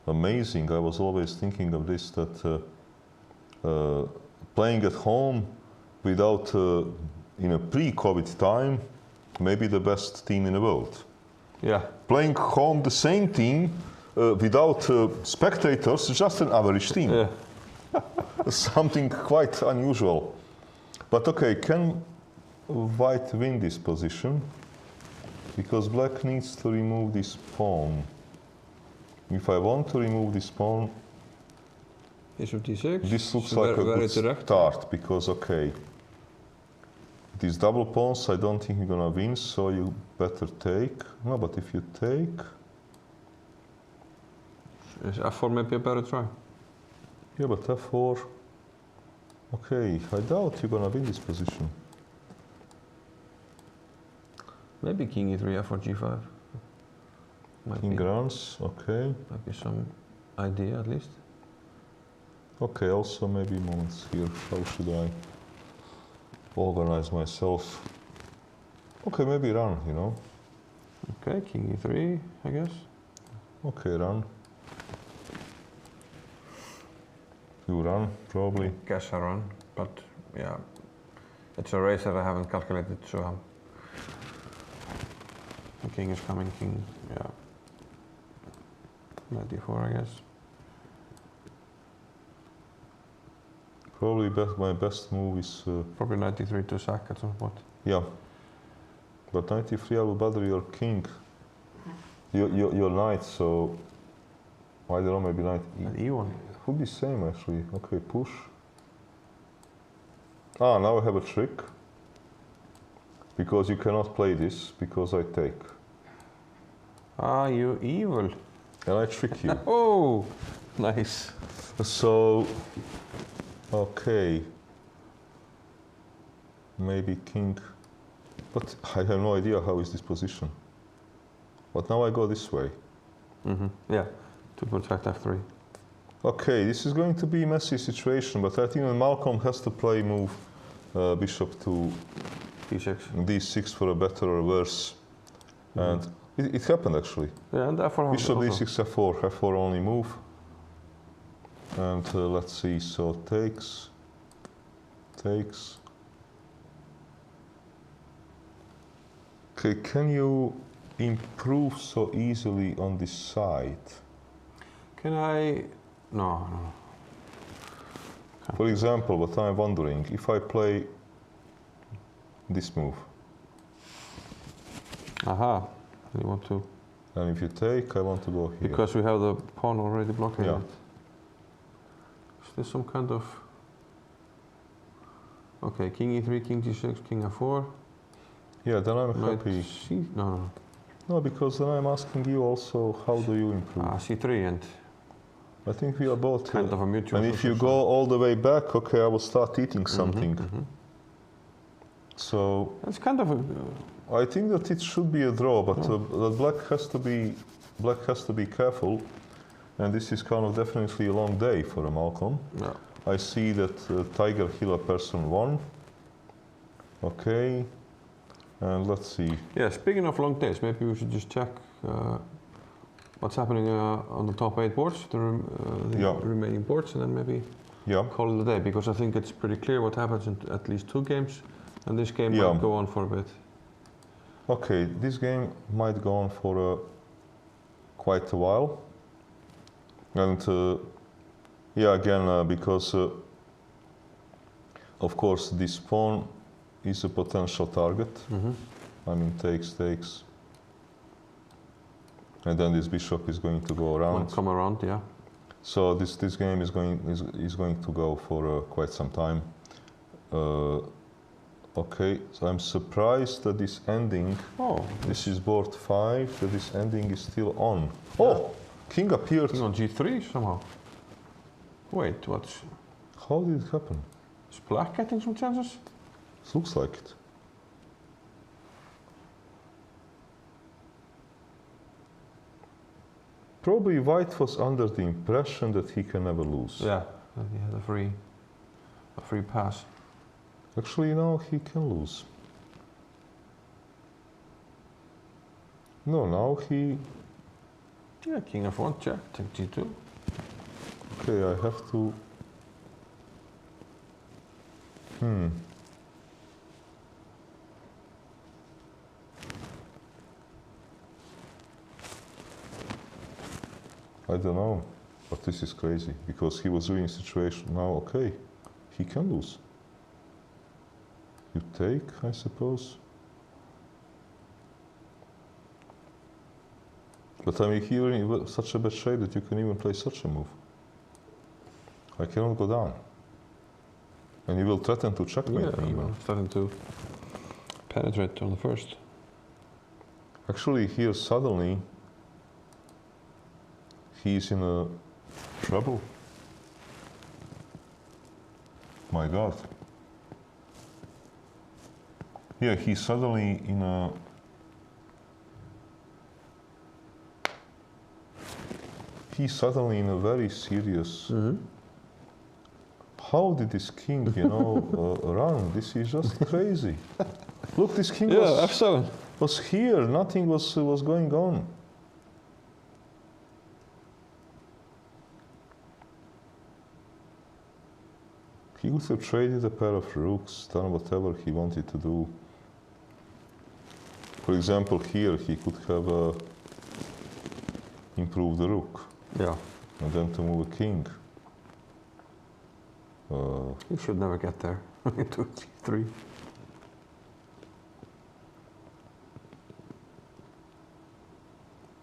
amazing. I was always thinking of this, that playing at home without, in a pre-COVID time, maybe the best team in the world. Yeah. Playing home the same team without spectators is just an average team. Yeah. Something quite unusual. But okay, can white win this position? Because black needs to remove this pawn. If I want to remove this pawn, Bishop d6. this looks So like a very good direct. start, because okay, these double pawns, I don't think you're gonna win, so you better take. No, but if you take... Is f4 maybe a better try? Yeah, but f4... Okay, I doubt you're gonna win this position. Maybe king e3, f4, g5. King runs, okay. Might be some idea at least. Okay, also maybe moments here. How should I organize myself? Okay, maybe run, you know. Okay, king e3, I guess. Okay, run. You run, probably. Guess I run, but yeah, it's a race that I haven't calculated, so the king is coming, king, yeah. Knight d4, I guess. Probably my best move is... Probably knight d3 to sack at some point. yeah. But knight e3, I will bother your king. Your knight, so... I don't know, maybe knight e... And e1. Would be same actually. Okay, push. Ah, now I have a trick. Because you cannot play this, because I take. Ah, you evil. And I trick you. Oh, nice. So, okay. Maybe king. But I have no idea how is this position. But now I go this way. Yeah, to protect f3. Okay, this is going to be a messy situation, but I think that Malcolm has to play move bishop to d6. d6 for a better or worse. And it happened actually. Yeah, and f4 Bishop also. d6, f4, f4 only move. And let's see, so takes, takes. Okay, can you improve so easily on this side? Can I... No. For example, what I'm wondering, if I play this move, Aha, you want to... and if you take, I want to go here. Because we have the pawn already blocking Yeah. it. Is this some kind of... Okay, king e3, king g6, king f4. Yeah, then I'm Knight happy. c... No. No, because then I'm asking you also, how do you improve? c3 and... I think we are both... Kind of a mutual... and if you go all the way back, okay, I will start eating something. So... It's kind of a... I think that it should be a draw, but that black has to be careful. And this is kind of definitely a long day for a Malcolm. Yeah. I see that Tiger Hilla person won. Okay. And let's see. Yeah, speaking of long days, maybe we should just check what's happening on the top 8 boards, the remaining boards, and then maybe call it a day, because I think it's pretty clear what happens in at least 2 games, and this game might go on for a bit. Okay, this game might go on for quite a while. And yeah, again, because of course this pawn is a potential target. I mean, takes. And then this bishop is going to go around. Come around, yeah. So this game is going to go for quite some time. Okay, so I'm surprised that this ending. Oh, this is board 5. That this ending is still on. Oh, king appeared. King on g3 somehow. Wait, what's? How did it happen? Is black getting some chances? It looks like it. Probably white was under the impression that he can never lose. Yeah, that he had a free pass. Actually, now he can lose. No, now he... Yeah, king f1, check, take g2. Okay, I have to... I don't know, but this is crazy, because he was doing a situation now, okay, he can lose. You take, I suppose. But I mean, here in such a bad shape that you can even play such a move. I cannot go down. And you will threaten to checkmate me even. Starting to penetrate on the first. Actually, here suddenly, he's in a trouble. My God. Yeah, he's suddenly in a... He's suddenly in a very serious... How did this king, run? This is just crazy. Look, this king was here. Nothing was going on. He could have traded a pair of rooks, done whatever he wanted to do. For example, here he could have improved the rook. Yeah. And then to move a king. You should never get there. Into g3.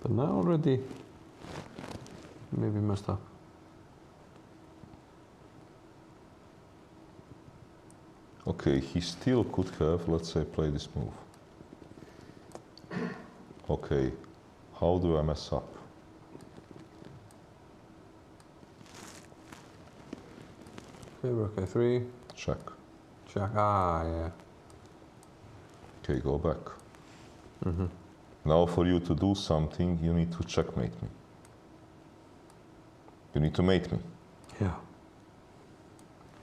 But now already maybe messed up. Okay, he still could have, let's say, played this move. Okay, how do I mess up? Okay, rook a3. Check. Check. Ah, yeah. Okay, go back. Now for you to do something, you need to checkmate me. You need to mate me. Yeah.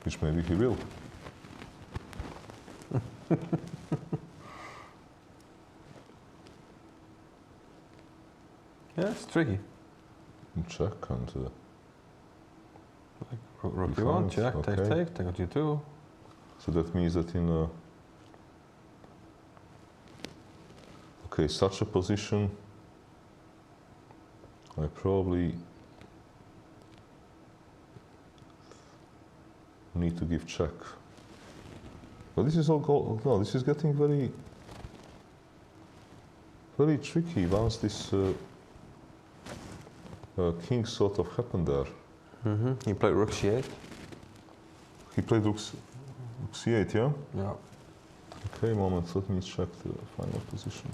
Which maybe he will. Yeah, it's tricky. Check and... Rook e1, check, okay. take on g2. So that means that in okay, such a position, I probably need to give check. But this is all no, this is getting very, very tricky once this king sort of happened there. He played rook c8. He played rook c8, yeah? Yeah. Okay, moment, let me check the final position.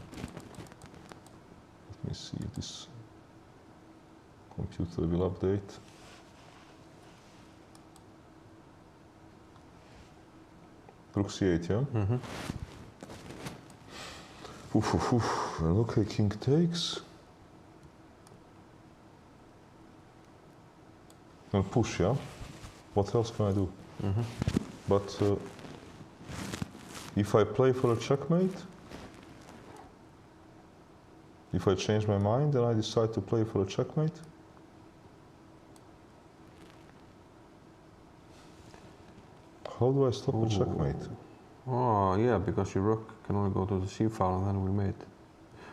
Let me see if this computer will update. Rook c8, yeah? And okay, king takes. And push, yeah? What else can I do? But if I play for a checkmate, if I change my mind and I decide to play for a checkmate, how do I stop a checkmate? Oh, yeah, because your rook can only go to the c file and then we mate.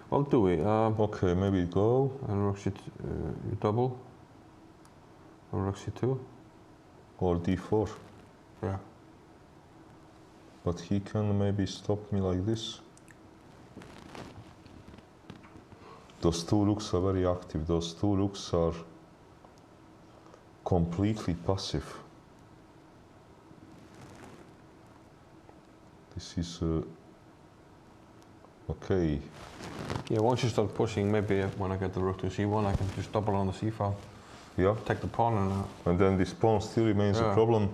Well, do we? Okay, maybe go. And rook c, you double. Or rook c2. Or d4. Yeah. But he can maybe stop me like this. Those two rooks are very active. Those two rooks are completely passive. This is okay. Yeah, once you start pushing, maybe when I get the rook to c1, I can just double on the c file. Yeah. Take the pawn and then this pawn still remains a problem.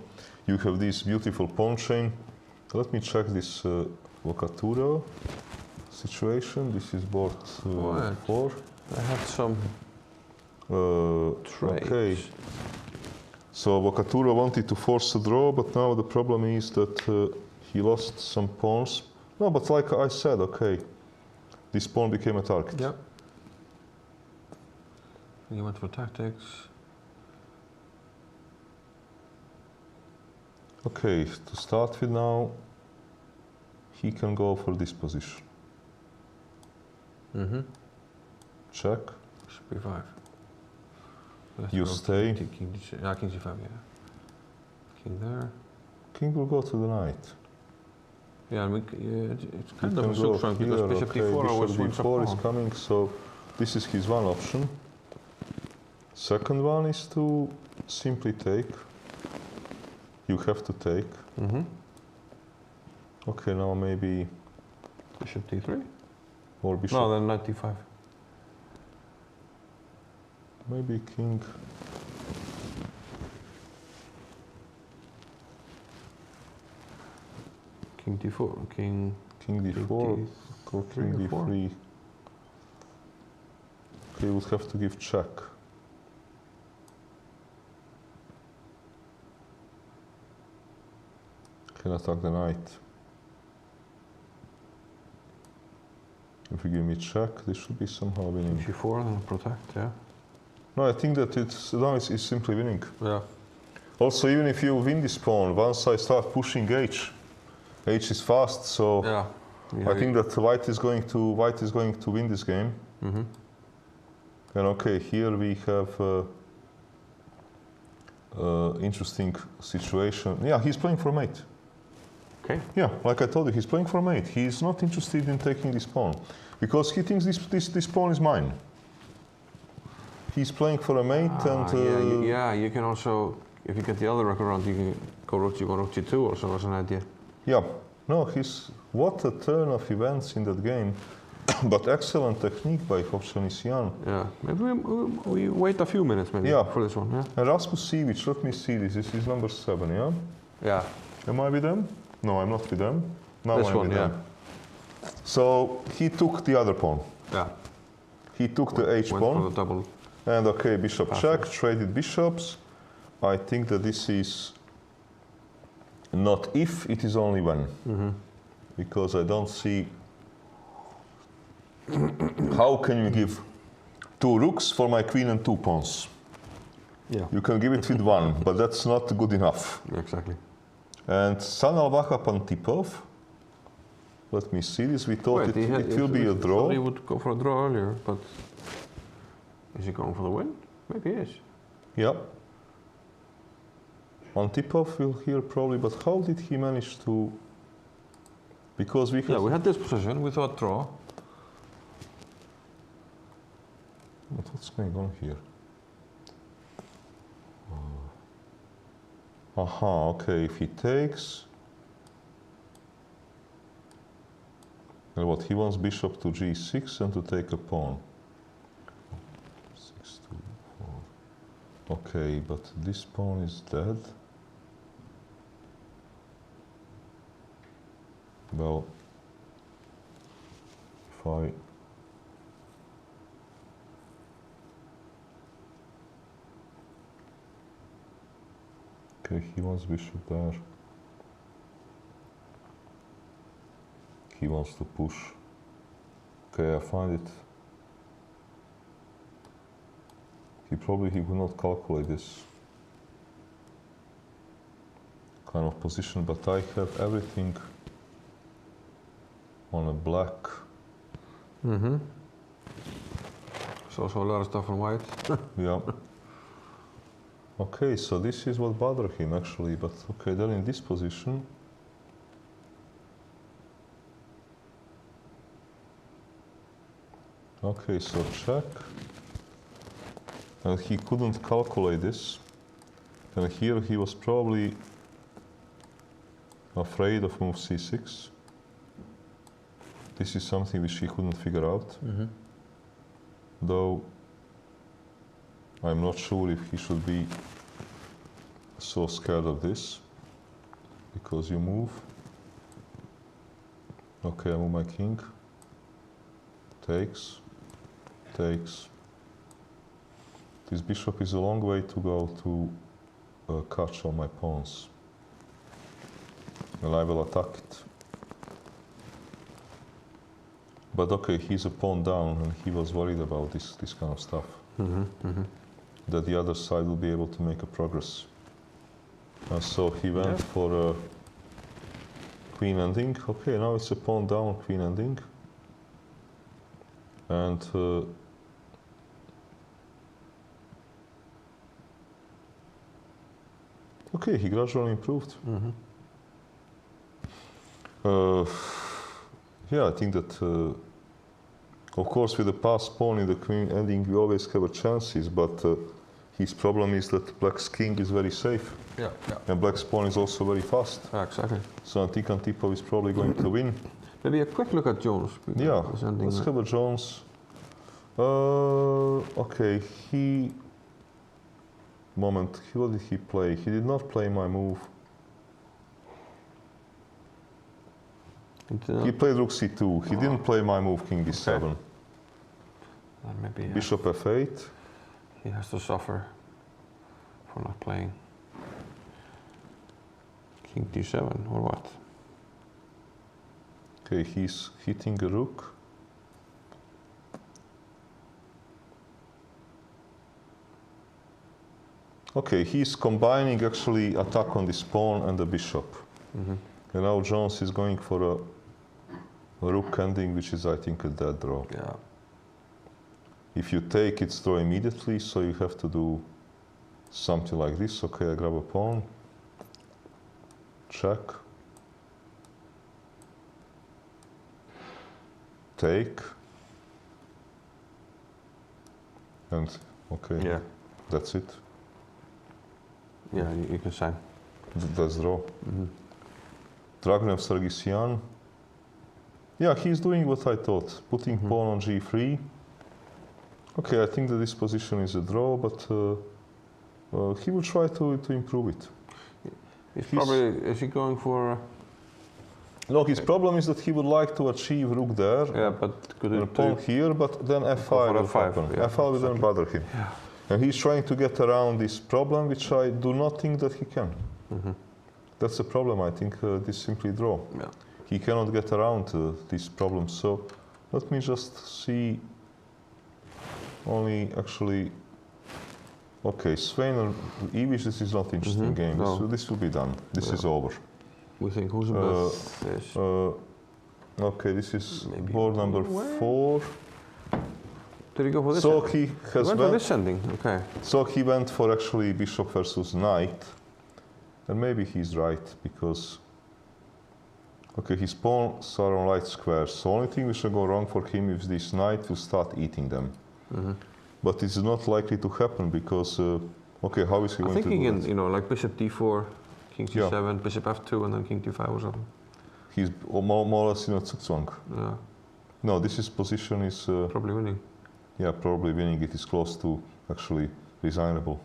You have this beautiful pawn chain. Let me check this Vocatura situation. This is board 4. I had some trades. Okay. So Vocatura wanted to force a draw, but now the problem is that he lost some pawns. No, but like I said, okay, this pawn became a target. Yep. He went for tactics. Okay, to start with now, he can go for this position. Check. Should be 5. You stay. King c5, yeah. King there. King will go to the knight. Yeah, and it's kind of a silk trunk because bishop d4 always wins a pawn. Bishop d4 is coming, so this is his one option. Second one is to simply take. You have to take. Okay, now maybe bishop d3? Or bishop. No, then knight d5. Maybe king. King d4, king d4, or king d3. Okay, you would have to give check. Can attack the knight. If you give me check, this should be somehow winning. g4 and protect, yeah. No, I think that now it's simply winning. Yeah. Also, even if you win this pawn, once I start pushing h is fast, so yeah. I think that white is going to win this game. And okay, here we have interesting situation. Yeah, he's playing for mate. Okay. Yeah, like I told you, he's playing for mate. He's not interested in taking this pawn because he thinks this pawn is mine. He's playing for a mate, and yeah, you can also, if you get the other rook around, you can go rook g2 also as an idea. Yeah, no, what a turn of events in that game, but excellent technique by Hovšannisyan. Yeah, maybe we wait a few minutes maybe for this one. Yeah. And Rasmus Sivic, let me see this. This is number 7, yeah. Yeah. Am I with them? No, I'm not with them. Now this I'm one, with them. So he took the other pawn. Yeah. He took the h went pawn. For the double. And okay, bishop check, traded bishops. I think that this is not if, it is only when. Because I don't see how can you give 2 rooks for my queen and 2 pawns. Yeah. You can give it with 1, but that's not good enough. Exactly. And Sanalvaha Pantipov. Let me see this. We thought it will be a draw. He would go for a draw earlier, but is he going for the win? Maybe he is. Yeah. Antipov will here probably, but how did he manage to? Because we had this position. We thought draw. But what's going on here? Aha, okay, if he takes... And what, he wants bishop to g6 and to take a pawn. 6 to 4. Okay, but this pawn is dead. Well, if I... Okay, he wants bishop there. He wants to push. Okay, I find it. He will not calculate this kind of position, but I have everything on a black. There's also a lot of stuff on white. Yeah. Okay, so this is what bothered him actually, but okay, then in this position, Okay, so check. And he couldn't calculate this. And here he was probably afraid of move c6. This is something which he couldn't figure out. Though I'm not sure if he should be so scared of this, because you move. Okay, I move my king. Takes, takes. This bishop is a long way to go to catch all my pawns. And I will attack it. But okay, he's a pawn down, and he was worried about this kind of stuff. That the other side will be able to make a progress. So he went for a queen ending. Okay, now it's a pawn down, queen ending. And okay, he gradually improved. Yeah, I think that, of course, with the passed pawn in the queen ending, we always have chances, but his problem is that black's king is very safe. And black's pawn is also very fast. Exactly. So I think Antipov is probably going to win. Maybe a quick look at Jones. Yeah, let's have a Jones. Okay, what did he play? He did not play my move. He played rook c2. He didn't play my move, king d7. Maybe, bishop f8. He has to suffer for not playing king d7 or what? Okay, he's hitting a rook. Okay, he's combining actually attack on this pawn and the bishop. And now Jones is going for a rook ending, which is, I think, a dead draw. Yeah. If you take, it's draw immediately, so you have to do something like this. Okay, I grab a pawn. Check. Take. And, okay. Yeah. That's it. Yeah, you can sign. That's draw. Dragonev Sargsyan. Yeah, he's doing what I thought, putting pawn on g3. Okay, I think that this position is a draw, but he will try to improve it. Is he going for... No, his problem is that he would like to achieve rook there, but could and pawn here, but then f5 will happen. Yeah, f5 will then bother him. Yeah. And he's trying to get around this problem, which I do not think that he can. That's the problem, I think, this simply draw. Yeah. He cannot get around this problem, so let me just see only actually... Okay, Svein and Ivic, this is not interesting game. No. This will be done. This is over. We think who's the best? Okay, this is Maybe board number 4. Did he go for this? So he has went for this ending. Okay. So he went for actually bishop versus knight, and maybe he's right because okay, his pawns are on right squares. So only thing which will go wrong for him is this knight will start eating them. But it's not likely to happen because okay, how is he going to do that? that? You know, like bishop d4, king c7, bishop f2, and then king d5 or something. He's more or less in a zugzwang. Yeah. No, this position is probably winning. Yeah, probably winning. It is close to actually resignable.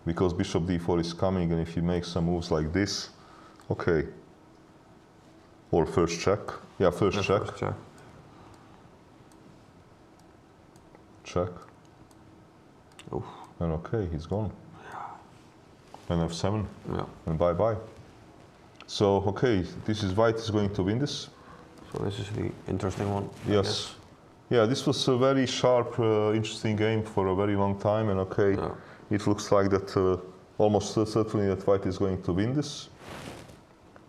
Because bishop d4 is coming, and if he makes some moves like this, okay. Or first check. Yeah, first check. First check. Check. Oof. And okay, he's gone. And f7. Yeah. And bye-bye. So, okay, this is white is going to win this. So this is the interesting one. Yes. Yeah, this was a very sharp, interesting game for a very long time, and okay, it looks like that almost certainly that white is going to win this.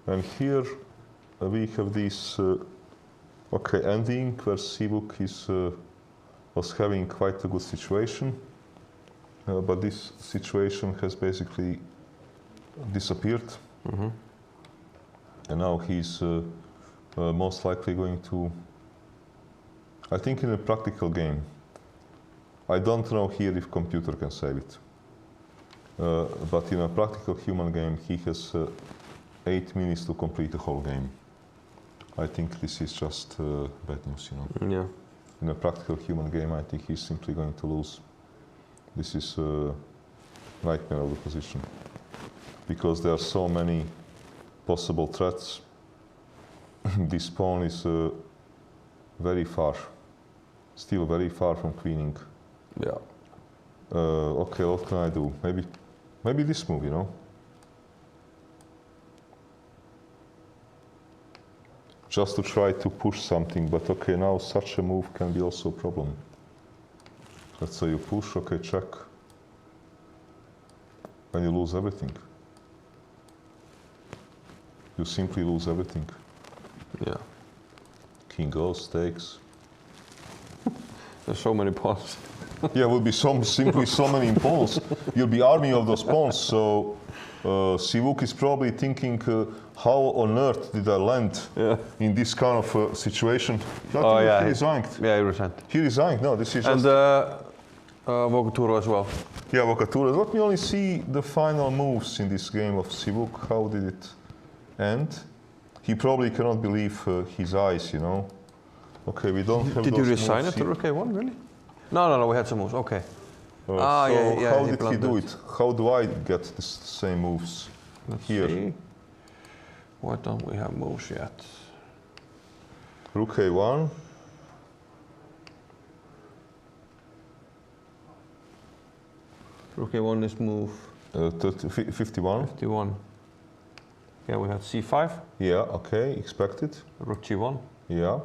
And here we have this okay ending where Sivuk was having quite a good situation, but this situation has basically disappeared, and now he's most likely going to I think in a practical game, I don't know here if computer can save it. But in a practical human game, he has 8 minutes to complete the whole game. I think this is just bad news, you know. Yeah. In a practical human game, I think he's simply going to lose. This is a nightmare of the position. Because there are so many possible threats. This pawn is very far. Still very far from queening. Yeah. Okay, what can I do? Maybe this move, you know? Just to try to push something, but okay, now such a move can be also a problem. Let's say you push, okay, check. And you lose everything. You simply lose everything. Yeah. King goes, takes. There's so many pawns. Yeah, will be simply so many pawns. You'll be army of those pawns. So Sivuk is probably thinking, how on earth did I land in this kind of situation? Oh yeah, he resigned. Yeah, he resigned. He resigned. No, this is and just. Vokaturo as well. Yeah, Vokaturo. Let me only see the final moves in this game of Sivuk. How did it end? He probably cannot believe his eyes, you know. Okay, we don't have. Did those you resign moves at the Rook A1, really? No, we had some moves, okay. So yeah, how did he do it? How do I get the same moves here? See. Why don't we have moves yet? Rook A1. Rook A1 is move 51. 51. Yeah, we had C5. Yeah, okay, expected. Rook G1. Yeah.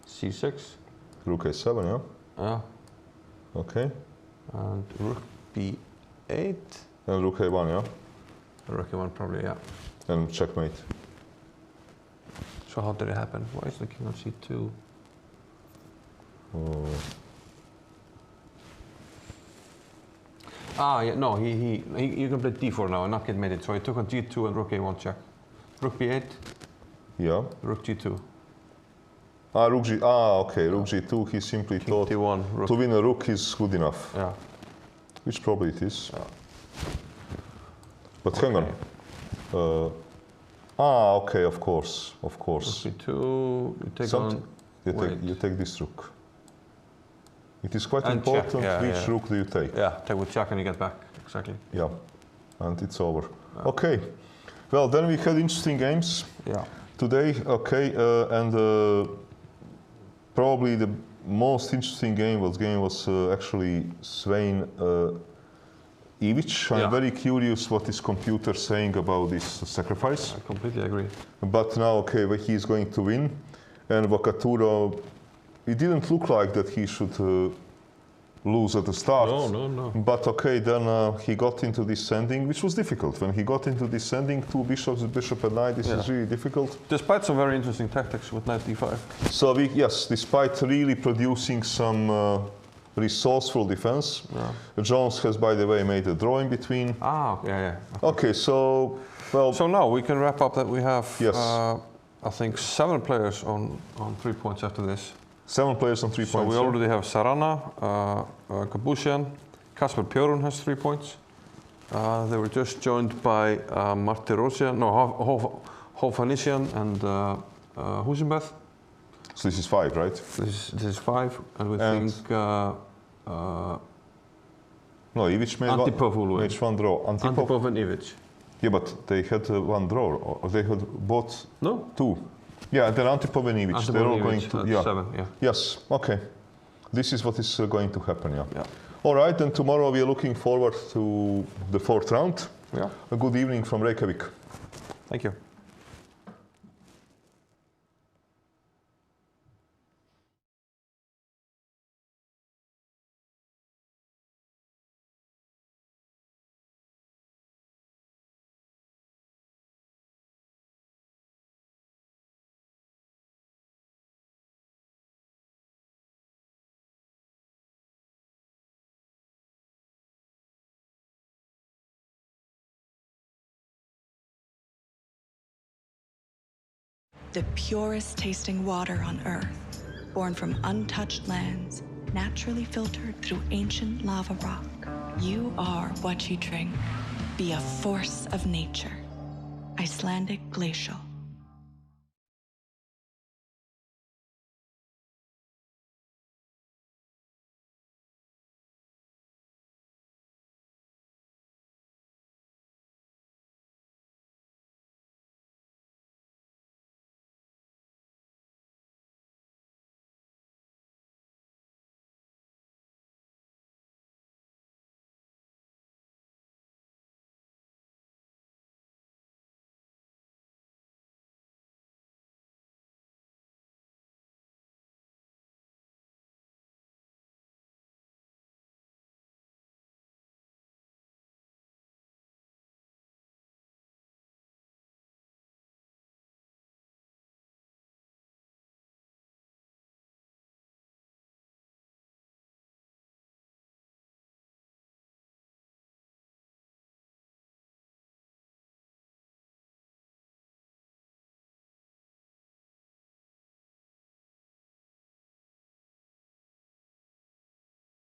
C6. Rook A7, yeah. Yeah. Okay. And Rook B8. And Rook A1, yeah. Rook A1 probably, yeah. And checkmate. So how did it happen? Why is the king on C2? Yeah, no, you can play D4 now and not get mated. So he took on G2 and Rook A1 check. Rook B8. Yeah. Rook G2. Rook G. Okay. Rook G2. He simply King thought D1, rook. to win a rook is good enough. Yeah. Which probably it is. Yeah. But hang on. Okay. Of course. Rook B2. You take on. You take this rook. It is quite And important check. which rook do you take. Yeah, take with check and you get back. Exactly. Yeah. And it's over. Yeah. Okay. Well, then we had interesting games. Yeah. Today, okay, and probably the most interesting game was actually Svein Ivic. I'm very curious what is computer saying about this sacrifice. I completely agree. But now, okay, he is going to win, and Vokaturo, it didn't look like that he should lose at the start. No. But okay, then he got into this ending, which was difficult. When he got into this ending, 2 bishops, bishop and knight, this is really difficult. Despite some very interesting tactics with knight d5. So despite really producing some resourceful defense, Jones has, by the way, made a draw in between. Okay, so well. So now we can wrap up that we have, I think, 7 players on 3 points after this. 7 players on 3 points. So we already have Sarana, Kabushian, Kasper Pjorun has 3 points. They were just joined by Martirosyan, Hovanesian and Husenbeth. So this is 5, right? This is 5, and we think Ivic made one draw. Antipov and Ivic. Yeah, but they had 1 draw, or they had both 2. Yeah, then Antipov and Ivic. They're all going to 7, yeah. Yes, okay. This is what is going to happen, yeah. All right, and tomorrow we are looking forward to the 4th round. Yeah. A good evening from Reykjavik. Thank you. The purest tasting water on earth, born from untouched lands, naturally filtered through ancient lava rock. You are what you drink. Be a force of nature. Icelandic Glacial.